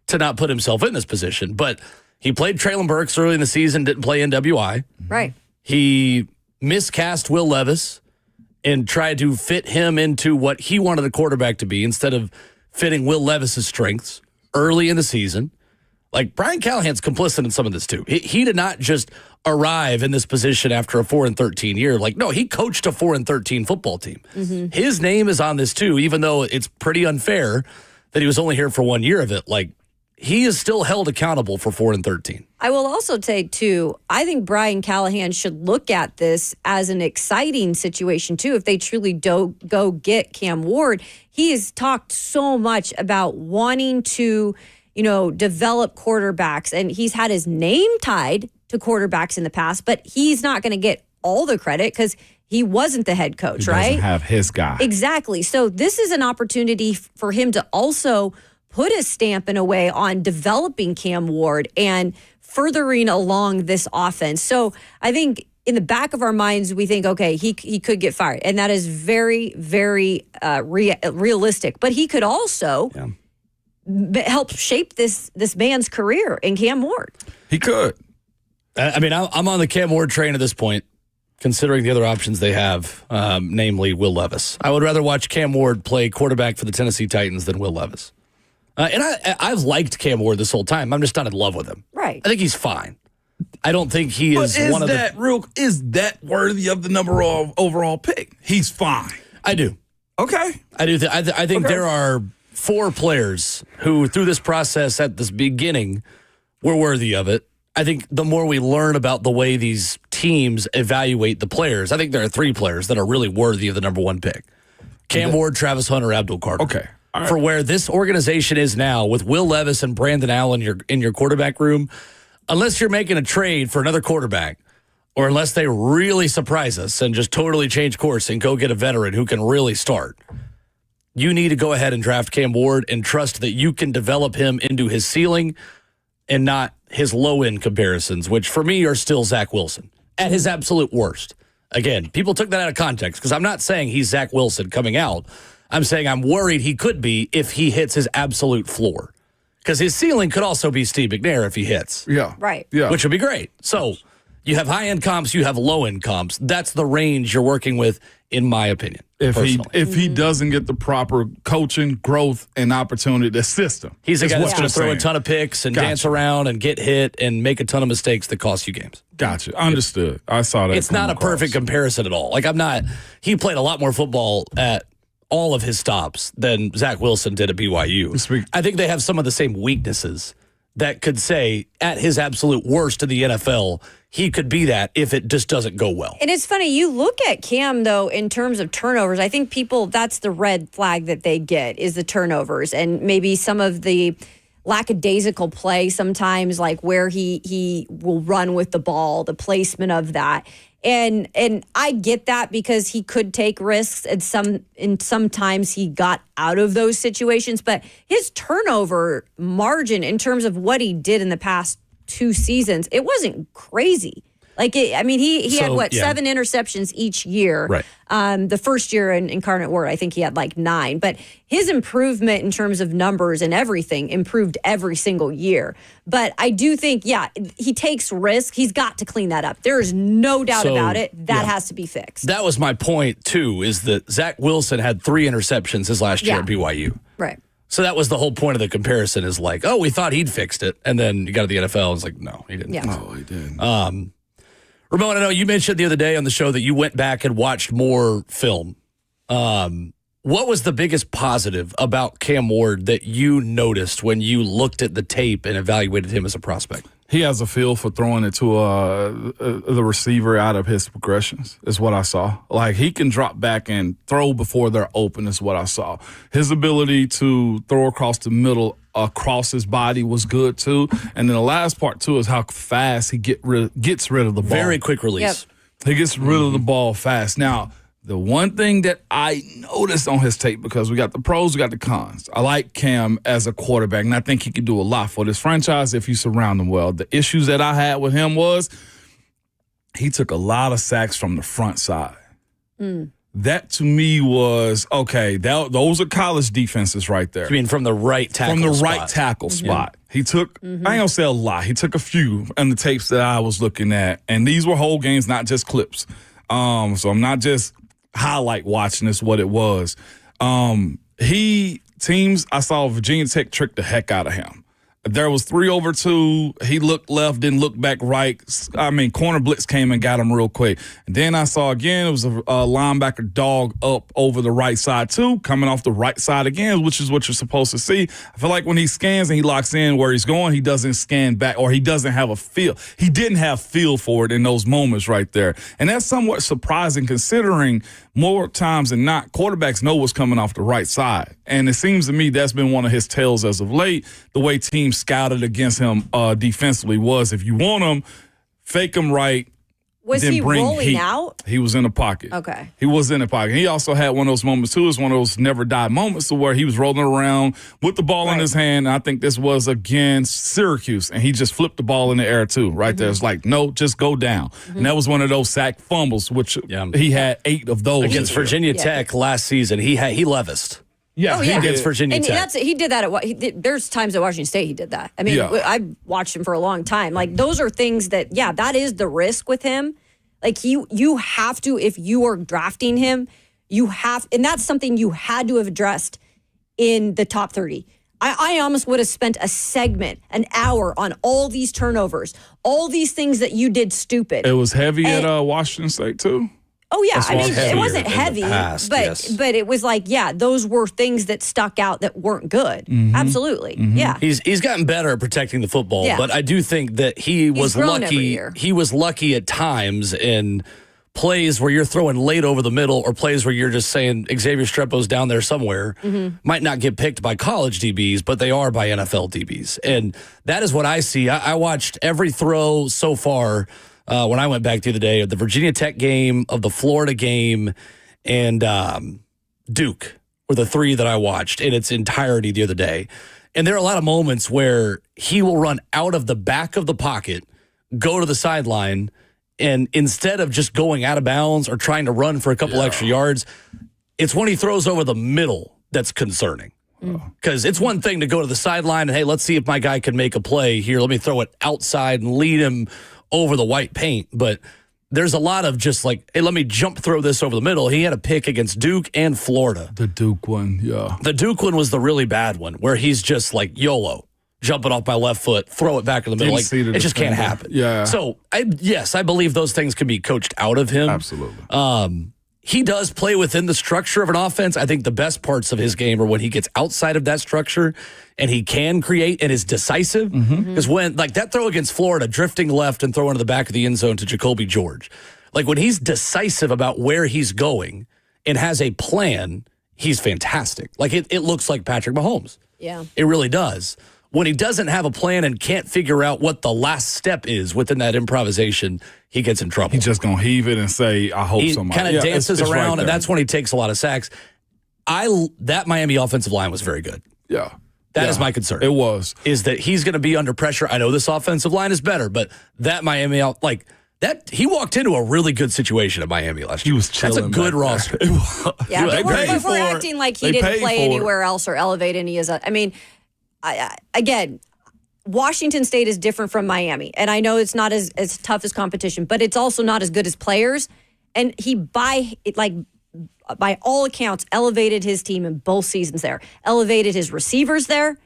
to not put himself in this position, but he played Traylon Burks early in the season, didn't play NWI. Right. He miscast Will Levis and tried to fit him into what he wanted the quarterback to be instead of fitting Will Levis's strengths early in the season. Like, Brian Callahan's complicit in some of this too. He did not just arrive in this position after a 4-13 year. Like, no, he coached a 4-13 football team. Mm-hmm. His name is on this too, even though it's pretty unfair that he was only here for 1 year of it. Like, he is still held accountable for 4-13. I will also say, too, I think Brian Callahan should look at this as an exciting situation, too. If they truly go get Cam Ward, he has talked so much about wanting to, develop quarterbacks. And he's had his name tied to quarterbacks in the past, but he's not going to get all the credit because he wasn't the head coach, right? He doesn't have his guy. Exactly. So this is an opportunity for him to also put a stamp in a way on developing Cam Ward and furthering along this offense. So I think in the back of our minds, we think, okay, he could get fired. And that is very, very realistic. But he could also help shape this man's career in Cam Ward. He could. I mean, I'm on the Cam Ward train at this point, considering the other options they have, namely Will Levis. I would rather watch Cam Ward play quarterback for the Tennessee Titans than Will Levis. And I've liked Cam Ward this whole time. I'm just not in love with him. Right. I think he's fine. I don't think he is one of the... Is that worthy of the number of overall pick? He's fine. I do. Okay. I do. I think there are 4 players who, through this process at this beginning, were worthy of it. I think the more we learn about the way these teams evaluate the players, I think there are 3 players that are really worthy of the number 1 pick. Cam Ward, Travis Hunter, Abdul Carter. Okay. All right. For where this organization is now, with Will Levis and Brandon Allen in your quarterback room, unless you're making a trade for another quarterback, or unless they really surprise us and just totally change course and go get a veteran who can really start, you need to go ahead and draft Cam Ward and trust that you can develop him into his ceiling and not his low-end comparisons, which for me are still Zach Wilson at his absolute worst. Again, people took that out of context because I'm not saying he's Zach Wilson coming out. I'm saying I'm worried he could be if he hits his absolute floor. Because his ceiling could also be Steve McNair if he hits. Yeah. Right. Yeah. Which would be great. So you have high-end comps, you have low-end comps. That's the range you're working with, in my opinion. If he doesn't get the proper coaching, growth, and opportunity to system. He's a guy that's going to throw a ton of picks and dance around and get hit and make a ton of mistakes that cost you games. Gotcha. Understood. I saw that. It's not a perfect comparison at all. Like, he played a lot more football at all of his stops than Zach Wilson did at BYU. I think they have some of the same weaknesses that could say at his absolute worst in the NFL, he could be that if it just doesn't go well. And it's funny, you look at Cam, though, in terms of turnovers. I think that's the red flag that they get is the turnovers and maybe some of the lackadaisical play sometimes, like where he will run with the ball, the placement of that. And I get that because he could take risks and sometimes he got out of those situations. But his turnover margin in terms of what he did in the past 2 seasons, it wasn't crazy. Like, he had 7 interceptions each year. Right. The first year in Incarnate Word, I think he had like 9. But his improvement in terms of numbers and everything improved every single year. But I do think, he takes risk. He's got to clean that up. There is no doubt about it. That has to be fixed. That was my point, too, is that Zach Wilson had 3 interceptions his last year at BYU. Right. So that was the whole point of the comparison is like, oh, we thought he'd fixed it. And then you got to the NFL and it's like, no, he didn't. Yeah. No, he didn't. Ramon, I know you mentioned the other day on the show that you went back and watched more film. What was the biggest positive about Cam Ward that you noticed when you looked at the tape and evaluated him as a prospect? He has a feel for throwing it to the receiver out of his progressions, is what I saw. Like, he can drop back and throw before they're open, is what I saw. His ability to throw across the middle, across his body was good, too. And then the last part, too, is how fast he gets rid of the ball. Very quick release. Yep. He gets rid of the ball fast. Now, the one thing that I noticed on his tape, because we got the pros, we got the cons. I like Cam as a quarterback, and I think he can do a lot for this franchise if you surround him well. The issues that I had with him was he took a lot of sacks from the front side. That, to me, was, okay, those are college defenses right there. I mean, from the right tackle spot. Right tackle spot. He took, I ain't gonna say a lot, he took a few on the tapes that I was looking at, and these were whole games, not just clips. So I'm not just highlight watching this, what it was. I saw Virginia Tech trick the heck out of him. There was 3 over 2. He looked left, didn't look back right. I mean, corner blitz came and got him real quick. And then I saw again, it was a linebacker dog up over the right side too, coming off the right side again, which is what you're supposed to see. I feel like when he scans and he locks in where he's going, he doesn't scan back, or he doesn't have a feel. He didn't have feel for it in those moments right there. And that's somewhat surprising considering more times than not, quarterbacks know what's coming off the right side. And it seems to me that's been one of his tells as of late. The way teams scouted against him defensively was, if you want him, fake him right, Was didn't he bring rolling heat. out? He was in the pocket. Okay. He was in the pocket. He also had one of those moments, too. It was one of those never die moments where he was rolling around with the ball in his hand. I think this was against Syracuse, and he just flipped the ball in the air, too, right there. It's like, no, just go down. And that was one of those sack fumbles, which he had 8 of those. Against Virginia Tech last season, he levised. Yeah, he against Virginia Tech. He did that there's times at Washington State he did that. I mean, I watched him for a long time. Like, those are things that, that is the risk with him. Like, you have to, if you are drafting him, and that's something you had to have addressed in the top 30. I almost would have spent a segment, an hour on all these turnovers, all these things that you did stupid. It was heavy at Washington State, too. Oh, yeah. I mean, it wasn't heavy, but it was like, those were things that stuck out that weren't good. Absolutely. Yeah. He's gotten better at protecting the football, but I do think that he was lucky. He was lucky at times in plays where you're throwing late over the middle or plays where you're just saying Xavier Strepo's down there somewhere. Might not get picked by college DBs, but they are by NFL DBs. And that is what I see. I watched every throw so far when I went back the other day of the Virginia Tech game, of the Florida game, and Duke were the 3 that I watched in its entirety the other day. And there are a lot of moments where he will run out of the back of the pocket, go to the sideline, and instead of just going out of bounds or trying to run for a couple extra yards, it's when he throws over the middle that's concerning. Because it's one thing to go to the sideline and, hey, let's see if my guy can make a play here. Let me throw it outside and lead him over the white paint. But there's a lot of just like, hey, let me jump throw this over the middle. He had a pick against Duke and Florida. The Duke one, yeah. The Duke one was the really bad one where he's just like YOLO, jumping off my left foot, throw it back in the middle. Like, it just can't happen. Yeah. So, I believe those things can be coached out of him. Absolutely. He does play within the structure of an offense. I think the best parts of his game are when he gets outside of that structure and he can create and is decisive. Because when, like that throw against Florida, drifting left and throwing to the back of the end zone to Jacoby George, like when he's decisive about where he's going and has a plan, he's fantastic. Like it looks like Patrick Mahomes. Yeah. It really does. When he doesn't have a plan and can't figure out what the last step is within that improvisation, he gets in trouble. He's just going to heave it and say, I hope somebody. He kind of dances it's around, right and that's when he takes a lot of sacks. That Miami offensive line was very good. Yeah. That is my concern. It was. Is that he's going to be under pressure. I know this offensive line is better, but that Miami, he walked into a really good situation at Miami last year. He was chilling. That's a good roster. Yeah, but we're acting like he didn't play anywhere else or elevate any as a. I mean, again, Washington State is different from Miami, and I know it's not as tough as competition, but it's also not as good as players. And he, by all accounts, elevated his team in both seasons there, elevated his receivers there,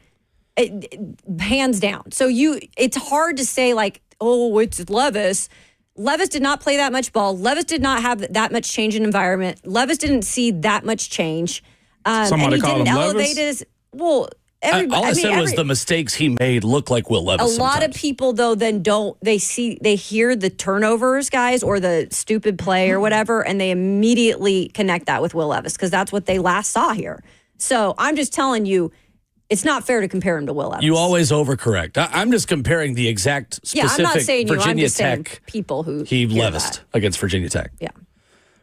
hands down. So it's hard to say like, oh, it's Levis. Levis did not play that much ball. Levis did not have that much change in environment. Levis didn't see that much change. Somebody and he called didn't him elevate Levis? all I said was the mistakes he made look like Will Levis. A lot of people though then they hear the turnovers, guys, or the stupid play or whatever, and they immediately connect that with Will Levis because that's what they last saw here. So I'm just telling you, it's not fair to compare him to Will Levis. You always overcorrect. I'm just comparing the exact specific I'm not saying Virginia I'm just Tech saying people who he levised against Virginia Tech. Yeah.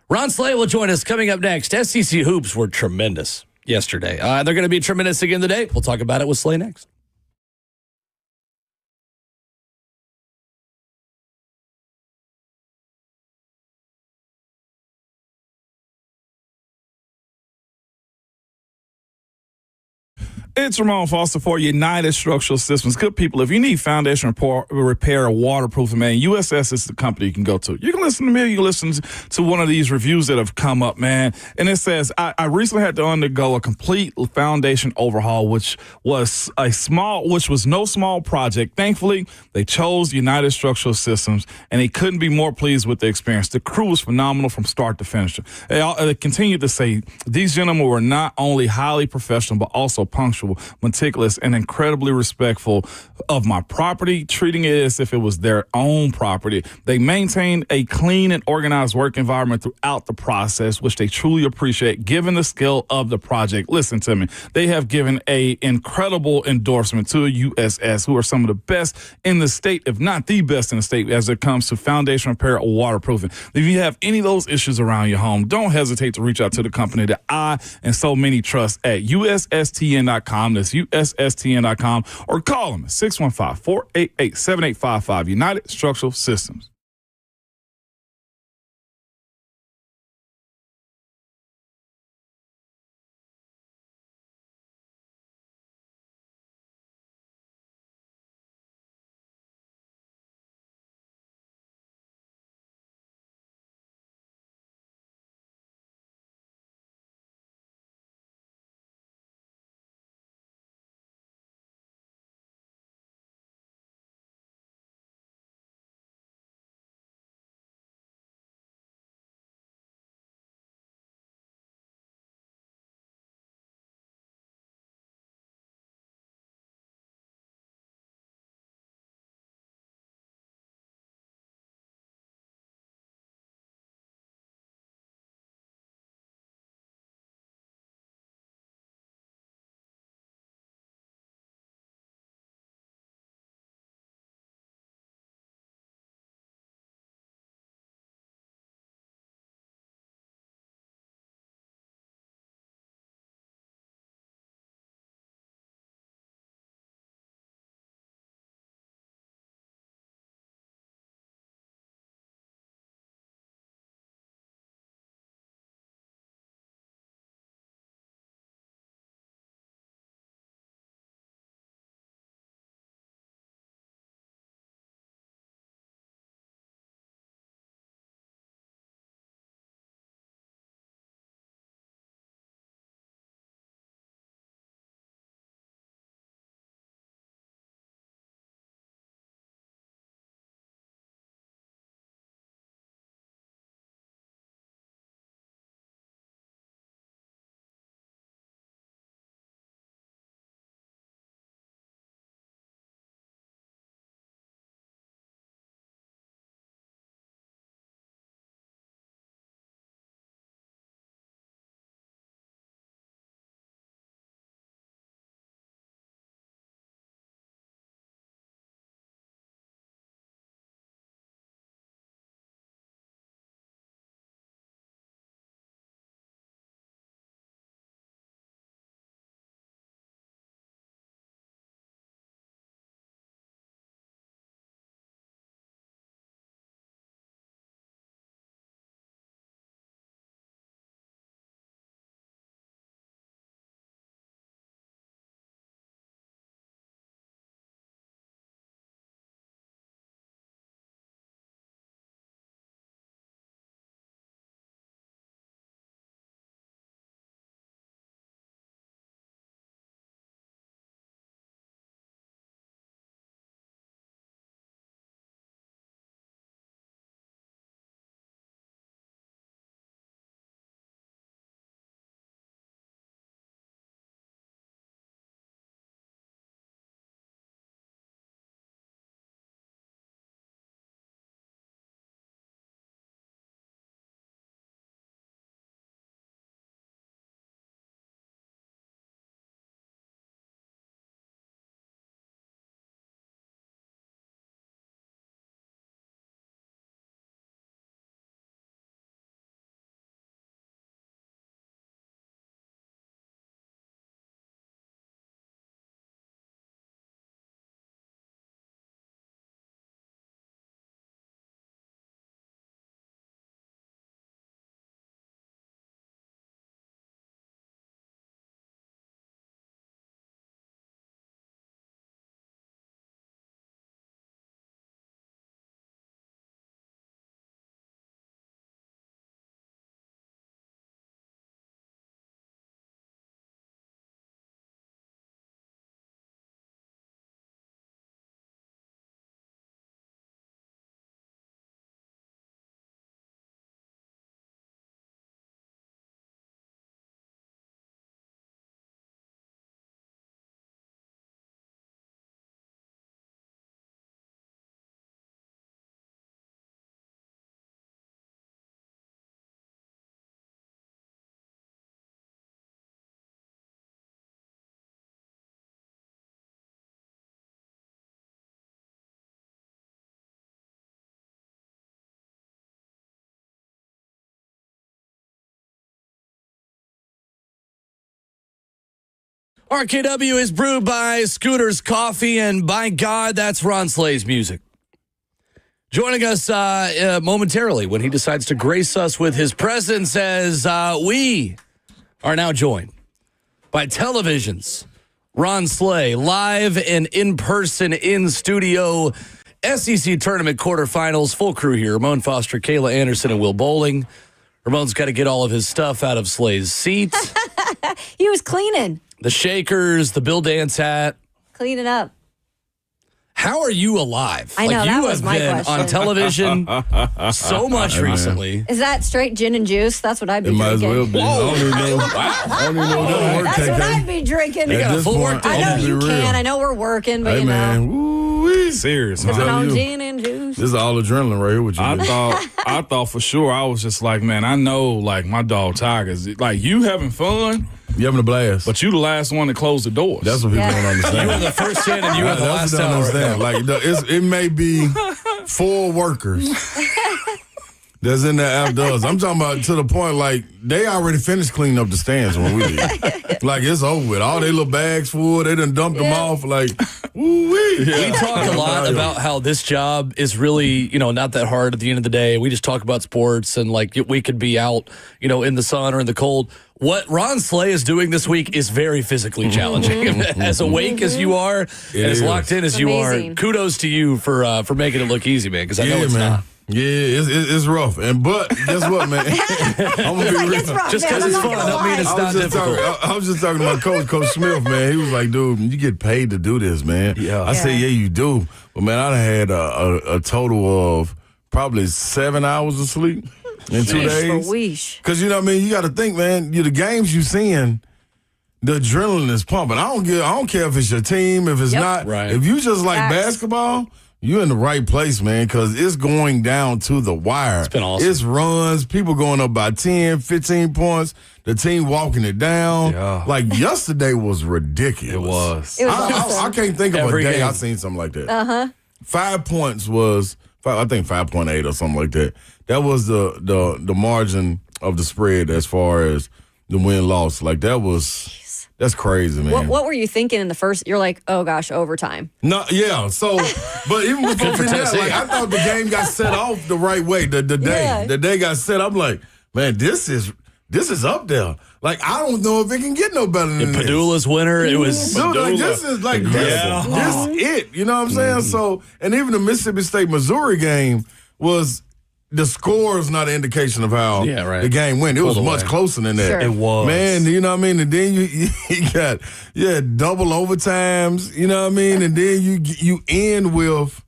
Ron Slay will join us coming up next. SEC hoops were tremendous yesterday. They're going to be tremendous again today. We'll talk about it with Slay next. It's Ramon Foster for United Structural Systems. Good people, if you need foundation repair or waterproofing, man, USS is the company you can go to. You can listen to me, you can listen to one of these reviews that have come up, man. And it says, I recently had to undergo a complete foundation overhaul, which was no small project. Thankfully, they chose United Structural Systems, and they couldn't be more pleased with the experience. The crew was phenomenal from start to finish. They continued to say, these gentlemen were not only highly professional, but also punctual punctual, meticulous, and incredibly respectful of my property, treating it as if it was their own property. They maintain a clean and organized work environment throughout the process, which they truly appreciate given the scale of the project. Listen to me. They have given a incredible endorsement to USS, who are some of the best in the state, if not the best in the state, as it comes to foundation repair or waterproofing. If you have any of those issues around your home, don't hesitate to reach out to the company that I and so many trust at USSTN.com. That's USSTN.com, or call them at 615-488-7855. United Structural Systems. RKW is brewed by Scooter's Coffee, and by God, that's Ron Slay's music. Joining us momentarily when he decides to grace us with his presence as we are now joined by television's Ron Slay, live and in person in studio. SEC Tournament quarterfinals, full crew here. Ramon Foster, Kayla Anderson, and Will Bowling. Ramon's got to get all of his stuff out of Slay's seat. He was cleaning. The shakers, the Bill Dance hat. Cleaning up. How are you alive? I know, like, that you was have my been question. on television so much recently. Is that straight gin and juice? That's what I'd be It might as drinking. well be. I don't even know. I don't even know what that work, That's what KK. I'd be drinking. You got a full work day. I know I'm gonna you be real. can. I know we're working, but Hey, you know. man. Woo-wee. Serious. I'm Sipping on telling you. gin and juice. This is all adrenaline right here with you. I thought for sure, I was just like, man, I know, like, my dog Tigers, like, you having fun, You having a blast. but you the last one to close the doors. That's what people don't understand. You were the first in and you were the That's last what they don't out. understand. Like, it may be 4 workers that's in there after us. I'm talking about to the point, like, they already finished cleaning up the stands when we leave. Like, it's over with. All their little bags full, they done dumped them off. Like, woo-wee. We talk a lot about how this job is really, not that hard at the end of the day. We just talk about sports and, like, we could be out, in the sun or in the cold. What Ron Slay is doing this week is very physically challenging. As awake as you are, and as locked in as you are, amazing. kudos to you for making it look easy, man, because I know it's not. Yeah, it's rough. But guess what, man? I'm gonna be real. It's rough, Just man. because I'm it's not fun, gonna don't mean lie. it's not difficult. I was just talking to my Coach Smith, man. He was like, dude, you get paid to do this, man. Yeah. I said, yeah, you do. But, man, I done had a total of probably 7 hours of sleep in 2 days. Weesh. Because, you know what I mean? You got to think, man, the games you seeing, the adrenaline is pumping. I don't care if it's your team, if it's not. Right. If you just like Facts. basketball, you're in the right place, man, because it's going down to the wire. It's been awesome. It's runs, people going up by 10, 15 points, the team walking it down. Yeah. Like, yesterday was ridiculous. It was. It was I awesome. can't think of Every a day game. I seen something like that. Uh-huh. 5 points was, I think 5.8 or something like that. That was the margin of the spread as far as the win-loss. Like, that's crazy, man. What were you thinking in the first? You're like, oh gosh, overtime. No, yeah. So, but even before for that, Tennessee. like, I thought the game got set off the right way. The day got set. I'm like, man, this is up there. Like, I don't know if it can get no better than this. Padula's winner, it was. Dude, like, this is like this it. You know what I'm saying? So, and even the Mississippi State Missouri game was. The score is not an indication of how the game went. It was much closer than that. Sure. It was. Man, you know what I mean? And then you got double overtimes, you know what I mean? And then you end with,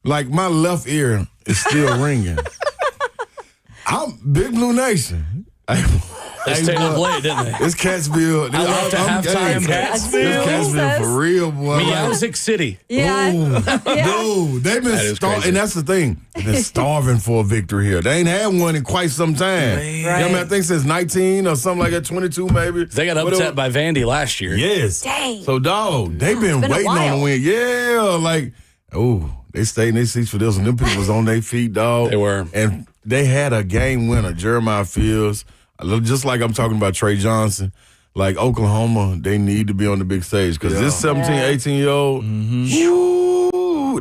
like, my left ear is still ringing. I'm Big Blue Nation. They stayed up late, didn't they? It's Catsville. I left at halftime. It's Catsville for real, boy. Music City. Yeah. Dude, they've been starving, and that's the thing. They've been starving for a victory here. They ain't had one in quite some time. You know what I mean? I think since 19 or something like that, 22 maybe. They got upset by Vandy last year. Yes. Dang. So, dog, they've been been a waiting on while. the win. Yeah, like, they stayed in their seats for this one. Them people was on their feet, dog. They were. And they had a game winner, Jeremiah Fields. Just like I'm talking about Trey Johnson. Like, Oklahoma, they need to be on the big stage because this 17, 18-year-old,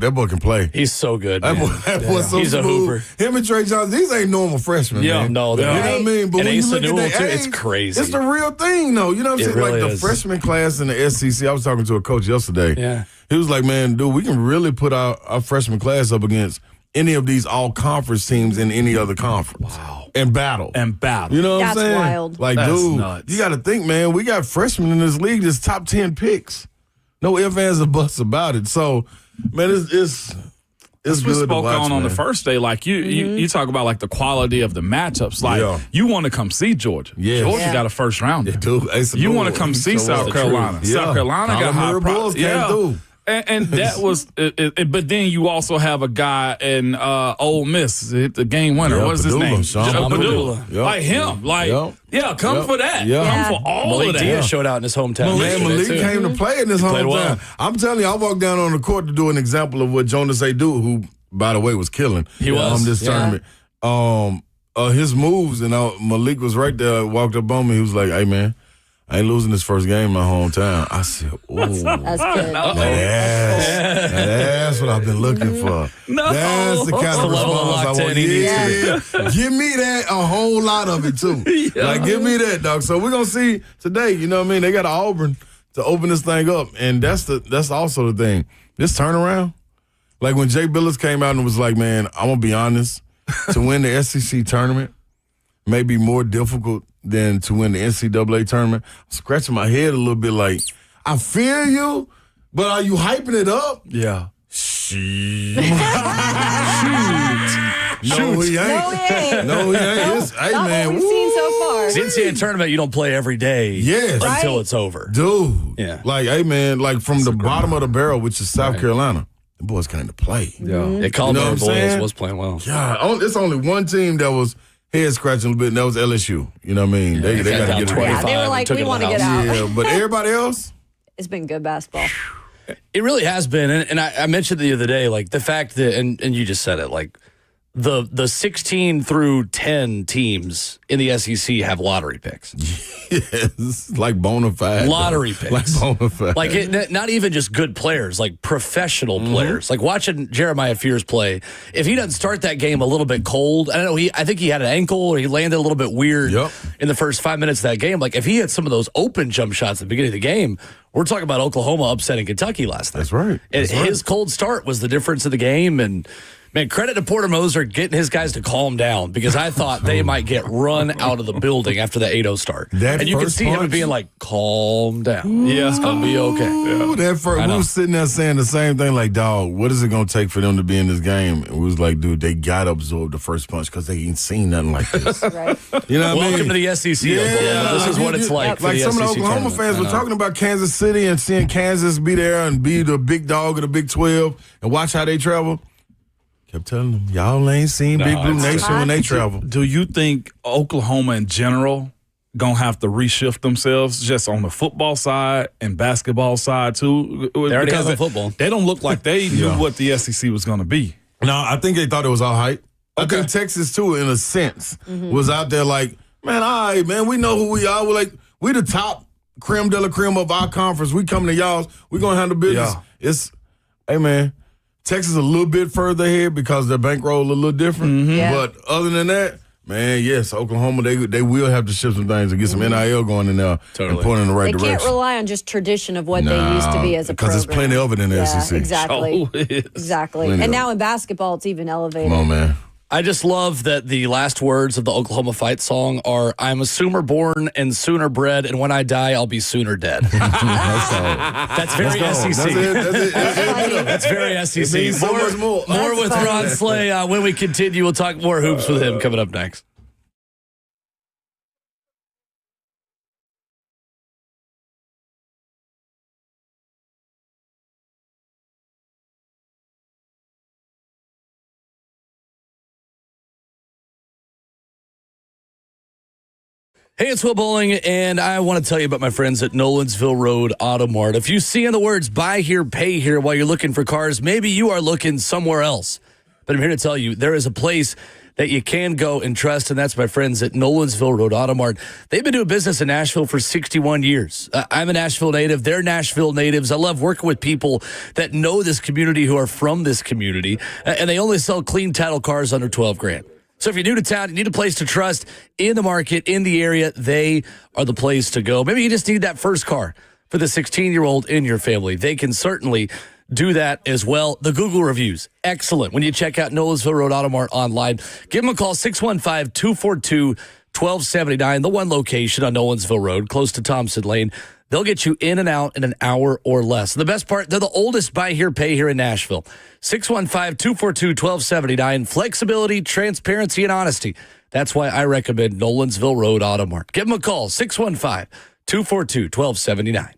that boy can play. He's so good. That Man. boy's so He's a smooth. hooper. Him and Trey Johnson, these ain't normal freshmen, man. No, You know what I mean? But and when you Asa look at Newell, their too, it's age, crazy. it's the real thing, though. You know what I'm It saying? really Like, the is. freshman class in the SEC, I was talking to a coach yesterday. Yeah. He was like, man, dude, we can really put our freshman class up against any of these all-conference teams in any other conference. Wow. And battle. You know what That's I'm saying? wild. Like, That's dude, nuts. you got to think, man, we got freshmen in this league that's top 10 picks. No ifs, ands, or buts about it. So, man, it's That's what we good spoke to watch, on the man. first day. Like, you talk about, like, the quality of the matchups. Like, you want to come see Georgia. Yes. Georgia got a first rounder. Dude, You want to come see South Carolina. South Carolina got high Bulls came through. And that was, but then you also have a guy in Ole Miss, the game winner. Yeah, What's his Padula, name? Sean Padula. Yep. Like him. Like, come for that. Come for all Malik of that. Diaz showed out in his hometown. Man, yesterday, Malik too. came to play in his Played hometown. well. I'm telling you, I walked down on the court to do an example of what Jonas Adu, who, by the way, was killing. He was. This tournament. His moves, and Malik was right there, walked up on me. He was like, hey, man, I ain't losing this first game in my hometown. I said, ooh. That's good. That's what I've been looking for. No. That's the kind of response I want. Yeah. Give me that, a whole lot of it, too. Like, give me that, dog. So we're going to see today, you know what I mean? They got Auburn to open this thing up, and that's also the thing. This turnaround, like when Jay Billis came out and was like, man, I'm going to be honest, to win the SEC tournament may be more difficult than to win the NCAA tournament. I'm scratching my head a little bit like, I feel you, but are you hyping it up? Yeah. Shoot. No, he ain't. No, he ain't. Hey, Not man. what we've seen so far. It's NCAA tournament, you don't play every day until it's over. Dude. Yeah. Like, hey, man, like from the bottom of the barrel, which is South Carolina, the boys came to play. Yeah. Colorado Boys was playing well. Yeah. It's only one team that was head scratching a little bit, and that was LSU. You know what I mean? They got to get it right. They were like, we want to get out. Yeah, but everybody else? It's been good basketball. It really has been. And I mentioned the other day, like the fact that, and you just said it, like the 16 through 10 teams in the SEC have lottery picks. Yes, like bona fide. Lottery picks. Like bona fide. Like not even just good players, like professional players. Like watching Jeremiah Fears play, if he doesn't start that game a little bit cold, I think he had an ankle or he landed a little bit weird in the first 5 minutes of that game. Like if he had some of those open jump shots at the beginning of the game, we're talking about Oklahoma upsetting Kentucky last night. That's right. His cold start was the difference of the game. And man, credit to Porter Moser getting his guys to calm down because I thought they might get run out of the building after the 8-0 start. And you could see him being like, calm down. Yeah. It's going to be okay. Ooh, that first, we was sitting there saying the same thing like, dog, what is it going to take for them to be in this game? And we was like, dude, they got to absorb the first punch because they ain't seen nothing like this. Right. You know what I mean? Welcome to the SEC. Yeah. This is what it's like. Like some of the Oklahoma tournament. fans were talking about Kansas City and seeing Kansas be there and be the big dog of the Big 12 and watch how they travel. Kept telling them, y'all ain't seen Big Blue Nation when they travel. Do you think Oklahoma in general going to have to reshift themselves just on the football side and basketball side too? They already have football. They don't look like they knew what the SEC was going to be. No, I think they thought it was all hype. I think Texas, too, in a sense, was out there like, man, all right, man, we know who we are. We're like, we the top creme de la creme of our conference. We coming to y'all's. We going to handle business. Yeah. Hey, man, Texas a little bit further ahead because their bankroll a little different. But other than that, man, yes, Oklahoma, they will have to shift some things and get some NIL going in there and point in the right direction. They can't rely on just tradition of what they used to be as a program. Because there's plenty of it in the SEC. Exactly. Exactly. Plenty And of now in basketball, it's even elevated. Come on, man. I just love that the last words of the Oklahoma Fight song are, I'm a Sooner born and sooner bred, and when I die, I'll be sooner dead. That's very SEC. That's very SEC. So much more. More with Ron Slay. When we continue, we'll talk more hoops with him coming up next. Hey, it's Will Bowling, and I want to tell you about my friends at Nolensville Road Auto Mart. If you see in the words buy here, pay here while you're looking for cars, maybe you are looking somewhere else. But I'm here to tell you, there is a place that you can go and trust, and that's my friends at Nolensville Road Auto Mart. They've been doing business in Nashville for 61 years. I'm a Nashville native. They're Nashville natives. I love working with people that know this community, who are from this community, and they only sell clean title cars under $12,000. So if you're new to town, you need a place to trust in the market, in the area, they are the place to go. Maybe you just need that first car for the 16-year-old in your family. They can certainly do that as well. The Google reviews, excellent. When you check out Nolensville Road Auto Mart online, give them a call, 615-242-1279, the one location on Nolensville Road, close to Thompson Lane. They'll get you in and out in an hour or less. And the best part, they're the oldest buy here, pay here in Nashville. 615-242-1279. Flexibility, transparency, and honesty. That's why I recommend Nolensville Road Auto Mart. Give them a call, 615-242-1279.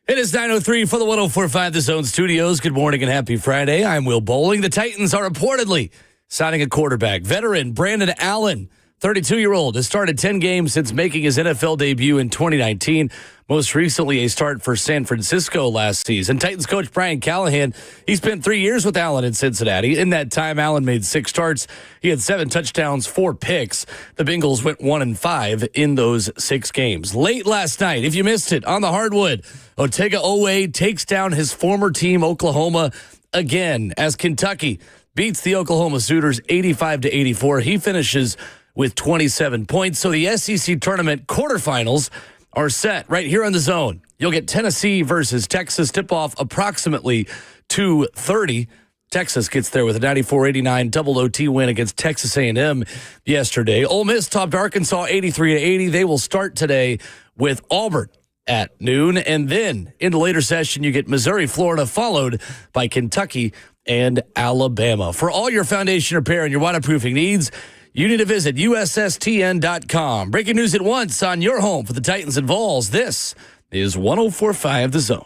It is 9:03 for the 104.5 The Zone Studios. Good morning and happy Friday. I'm Will Bowling. The Titans are reportedly signing a quarterback. Veteran Brandon Allen, 32-year-old, has started 10 games since making his NFL debut in 2019. Most recently, a start for San Francisco last season. Titans coach Brian Callahan, he spent 3 years with Allen in Cincinnati. In that time, Allen made 6 starts. He had 7 touchdowns, 4 picks. The Bengals went 1-5 in those 6 games. Late last night, if you missed it, on the hardwood, Otega Oweh takes down his former team, Oklahoma, again as Kentucky beats the Oklahoma Sooners 85-84. He finishes with 27 points. So the SEC tournament quarterfinals are set right here on the Zone. You'll get Tennessee versus Texas, tip-off approximately 2:30. Texas gets there with a 94-89 double OT win against Texas A&M yesterday. Ole Miss topped Arkansas 83-80. They will start today with Auburn at noon. And then in the later session, you get Missouri, Florida, followed by Kentucky and Alabama. For all your foundation repair and your waterproofing needs, you need to visit USSTN.com. Breaking news at once on your home for the Titans and Vols. This is 104.5 The Zone.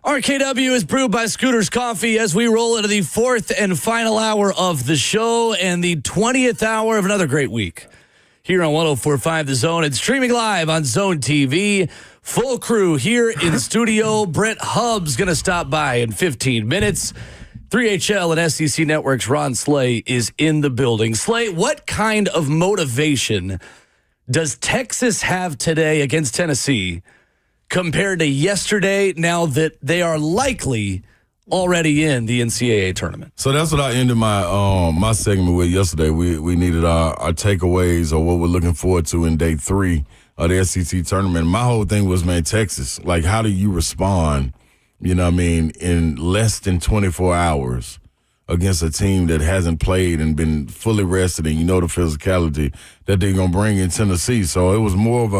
RKW is brewed by Scooter's Coffee as we roll into the 4th and final hour of the show and the 20th hour of another great week here on 104.5 The Zone. It's streaming live on Zone TV. Full crew here in studio. Brent Hubbs going to stop by in 15 minutes. 3HL and SEC Network's Ron Slay is in the building. Slay, what kind of motivation does Texas have today against Tennessee compared to yesterday, now that they are likely already in the NCAA tournament? So that's what I ended my my segment with yesterday. We needed our takeaways or what we're looking forward to in day 3 of the SEC tournament. My whole thing was, man, Texas, like, how do you respond, you know what I mean, in less than 24 hours against a team that hasn't played and been fully rested, and you know the physicality that they're going to bring in Tennessee. So it was more of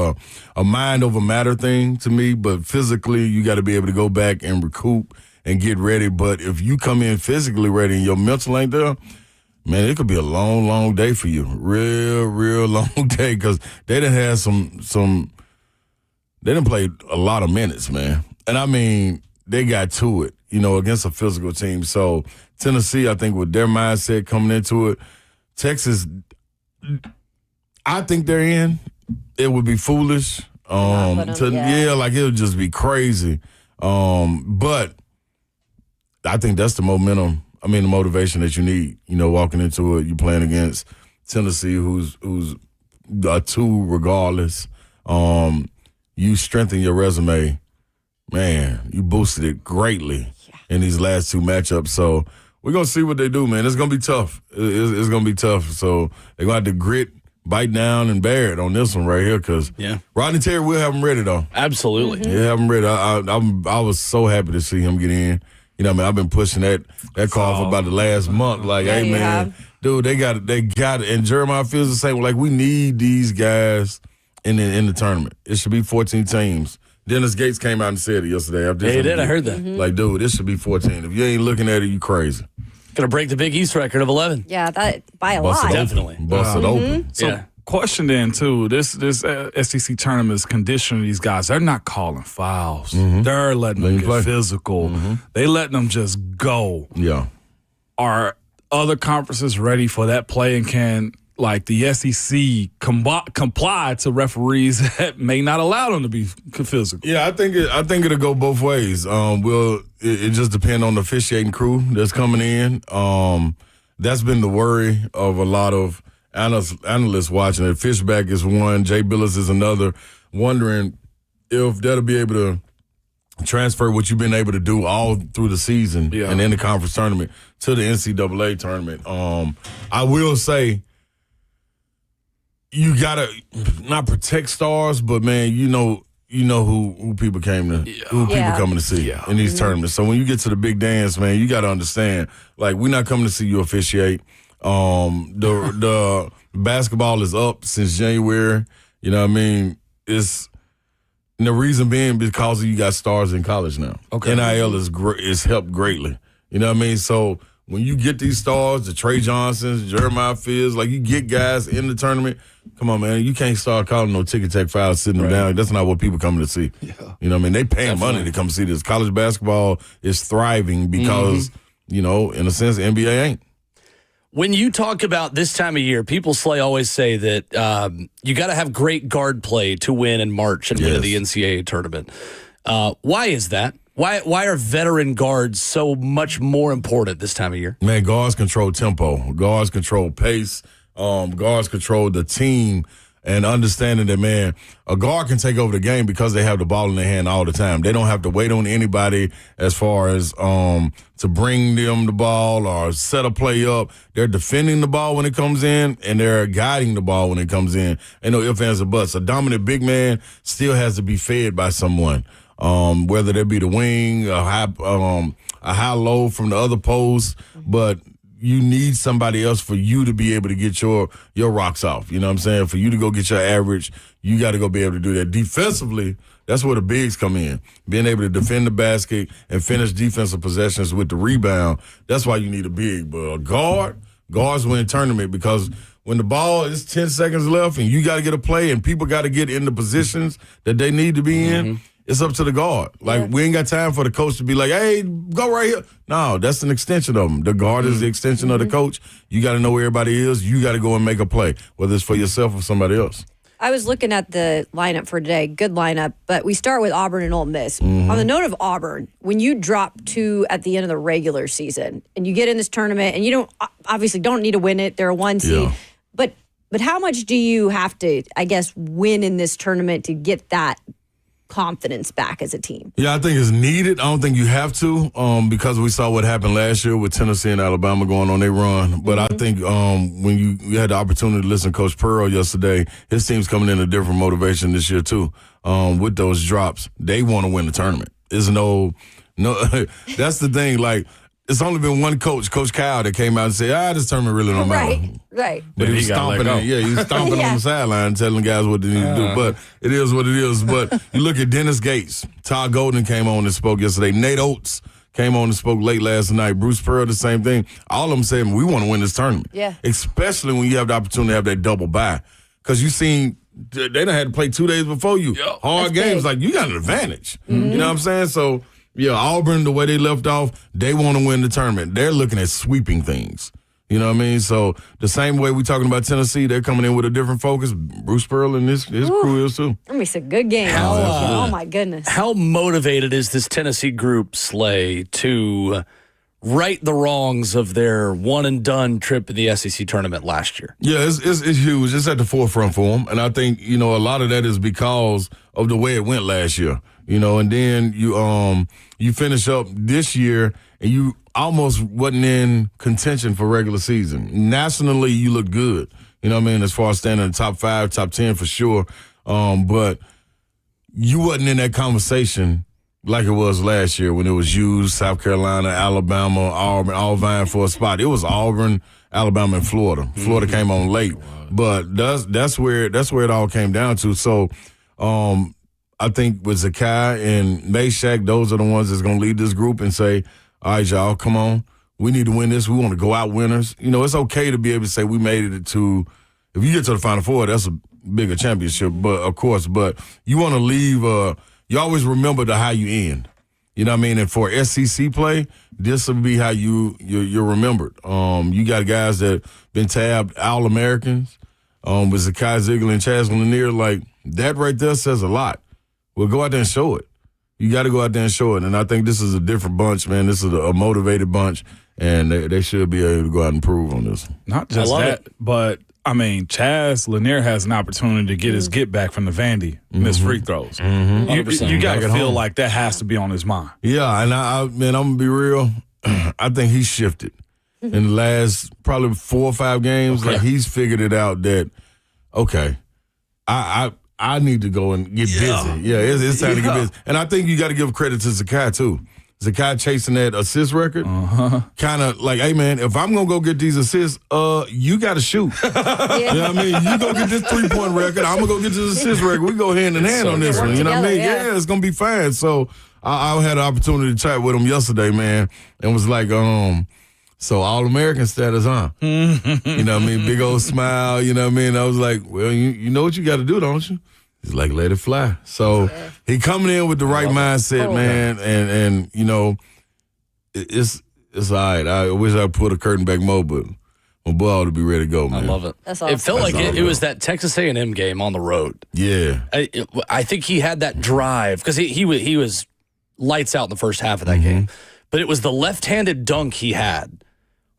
a mind over matter thing to me, but physically you got to be able to go back and recoup and get ready. But if you come in physically ready and your mental ain't there, man, it could be a long, long day for you. Real long day, because they done had they done played a lot of minutes, man. And I mean, they got to it, you know, against a physical team. So Tennessee, I think with their mindset coming into it, Texas, I think they're in. It would be foolish. Like it would just be crazy. But I think that's the momentum. I mean, the motivation that you need. You know, walking into it, you're playing against Tennessee, who's a 2 regardless. You strengthen your resume. Man, you boosted it greatly in these last 2 matchups. So we're going to see what they do, man. It's going to be tough. It's going to be tough. So they're going to have to grit, bite down, and bear it on this one right here, because Rodney Terry will have them ready, though. Absolutely. Yeah, have them ready. I was so happy to see him get in. You know what I mean? I've been pushing that call for about the last month. Like, hey, man, dude, they got it. And Jeremiah feels the same. Like, we need these guys in the tournament. It should be 14 teams. Dennis Gates came out and said it yesterday. He did. I heard that. Like, dude, this should be 14. If you ain't looking at it, you crazy. Going to break the Big East record of 11. Yeah, that by a Bust lot. Definitely. Bust it open. So, question then, too. This SEC tournament is conditioning these guys. They're not calling fouls. They're letting them get physical. They letting them just go. Yeah. Are other conferences ready for that play, and can, like, the SEC comply to referees that may not allow them to be physical? Yeah, I think it'll go both ways. It just depends on the officiating crew that's coming in. That's been the worry of a lot of analysts watching it. Fishback is one, Jay Billis is another, wondering if they'll be able to transfer what you've been able to do all through the season and in the conference tournament to the NCAA tournament. I will say, you gotta not protect stars, but man, you know, you know who people coming to see in these tournaments. So when you get to the big dance, man, you got to understand, like, we're not coming to see you officiate. The basketball is up since January. You know what I mean? And the reason being because you got stars in college now. Okay. NIL is helped greatly. You know what I mean? So when you get these stars, the Trey Johnsons, Jeremiah Fields, like, you get guys in the tournament, come on, man, you can't start calling no ticket tech fouls sitting them down. That's not what people coming to see. Yeah. You know what I mean? They paying money to come see this. College basketball is thriving because, you know, in a sense, the NBA ain't. When you talk about this time of year, people always say that you got to have great guard play to win in March and win in the NCAA tournament. Why is that? Why are veteran guards so much more important this time of year? Man, guards control tempo. Guards control pace. Guards control the team. And understanding that, man, a guard can take over the game because they have the ball in their hand all the time. They don't have to wait on anybody as far as to bring them the ball or set a play up. They're defending the ball when it comes in, and they're guiding the ball when it comes in. Ain't no ifs, ands, or buts. A dominant big man still has to be fed by someone, whether that be the wing, a high-low from the other post, but you need somebody else for you to be able to get your rocks off. You know what I'm saying? For you to go get your average, you got to go be able to do that. Defensively, that's where the bigs come in. Being able to defend the basket and finish defensive possessions with the rebound, that's why you need a big. But a guards win tournament because when the ball is 10 seconds left and you got to get a play and people got to get in the positions that they need to be in, it's up to the guard. Like, we ain't got time for the coach to be like, hey, go right here. No, that's an extension of them. The guard is the extension of the coach. You got to know where everybody is. You got to go and make a play, whether it's for yourself or somebody else. I was looking at the lineup for today. Good lineup, but we start with Auburn and Ole Miss. On the note of Auburn, when you drop 2 at the end of the regular season and you get in this tournament and you obviously don't need to win it, they're a 1 seed, but how much do you have to, I guess, win in this tournament to get that confidence back as a team? Yeah, I think it's needed. I don't think you have to because we saw what happened last year with Tennessee and Alabama going on their run. But I think when you had the opportunity to listen to Coach Pearl yesterday, his team's coming in a different motivation this year too. With those drops, they want to win the tournament. There's no. That's the thing. Like, it's only been one coach, Coach Kyle, that came out and said, this tournament really don't matter. Right. But he was stomping on the sideline telling guys what they need to do. But it is what it is. But you look at Dennis Gates. Todd Golden came on and spoke yesterday. Nate Oates came on and spoke late last night. Bruce Pearl, the same thing. All of them saying, we want to win this tournament. Yeah. Especially when you have the opportunity to have that double bye. Because you seen they done had to play 2 days before you. Hard games. Like, you got an advantage. You know what I'm saying? So, yeah, Auburn, the way they left off, they want to win the tournament. They're looking at sweeping things. You know what I mean? So the same way we're talking about Tennessee, they're coming in with a different focus. Bruce Pearl and his crew is too. That'll be some good games. Oh, my goodness. How motivated is this Tennessee group, Slay, to right the wrongs of their one-and-done trip in the SEC tournament last year? Yeah, it's huge. It's at the forefront for them. And I think, a lot of that is because of the way it went last year. And then you finish up this year and you almost wasn't in contention for regular season. Nationally, you look good. You know what I mean? As far as standing in the top 5, top 10 for sure. But you wasn't in that conversation like it was last year when it was you, South Carolina, Alabama, Auburn, all vying for a spot. It was Auburn, Alabama, and Florida. Florida came on late. But that's where it all came down to. So I think with Zakai and Meshack, those are the ones that's going to lead this group and say, all right, y'all, come on. We need to win this. We want to go out winners. It's okay to be able to say we made it to, if you get to the Final Four, that's a bigger championship, but of course. But you want to leave, you always remember how you end. You know what I mean? And for SEC play, this will be how you're remembered. You got guys that been tabbed All-Americans with Zakai Ziegler and Chaz Lanier. Like, that right there says a lot. Well, go out there and show it. You got to go out there and show it. And I think this is a different bunch, man. This is a motivated bunch, and they should be able to go out and improve on this. Not just that, but, Chaz Lanier has an opportunity to get his get back from the Vandy missed free throws. You got to feel like that has to be on his mind. Yeah, and I'm going to be real. I think he shifted in the last probably 4 or 5 games. Okay. Like, he's figured it out that, okay, I I need to go and get busy. Yeah, it's time to get busy. And I think you got to give credit to Zakai, too. Zakai chasing that assist record. Kind of like, hey, man, if I'm going to go get these assists, you got to shoot. You know what I mean? You go get this 3-point record. I'm going to go get this assist record. We go hand in hand on this one. You know what I mean? Yeah, it's going to be fine. So I had the opportunity to chat with him yesterday, man, and was like, so All-American status, huh? You know what I mean? Big old smile, you know what I mean? I was like, well, you know what you got to do, don't you? He's like, let it fly. So he coming in with the right mindset, man, and you know, it's all right. I wish I put a curtain back more, but my boy ought to be ready to go, man. I love it. That's awesome. It felt like it was that Texas A&M game on the road. Yeah. I think he had that drive because he was lights out in the first half of that game. But it was the left-handed dunk he had. I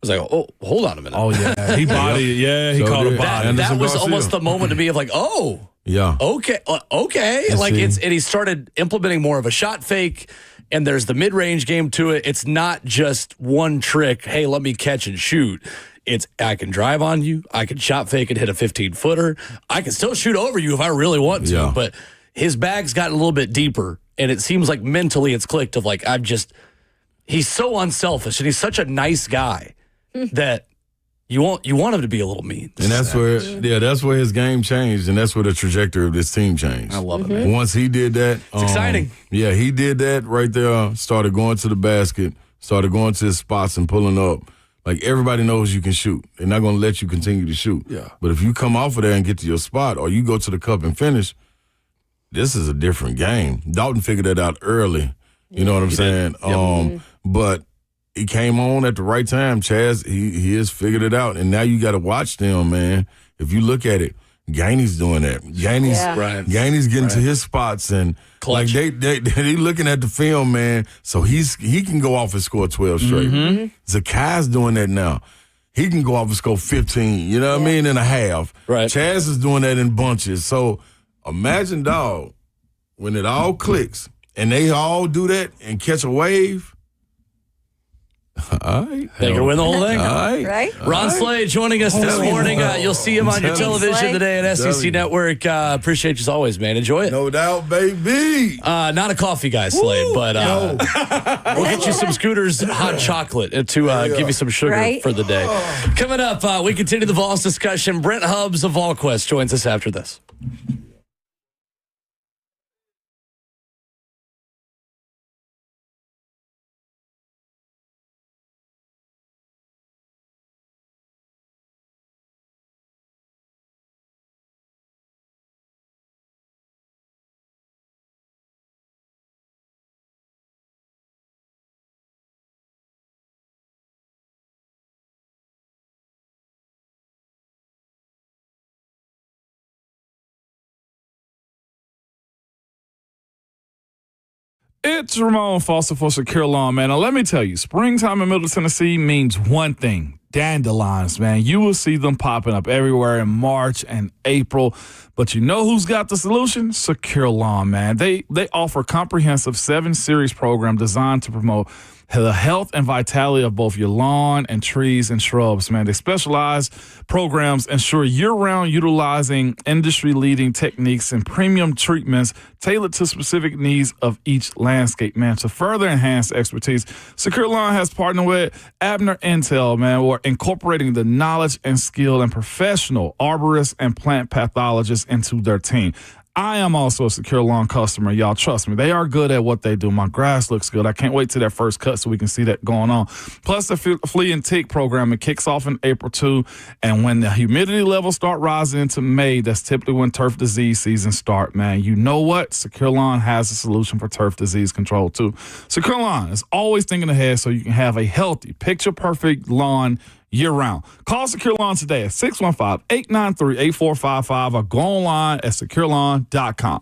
was like, oh, hold on a minute. Oh, yeah. He bodied it. Yeah, he caught a body. That was almost the moment to be of like, oh. Yeah. Okay. Like and he started implementing more of a shot fake, and there's the mid-range game to it. It's not just one trick. Hey, let me catch and shoot. It's I can drive on you. I can shot fake and hit a 15-footer. I can still shoot over you if I really want to. Yeah. But his bag's gotten a little bit deeper, and it seems like mentally it's clicked of like he's so unselfish and he's such a nice guy that you want him to be a little mean. And that's where his game changed, and that's where the trajectory of this team changed. I love it, man. Once he did that, it's exciting. Yeah, he did that right there. Started going to the basket, started going to his spots and pulling up. Like everybody knows you can shoot. They're not going to let you continue to shoot. Yeah. But if you come off of there and get to your spot, or you go to the cup and finish, this is a different game. Dalton figured that out early. You know what I'm saying? But he came on at the right time. Chaz, he has figured it out. And now you got to watch them, man. If you look at it, Gainey's doing that. Gainey's getting to his spots, and clutch. Like they looking at the film, man. So he can go off and score 12 straight. Zakai's doing that now. He can go off and score 15, you know what I mean, in a half. Right. Chaz is doing that in bunches. So imagine, dog, when it all clicks and they all do that and catch a wave. All right. They can win the whole thing. All Right? Ron Slade joining us this morning. You'll see him on your television today at SEC Network. Appreciate you as always, man. Enjoy it. No doubt, baby. Not a coffee guy, Slade, but we'll get you some Scooters hot chocolate to give you some sugar for the day. Coming up, we continue the Vols discussion. Brent Hubbs of VolQuest joins us after this. It's Ramon Foster for Secure Lawn, man. Now, let me tell you, springtime in Middle Tennessee means one thing. Dandelions, man. You will see them popping up everywhere in March and April. But you know who's got the solution? Secure Lawn, man. They offer a comprehensive 7-series program designed to promote the health and vitality of both your lawn and trees and shrubs, man. They specialized programs ensure year-round utilizing industry-leading techniques and premium treatments tailored to specific needs of each landscape, man. To further enhance expertise, Secure Lawn has partnered with Abner Intel, man, or incorporating the knowledge and skill and professional arborists and plant pathologists into their team. I am also a Secure Lawn customer, y'all. Trust me, they are good at what they do. My grass looks good. I can't wait till that first cut so we can see that going on. Plus, the flea and tick program, it kicks off in April, too. And when the humidity levels start rising into May, that's typically when turf disease season start, man. You know what? Secure Lawn has a solution for turf disease control, too. Secure Lawn is always thinking ahead so you can have a healthy, picture-perfect lawn year-round. Call Secure Lawn today at 615-893-8455 or go online at securelawn.com.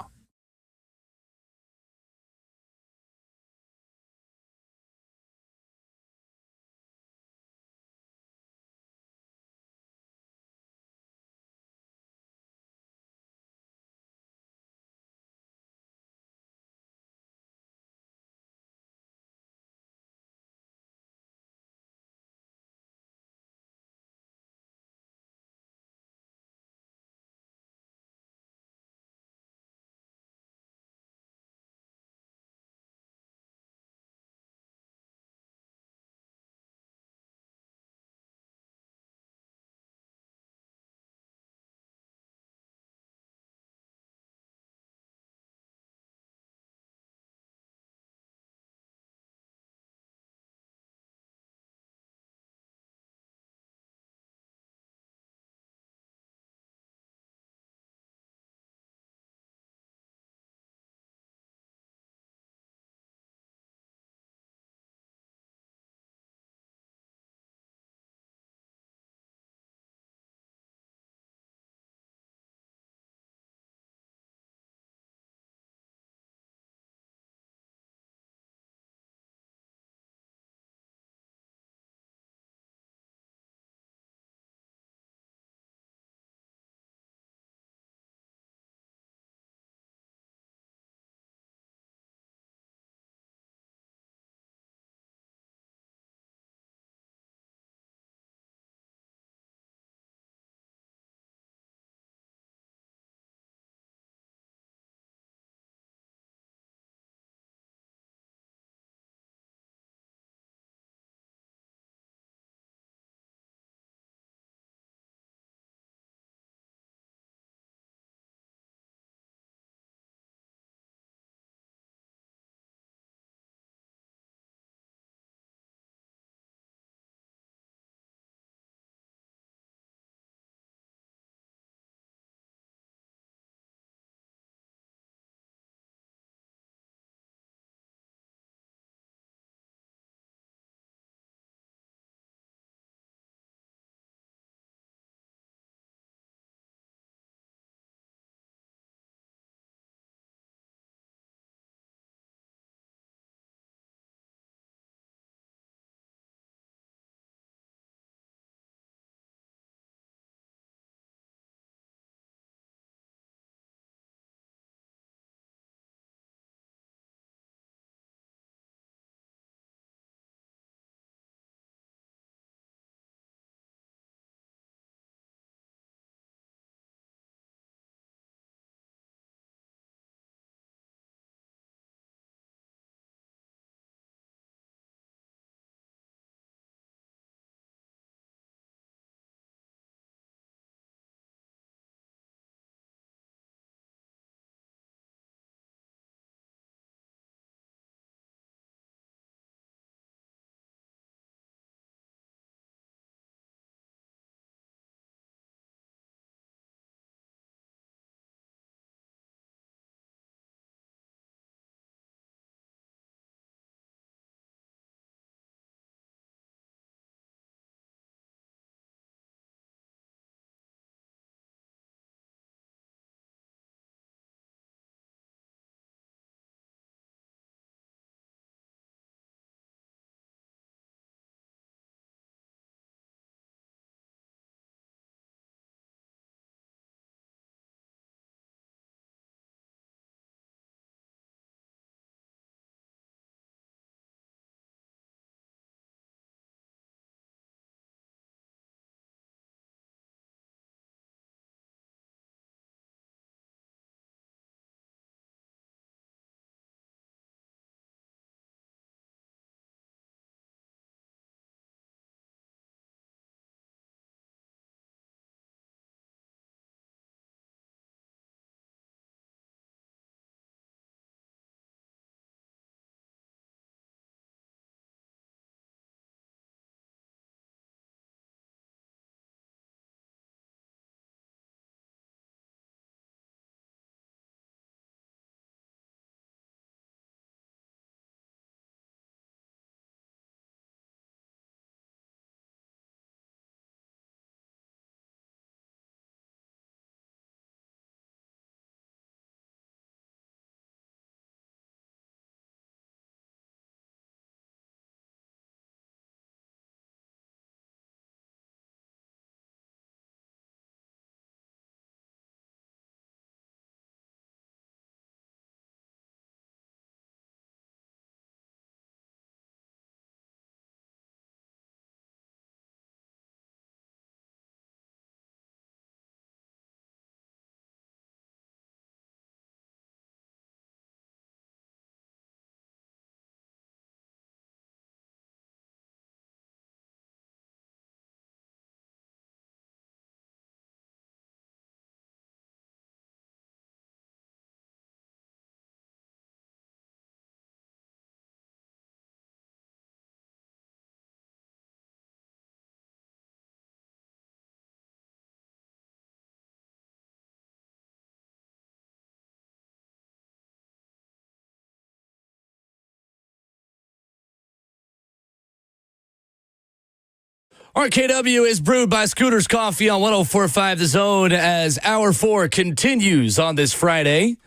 RKW is brewed by Scooter's Coffee on 104.5 The Zone as Hour 4 continues on this Friday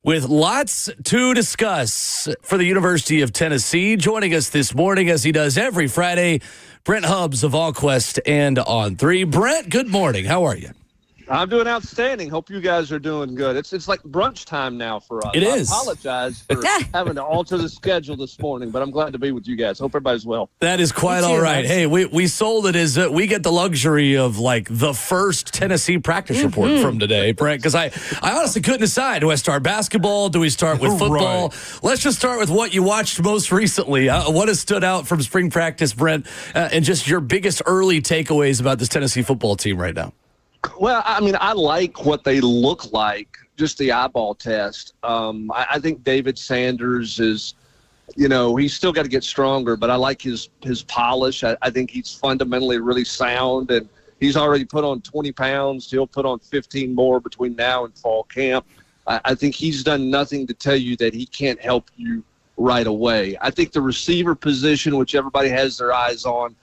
with lots to discuss for the University of Tennessee. Joining us this morning, as he does every Friday, Brent Hubbs of AllQuest and On3. Brent, good morning. How are you? I'm doing outstanding. Hope you guys are doing good. It's like brunch time now for us. It is. I apologize for having to alter the schedule this morning, but I'm glad to be with you guys. Hope everybody's well. That is quite all right. Hey, we sold it as we get the luxury of like the first Tennessee practice report from today, Brent, because I honestly couldn't decide. Do I start basketball? Do we start with football? Right. Let's just start with what you watched most recently. What has stood out from spring practice, Brent, and just your biggest early takeaways about this Tennessee football team right now? Well, I mean, I like what they look like, just the eyeball test. I think David Sanders is, he's still got to get stronger, but I like his polish. I think he's fundamentally really sound, and he's already put on 20 pounds. He'll put on 15 more between now and fall camp. I think he's done nothing to tell you that he can't help you right away. I think the receiver position, which everybody has their eyes on,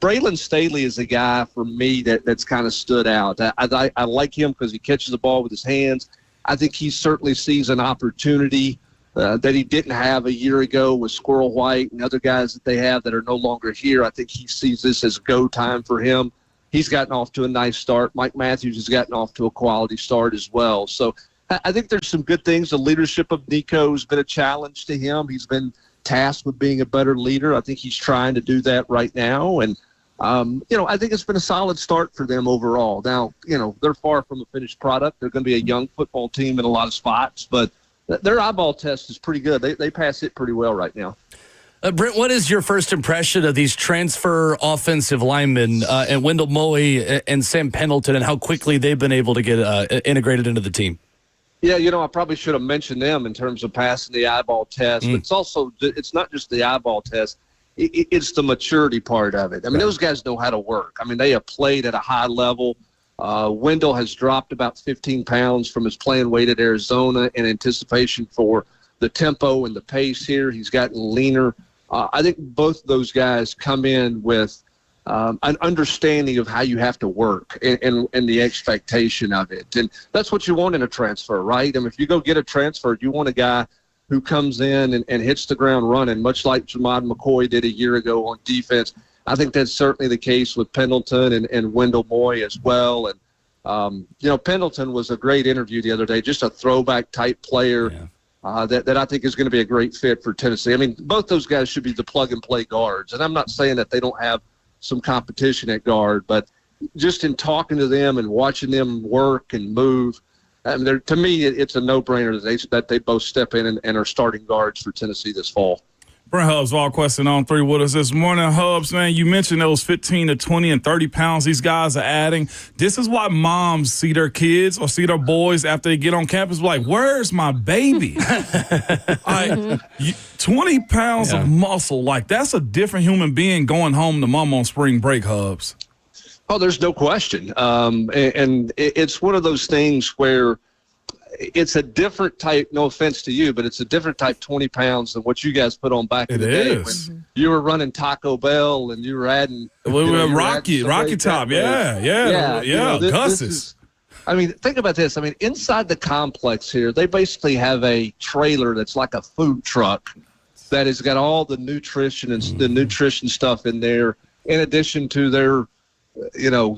Braylon Staley is a guy for me that's kind of stood out. I like him because he catches the ball with his hands. I think he certainly sees an opportunity that he didn't have a year ago with Squirrel White and other guys that they have that are no longer here. I think he sees this as go time for him. He's gotten off to a nice start. Mike Matthews has gotten off to a quality start as well. So I think there's some good things. The leadership of Nico has been a challenge to him. He's been tasked with being a better leader. I think he's trying to do that right now. And, I think it's been a solid start for them overall. Now, they're far from a finished product. They're going to be a young football team in a lot of spots, but their eyeball test is pretty good. They pass it pretty well right now. Brent, what is your first impression of these transfer offensive linemen and Wendell Moe and Sam Pendleton and how quickly they've been able to get integrated into the team? Yeah, I probably should have mentioned them in terms of passing the eyeball test. But it's not just the eyeball test. It's the maturity part of it. I mean, those guys know how to work. I mean, they have played at a high level. Wendell has dropped about 15 pounds from his playing weight at Arizona in anticipation for the tempo and the pace here. He's gotten leaner. I think both of those guys come in with an understanding of how you have to work and the expectation of it. And that's what you want in a transfer, right? I mean, if you go get a transfer, you want a guy who comes in and hits the ground running, much like Jamad McCoy did a year ago on defense. I think that's certainly the case with Pendleton and Wendell Moe as well. And, Pendleton was a great interview the other day, just a throwback type player. Yeah. That I think is going to be a great fit for Tennessee. I mean, both those guys should be the plug-and-play guards. And I'm not saying that they don't have some competition at guard, but just in talking to them and watching them work and move, I mean, to me, it's a no-brainer that they both step in and are starting guards for Tennessee this fall. Brent Hubbs, AllQuest and On3 with us this morning. Hubbs, man, you mentioned those 15 to 20 and 30 pounds these guys are adding. This is why moms see their kids or see their boys after they get on campus like, where's my baby? 20 pounds of muscle, like that's a different human being going home to mom on spring break, Hubbs. Oh, there's no question. And it's one of those things where it's a different type, no offense to you, but it's a different type 20 pounds than what you guys put on back in the day when you were running Taco Bell and you were adding Rocky Top. Yeah. Gus's. I mean, think about this. I mean, inside the complex here, they basically have a trailer that's like a food truck that has got all the nutrition and the nutrition stuff in there, in addition to their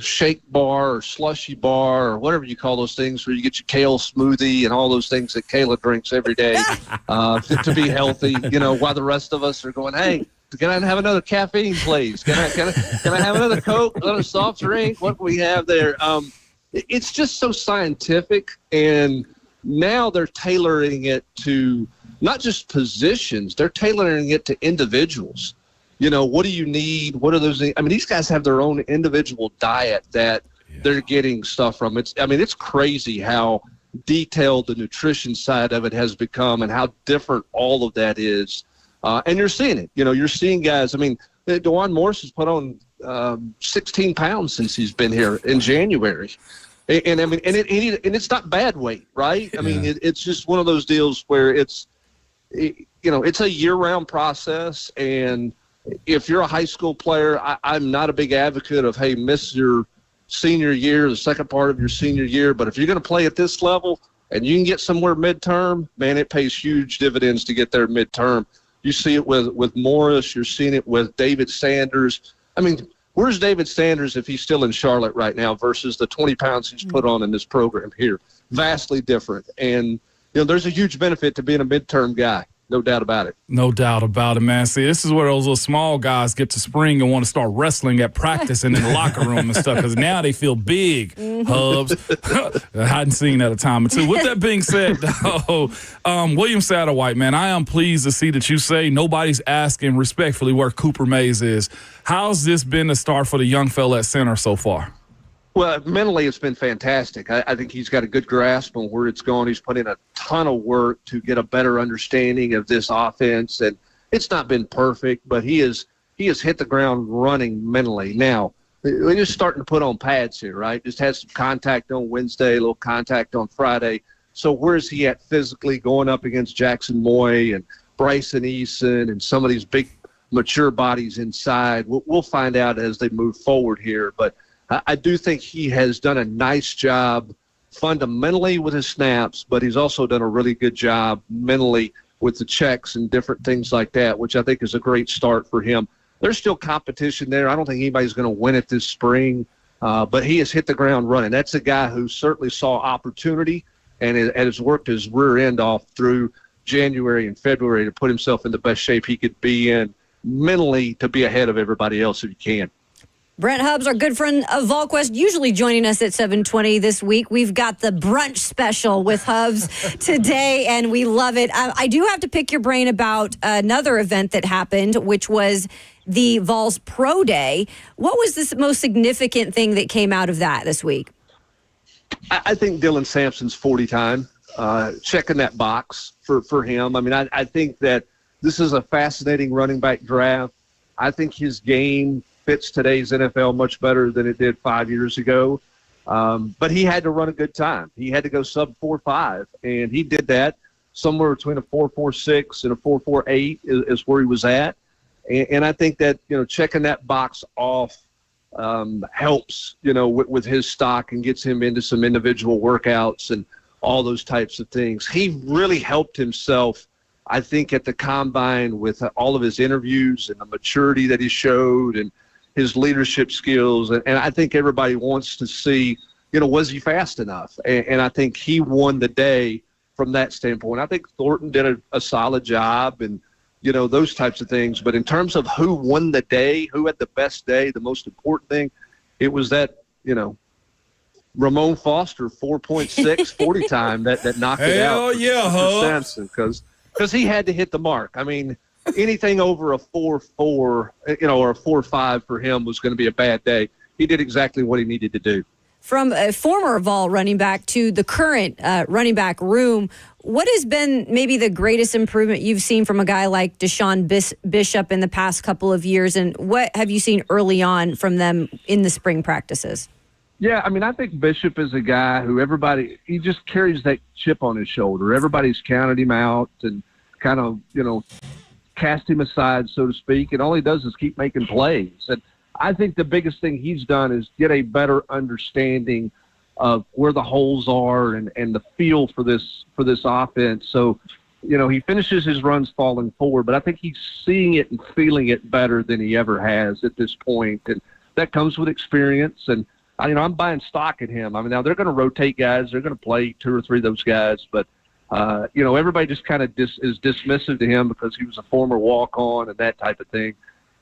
shake bar or slushy bar or whatever you call those things where you get your kale smoothie and all those things that Kayla drinks every day to be healthy, while the rest of us are going, hey, can I have another caffeine, please? Can I have another Coke, another soft drink? What do we have there? It's just so scientific, and now they're tailoring it to not just positions, they're tailoring it to individuals. What do you need? What are those things? I mean, these guys have their own individual diet that they're getting stuff from. It's crazy how detailed the nutrition side of it has become and how different all of that is. And you're seeing it. You're seeing guys. I mean, DeJuan Morris has put on 16 pounds since he's been here in January. And I mean, and it's not bad weight, right? I mean, it's just one of those deals where it's a year-round process, and if you're a high school player, I'm not a big advocate of, hey, miss your senior year, the second part of your senior year. But if you're going to play at this level and you can get somewhere midterm, man, it pays huge dividends to get there midterm. You see it with Morris. You're seeing it with David Sanders. I mean, where's David Sanders if he's still in Charlotte right now versus the 20 pounds he's put on in this program here? Vastly different. And, there's a huge benefit to being a midterm guy. No doubt about it. No doubt about it, man. See, this is where those little small guys get to spring and want to start wrestling at practice and in the locker room and stuff because now they feel big, Hubbs. I hadn't seen that a time or two. With that being said, though, William Satterwhite, man, I am pleased to see that you say nobody's asking respectfully where Cooper Mays is. How's this been the start for the young fella at center so far? Well, mentally, it's been fantastic. I think he's got a good grasp on where it's going. He's put in a ton of work to get a better understanding of this offense, and it's not been perfect, but he has hit the ground running mentally. Now, we're just starting to put on pads here, right? Just had some contact on Wednesday, a little contact on Friday. So where is he at physically going up against Jackson Moy and Bryson Eason and some of these big mature bodies inside? We'll find out as they move forward here, but I do think he has done a nice job fundamentally with his snaps, but he's also done a really good job mentally with the checks and different things like that, which I think is a great start for him. There's still competition there. I don't think anybody's going to win it this spring, but he has hit the ground running. That's a guy who certainly saw opportunity and has worked his rear end off through January and February to put himself in the best shape he could be in mentally to be ahead of everybody else if he can. Brent Hubbs, our good friend of VolQuest, usually joining us at 7:20 this week. We've got the brunch special with Hubbs today, and we love it. I do have to pick your brain about another event that happened, which was the Vols Pro Day. What was the most significant thing that came out of that this week? I think Dylan Sampson's 40 time, checking that box for him. I mean, I think that this is a fascinating running back draft. I think his game fits today's NFL much better than it did 5 years ago. But he had to run a good time. He had to go sub 4.5, and he did that somewhere between a 4.46 and a 4.48 is where he was at. And I think that, checking that box off helps, with his stock and gets him into some individual workouts and all those types of things. He really helped himself, I think, at the combine with all of his interviews and the maturity that he showed and his leadership skills. And I think everybody wants to see, was he fast enough? And I think he won the day from that standpoint. I think Thornton did a solid job and, those types of things. But in terms of who won the day, who had the best day, the most important thing, it was that, Ramon Foster 4.6 40 time that knocked it out. Hell yeah, Hubbs. Because he had to hit the mark. I mean, anything over a 4.4, or a 4.5 for him was going to be a bad day. He did exactly what he needed to do. From a former Vol running back to the current running back room, what has been maybe the greatest improvement you've seen from a guy like Deshaun Bishop in the past couple of years, and what have you seen early on from them in the spring practices? Yeah, I mean, I think Bishop is a guy who he just carries that chip on his shoulder. Everybody's counted him out and kind of, cast him aside, so to speak, and all he does is keep making plays. And I think the biggest thing he's done is get a better understanding of where the holes are and the feel for this offense. So, he finishes his runs falling forward, but I think he's seeing it and feeling it better than he ever has at this point. And that comes with experience. And, I'm buying stock in him. I mean, now they're going to rotate guys. They're going to play 2 or 3 of those guys, but everybody just kind of is dismissive to him because he was a former walk-on and that type of thing.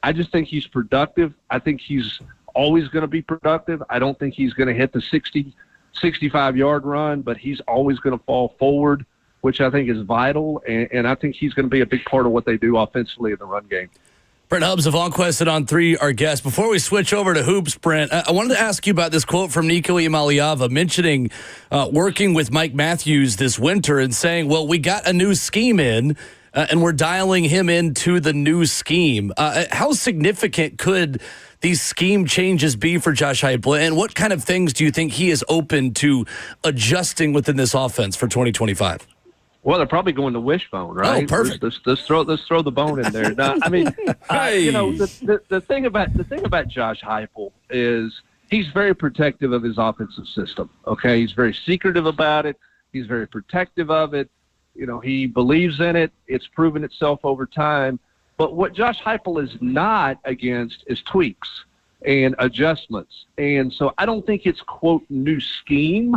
I just think he's productive. I think he's always going to be productive. I don't think he's going to hit the 60, 65-yard run, but he's always going to fall forward, which I think is vital, and I think he's going to be a big part of what they do offensively in the run game. Brent Hubbs of VolQuest and On 3, our guest. Before we switch over to hoops, Brent, I wanted to ask you about this quote from Nico Iamaleava mentioning working with Mike Matthews this winter and saying, well, we got a new scheme in, and we're dialing him into the new scheme. How significant could these scheme changes be for Josh Heupel, and what kind of things do you think he is open to adjusting within this offense for 2025? Well, they're probably going to Wishbone, right? Oh, perfect. Let's throw the bone in there. No, I mean, the thing about Josh Heupel is he's very protective of his offensive system. Okay, he's very secretive about it. He's very protective of it. He believes in it. It's proven itself over time. But what Josh Heupel is not against is tweaks and adjustments. And so I don't think it's, quote, new scheme,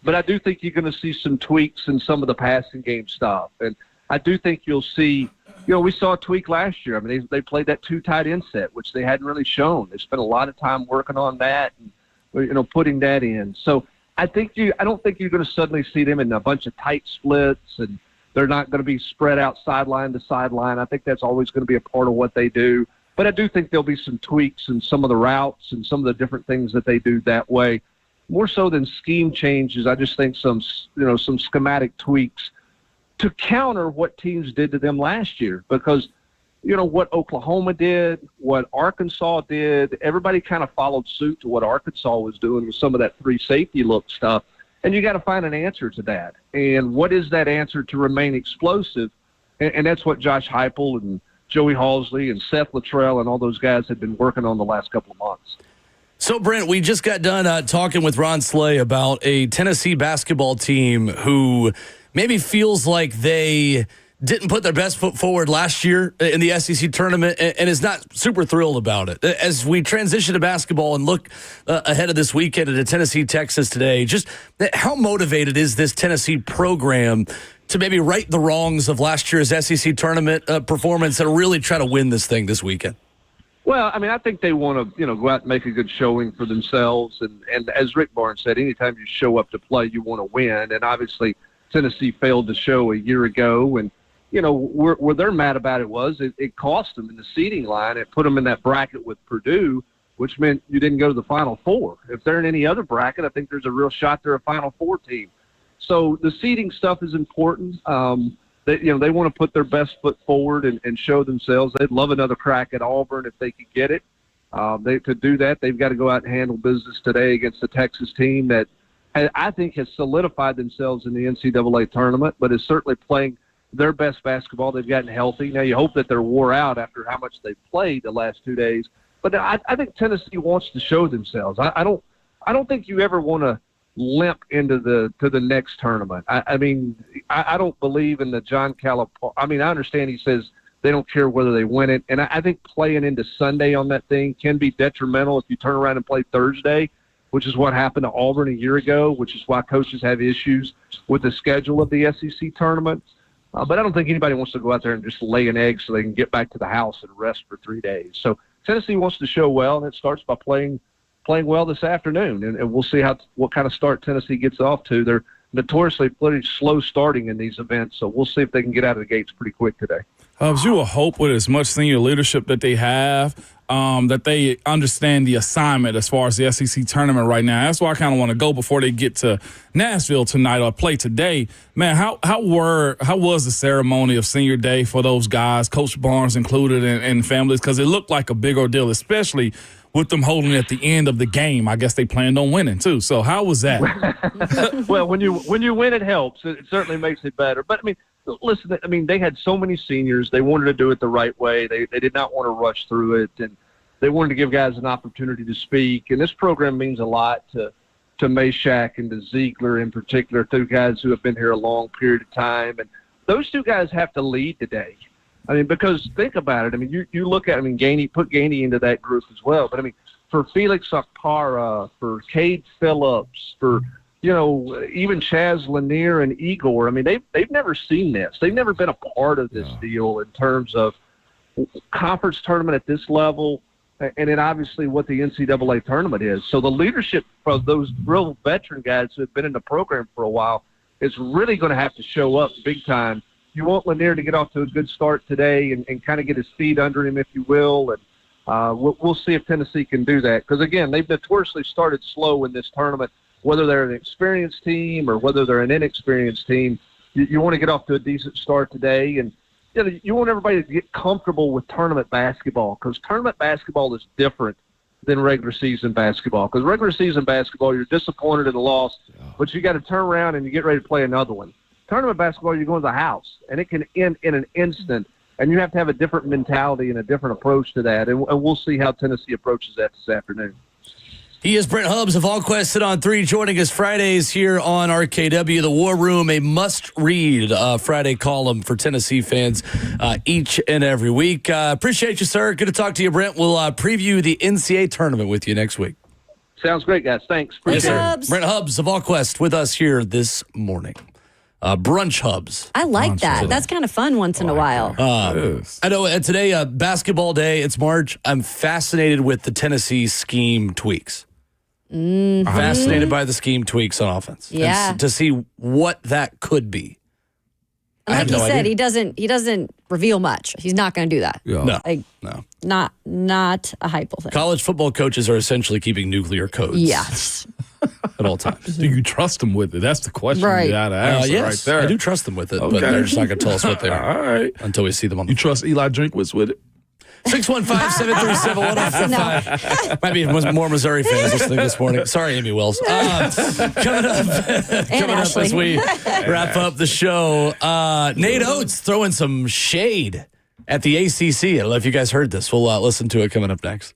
but I do think you're going to see some tweaks in some of the passing game stuff. And I do think you'll see, we saw a tweak last year. I mean, they played that 2 tight end set, which they hadn't really shown. They spent a lot of time working on that and, putting that in. So I don't think you're going to suddenly see them in a bunch of tight splits, and they're not going to be spread out sideline to sideline. I think that's always going to be a part of what they do. But I do think there'll be some tweaks in some of the routes and some of the different things that they do that way. More so than scheme changes, I just think some schematic tweaks to counter what teams did to them last year. Because, what Oklahoma did, what Arkansas did, everybody kind of followed suit to what Arkansas was doing with some of that 3 safety look stuff. And you got to find an answer to that. And what is that answer to remain explosive? And that's what Josh Heupel and Joey Halsley and Seth Luttrell and all those guys have been working on the last couple of months. So, Brent, we just got done talking with Ron Slay about a Tennessee basketball team who maybe feels like they didn't put their best foot forward last year in the SEC tournament and is not super thrilled about it. As we transition to basketball and look ahead of this weekend at Tennessee, Texas today, just how motivated is this Tennessee program to maybe right the wrongs of last year's SEC tournament performance and really try to win this thing this weekend? Well, I mean, I think they want to, go out and make a good showing for themselves. And as Rick Barnes said, anytime you show up to play, you want to win. And obviously, Tennessee failed to show a year ago. And, where they're mad about it was it cost them in the seeding line. It put them in that bracket with Purdue, which meant you didn't go to the Final Four. If they're in any other bracket, I think there's a real shot they're a Final Four team. So the seeding stuff is important. They want to put their best foot forward and show themselves. They'd love another crack at Auburn if they could get it. To do that, they've got to go out and handle business today against the Texas team that I think has solidified themselves in the NCAA tournament, but is certainly playing their best basketball. They've gotten healthy. Now you hope that they're wore out after how much they've played the last 2 days. But I think Tennessee wants to show themselves. I don't think you ever want to limp into the next tournament. I don't believe in the John Calipari. I mean, I understand he says they don't care whether they win it, and I think playing into Sunday on that thing can be detrimental if you turn around and play Thursday, which is what happened to Auburn a year ago, which is why coaches have issues with the schedule of the SEC tournament. But I don't think anybody wants to go out there and just lay an egg so they can get back to the house and rest for 3 days. So Tennessee wants to show well, and it starts by playing well this afternoon, and we'll see what kind of start Tennessee gets off to. They're notoriously pretty slow starting in these events, so we'll see if they can get out of the gates pretty quick today. Hubbs, you will hope with as much senior leadership that they have that they understand the assignment as far as the SEC tournament right now. That's why I kind of want to go before they get to Nashville tonight or play today. Man, how was the ceremony of senior day for those guys, Coach Barnes included, and families? Because it looked like a big ordeal, especially with them holding at the end of the game. I guess they planned on winning too. So how was that? Well, when you win, it helps. It certainly makes it better. But I mean, listen, they had so many seniors. They wanted to do it the right way. They did not want to rush through it, and they wanted to give guys an opportunity to speak. And this program means a lot to Meshack and to Ziegler in particular, 2 guys who have been here a long period of time. And those 2 guys have to lead today. I mean, because think about it. I mean, you look at, Gainey, put Gainey into that group as well. But, for Felix Okpara, for Cade Phillips, for, even Chaz Lanier and Igor, they've never seen this. They've never been a part of this deal in terms of conference tournament at this level, and then obviously what the NCAA tournament is. So the leadership of those real veteran guys who have been in the program for a while is really going to have to show up big time. You want Lanier to get off to a good start today and kind of get his feet under him, if you will, and we'll see if Tennessee can do that. Because, again, they've notoriously started slow in this tournament, whether they're an experienced team or whether they're an inexperienced team. You want to get off to a decent start today, and you want everybody to get comfortable with tournament basketball, because tournament basketball is different than regular season basketball. Because regular season basketball, you're disappointed in the loss, but you got to turn around and you get ready to play another one. Tournament basketball, you're going to the house, and it can end in an instant, and you have to have a different mentality and a different approach to that, and we'll see how Tennessee approaches that this afternoon. He is Brent Hubbs of VolQuest Sit on 3, joining us Fridays here on RKW. The War Room, a must-read Friday column for Tennessee fans each and every week. Appreciate you, sir. Good to talk to you, Brent. We'll preview the NCAA tournament with you next week. Sounds great, guys. Thanks. Appreciate it. Brent Hubbs of VolQuest with us here this morning. Brunch Hubs. I like that. That's kind of fun once in a while. I know today, basketball day, it's March. I'm fascinated with the Tennessee scheme tweaks. Mm-hmm. Fascinated by the scheme tweaks on offense. Yeah. And to see what that could be. Like he said, he doesn't reveal much. He's not going to do that. Yeah. No. Not a hypo thing. College football coaches are essentially keeping nuclear codes. Yes. At all times. Do you trust them with it? That's the question Right. you got to answer Yes, right there. I do trust them with it, Okay. but they're just not going to tell us what they are. All right. Until we see them on the You trust Eli Drinkwitz with it? 615-737-1055. Might be more Missouri fans listening this morning. Sorry, Amy Wells. Coming up as we wrap up the show, Nate Oates throwing some shade at the ACC. I don't know if you guys heard this. We'll listen to it coming up next.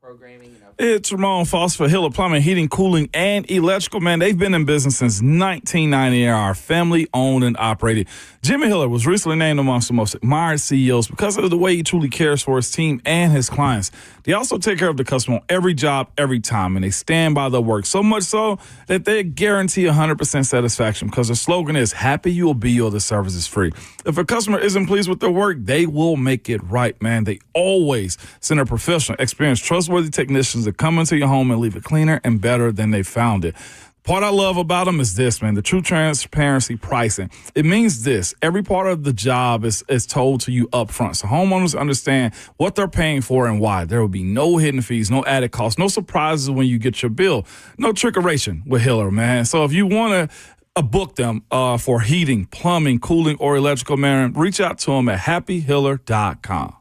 Programming, It's Ramon Foss for Hiller Plumbing, Heating, Cooling, and Electrical. Man, they've been in business since 1990 and are family-owned and operated. Jimmy Hiller was recently named amongst the most admired CEOs because of the way he truly cares for his team and his clients. They also take care of the customer on every job, every time, and they stand by their work, so much so that they guarantee 100% satisfaction because their slogan is, happy you will be or the service is free. If a customer isn't pleased with their work, they will make it right, man. They always send a professional, experienced, trustworthy technicians to come into your home and leave it cleaner and better than they found it. Part I love about them is this, man, the true transparency pricing. It means this. Every part of the job is told to you up front. So homeowners understand what they're paying for and why. There will be no hidden fees, no added costs, no surprises when you get your bill. No trickeration with Hiller, man. So if you want to book them for heating, plumbing, cooling, or electrical, man, reach out to them at happyhiller.com.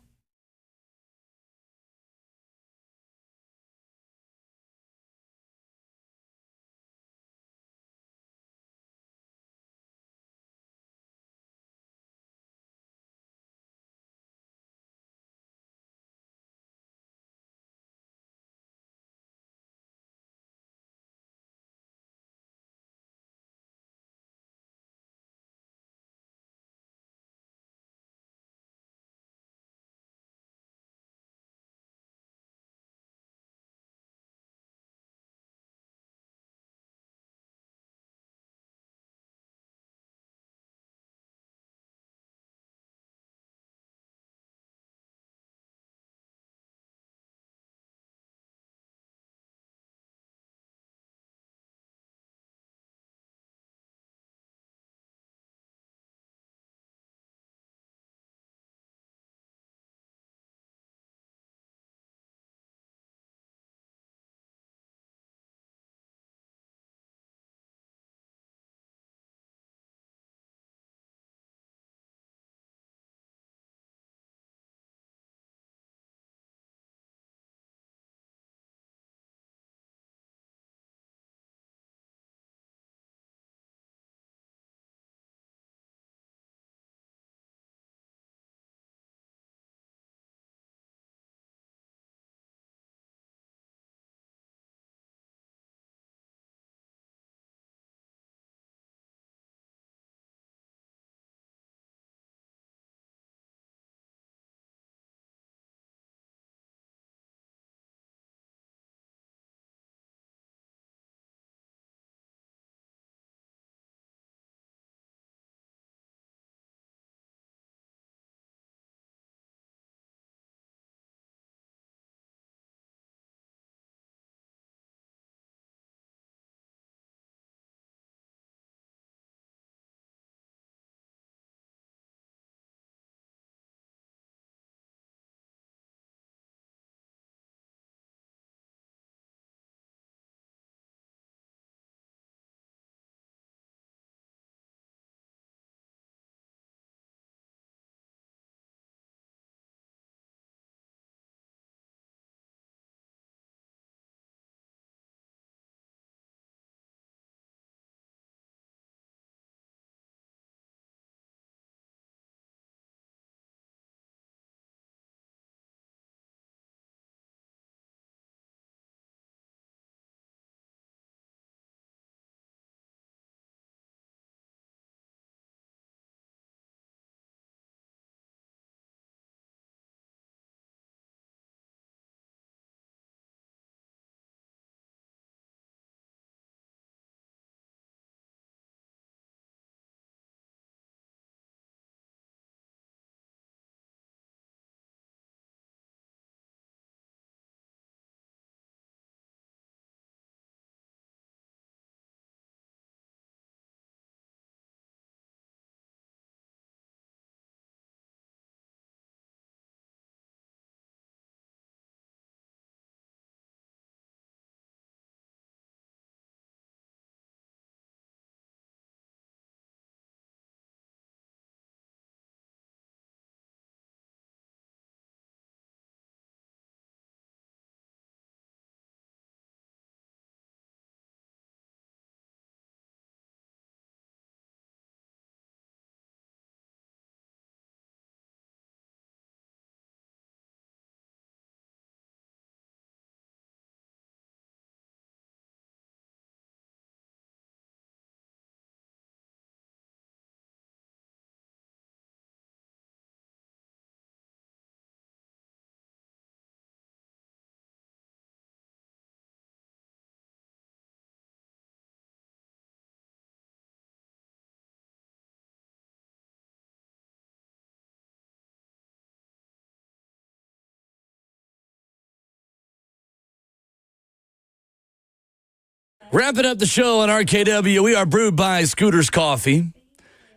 Wrapping up the show on RKW, we are brewed by Scooters Coffee.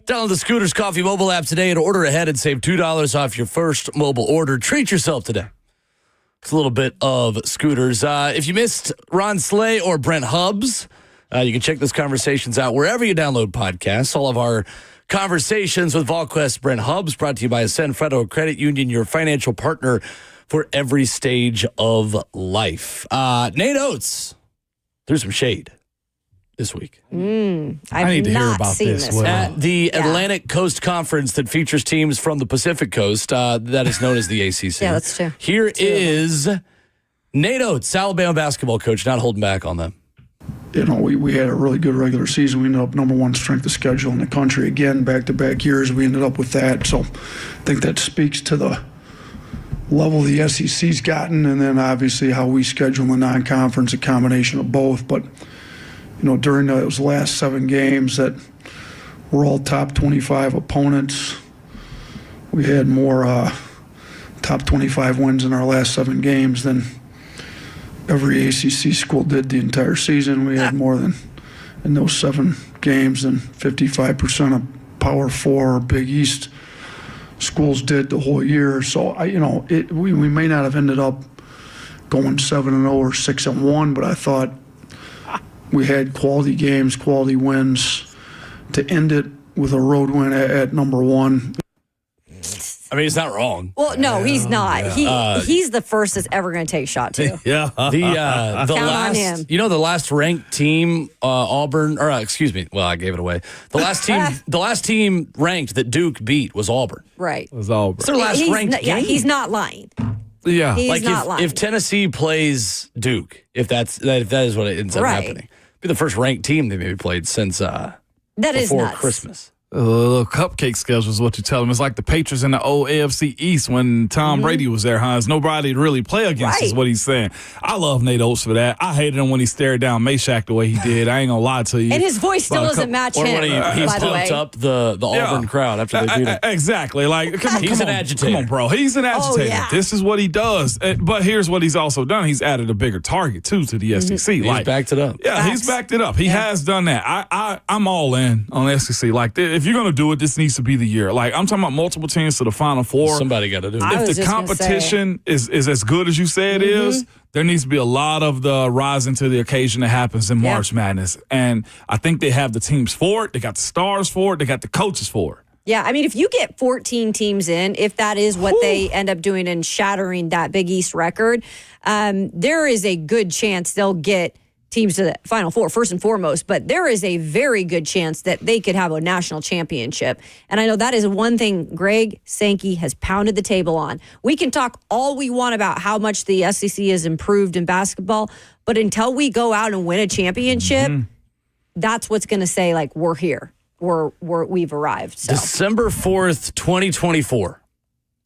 Download the Scooters Coffee mobile app today and order ahead and save $2 off your first mobile order. Treat yourself today. It's a little bit of Scooters. If you missed Ron Slay or Brent Hubbs, you can check those conversations out wherever you download podcasts. All of our conversations with VolQuest Brent Hubbs brought to you by Ascend Federal Credit Union, your financial partner for every stage of life. Nate Oates threw some shade this week. I need to hear about this. At the Atlantic Coast Conference that features teams from the Pacific Coast, that is known as the ACC. Yeah, that's true. Here is Nate Oates, Alabama basketball coach, not holding back on them. You know, we had a really good regular season. We ended up number one strength of schedule in the country again, back-to-back years. We ended up with that. So I think that speaks to the level the SEC's gotten, and then obviously how we schedule the non-conference, a combination of both. But you know, during those last 7 games that were all top 25 opponents, we had more top 25 wins in our last 7 games than every ACC school did the entire season. We had more than, in those 7 games, than 55% of Power 4 or Big East schools did the whole year. So, we may not have ended up going 7-0 or 6-1, but I thought we had quality games, quality wins to end it with a road win at number 1. I mean, he's not wrong. Well, no, he's not. He's the first that's ever going to take a shot, too. Yeah. The Count last, on him. you know, the last ranked team, Auburn, or excuse me, well, I gave it away. The last team ranked that Duke beat was Auburn. Right. It was Auburn. It's their last ranked game. Yeah, he's not lying. Yeah. He's not lying. If Tennessee plays Duke, if that is what ends up happening, be the first ranked team they maybe played since before Christmas. A little cupcake schedule is what you tell them. It's like the Patriots in the old AFC East when Tom Brady was there, Hans. Nobody to really play against is what he's saying. I love Nate Oates for that. I hated him when he stared down Meshack the way he did. I ain't going to lie to you. And his voice still doesn't match him, when he pumped up the Auburn crowd after they beat him. Exactly. Like, come on, he's an agitator. Come on, bro. He's an agitator. Yeah. This is what he does. But here's what he's also done. He's added a bigger target, too, to the SEC. He's backed it up. Yeah, he's backed it up. He has done that. I'm all in on SEC. Like, if you're going to do it, this needs to be the year. Like, I'm talking about multiple teams to the Final Four. Somebody got to do it. If the competition is as good as you say it is, there needs to be a lot of the rising to the occasion that happens in March Madness. And I think they have the teams for it. They got the stars for it. They got the coaches for it. Yeah, I mean, if you get 14 teams in, if that is what they end up doing and shattering that Big East record, there is a good chance they'll get teams to the Final Four, first and foremost, but there is a very good chance that they could have a national championship. And I know that is one thing Greg Sankey has pounded the table on. We can talk all we want about how much the SEC has improved in basketball, but until we go out and win a championship, that's what's going to say, like, we're here. We've arrived. So. December 4th, 2024,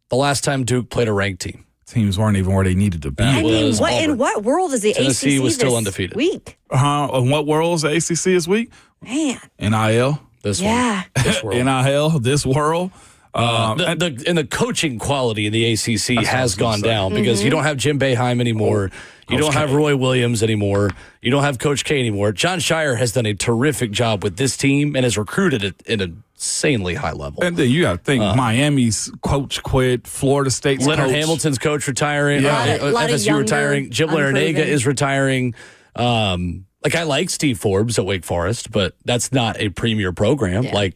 the last time Duke played a ranked team. Teams weren't even where they needed to be. I mean, in what world is the Tennessee ACC was still this undefeated. week? In what world is the ACC this week? Man. NIL. This world. NIL, this world. The coaching quality in the ACC has gone down because you don't have Jim Boeheim anymore. You don't have Roy Williams anymore. You don't have Coach K anymore. John Shire has done a terrific job with this team and has recruited it at an insanely high level. And then you got to think Miami's coach quit, Florida State's Leonard coach. Hamilton's coach retiring, FSU retiring, Jim Larinaga is retiring. I like Steve Forbes at Wake Forest, but that's not a premier program. Yeah.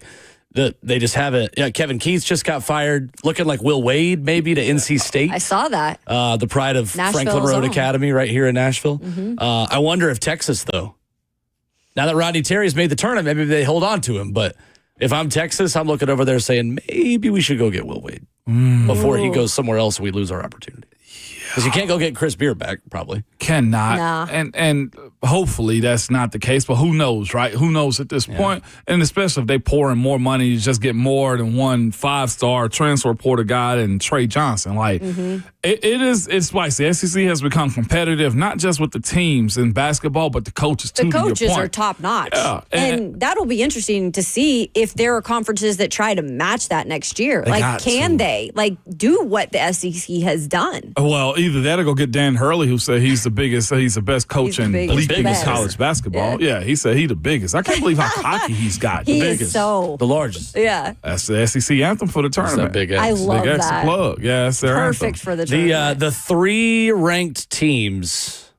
They just haven't. Yeah, Kevin Keith just got fired, looking like Will Wade maybe to NC State. I saw that. The pride of Franklin Road Academy right here in Nashville. I wonder if Texas, though, now that Rodney Terry's made the tournament, maybe they hold on to him. But if I'm Texas, I'm looking over there saying maybe we should go get Will Wade before he goes somewhere else and we lose our opportunity. Because you can't go get Chris Beer back, probably. Cannot. Nah. And hopefully that's not the case, but who knows, right? Who knows at this point? And especially if they pour in more money to just get more than one 5-star transfer portal guy and Trey Johnson. It's spicy. The SEC has become competitive, not just with the teams in basketball, but the coaches too. The coaches to your point. are top notch. Yeah. And that'll be interesting to see if there are conferences that try to match that next year. Can they do what the SEC has done? Well, either that or go get Dan Hurley, who said he's the best coach in league college basketball. Yeah, he said he's the biggest. I can't believe how cocky he's got. He the biggest. is so the largest. Yeah. That's the SEC anthem for the tournament. Big I love big that. plug. Yeah, that's their Perfect anthem. for the tournament. The 4 ranked teams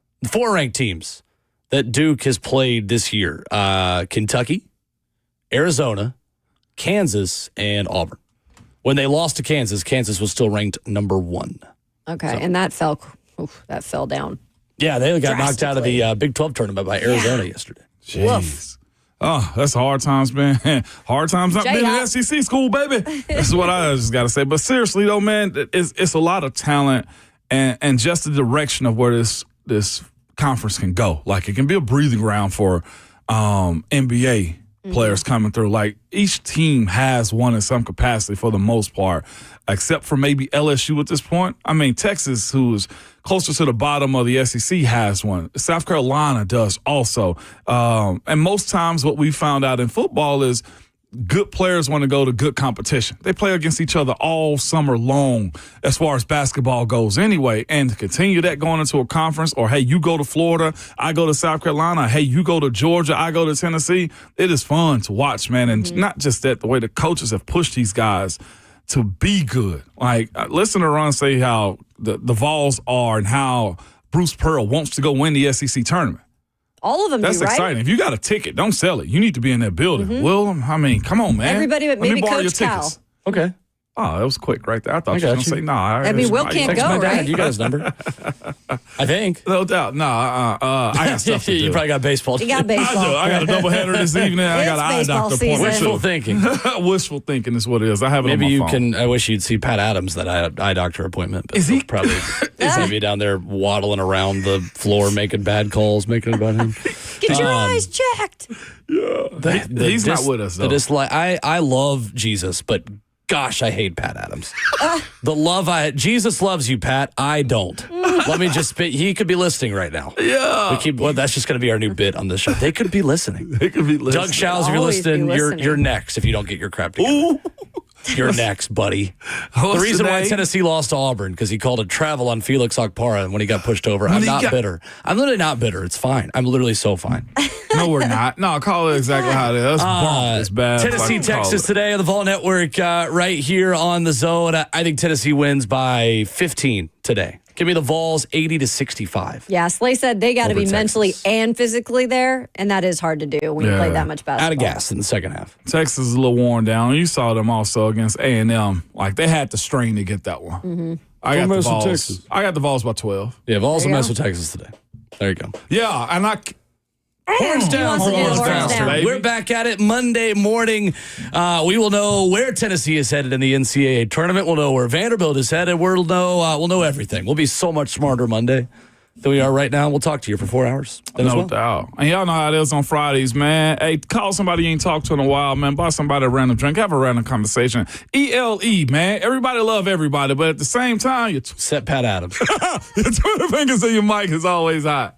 that Duke has played this year: Kentucky, Arizona, Kansas, and Auburn. When they lost to Kansas, Kansas was still ranked number 1. Okay, and that fell down. Yeah, they got knocked out of the Big 12 tournament by Arizona yesterday. Jeez. Oh, that's hard times, man. Hard times not being in SEC school, baby. That's what I just got to say. But seriously, though, man, it's a lot of talent and just the direction of where this conference can go. Like, it can be a breathing ground for NBA players coming through. Like, each team has one in some capacity for the most part, except for maybe LSU at this point. I mean, Texas, who's closer to the bottom of the SEC, has one. South Carolina does also. And most times what we found out in football is good players want to go to good competition. They play against each other all summer long as far as basketball goes anyway. And to continue that going into a conference, or, hey, you go to Florida, I go to South Carolina, hey, you go to Georgia, I go to Tennessee. It is fun to watch, man. And not just that, the way the coaches have pushed these guys to be good. Like, listen to Ron say how the Vols are and how Bruce Pearl wants to go win the SEC tournament. All of them That's do, right? exciting. If you got a ticket, don't sell it. You need to be in that building. Well, I mean, come on, man. Everybody but maybe Coach Cal. Okay. Oh, that was quick right there. I thought you were going to say, nah. Will can't go, right? You got his number. I think. No doubt. No, I got stuff to do. You probably got baseball. You got baseball. I got a doubleheader this evening. I got an eye doctor appointment. Wishful thinking. Wishful thinking is what it is. I have it Maybe on my you phone. can. I wish you'd see Pat Adams, that eye doctor appointment. But is he probably maybe down there waddling around the floor, making bad calls, making it about him? Get your eyes checked. Yeah, he's not with us though. I love Jesus, but gosh, I hate Pat Adams. Jesus loves you, Pat. I don't. Let me just spit. He could be listening right now. Yeah. That's just going to be our new bit on this show. They could be listening. They could be listening. Doug Shows, if you're listening, you're next if you don't get your crap together. Ooh. You're next, buddy. The reason why Tennessee lost to Auburn, because he called a travel on Felix Okpara when he got pushed over. I'm not bitter. I'm literally not bitter. It's fine. I'm literally so fine. No, we're not. No, call it exactly how it is. That's bad. Tennessee, Texas today on the Vol Network, right here on the Zone. I think Tennessee wins by 15 today. Give me the Vols 80-65. Yeah, Slay said they got to be mentally and physically there, and that is hard to do when you play that much basketball. Out of gas in the second half. Texas is a little worn down. You saw them also against A&M. Like, they had to strain to get that one. Mm-hmm. I got the Vols. I got the Vols by 12. Yeah, Vols will mess with Texas today. There you go. Yeah, and Horns down, We're back at it Monday morning. We will know where Tennessee is headed in the NCAA tournament. We'll know where Vanderbilt is headed. We'll know everything. We'll be so much smarter Monday than we are right now. We'll talk to you for 4 hours. No doubt. And y'all know how it is on Fridays, man. Hey, call somebody you ain't talked to in a while, man. Buy somebody a random drink. Have a random conversation. ELE, man. Everybody love everybody, but at the same time, Set Pat Adams. Your Twitter fingers in your mic is always hot.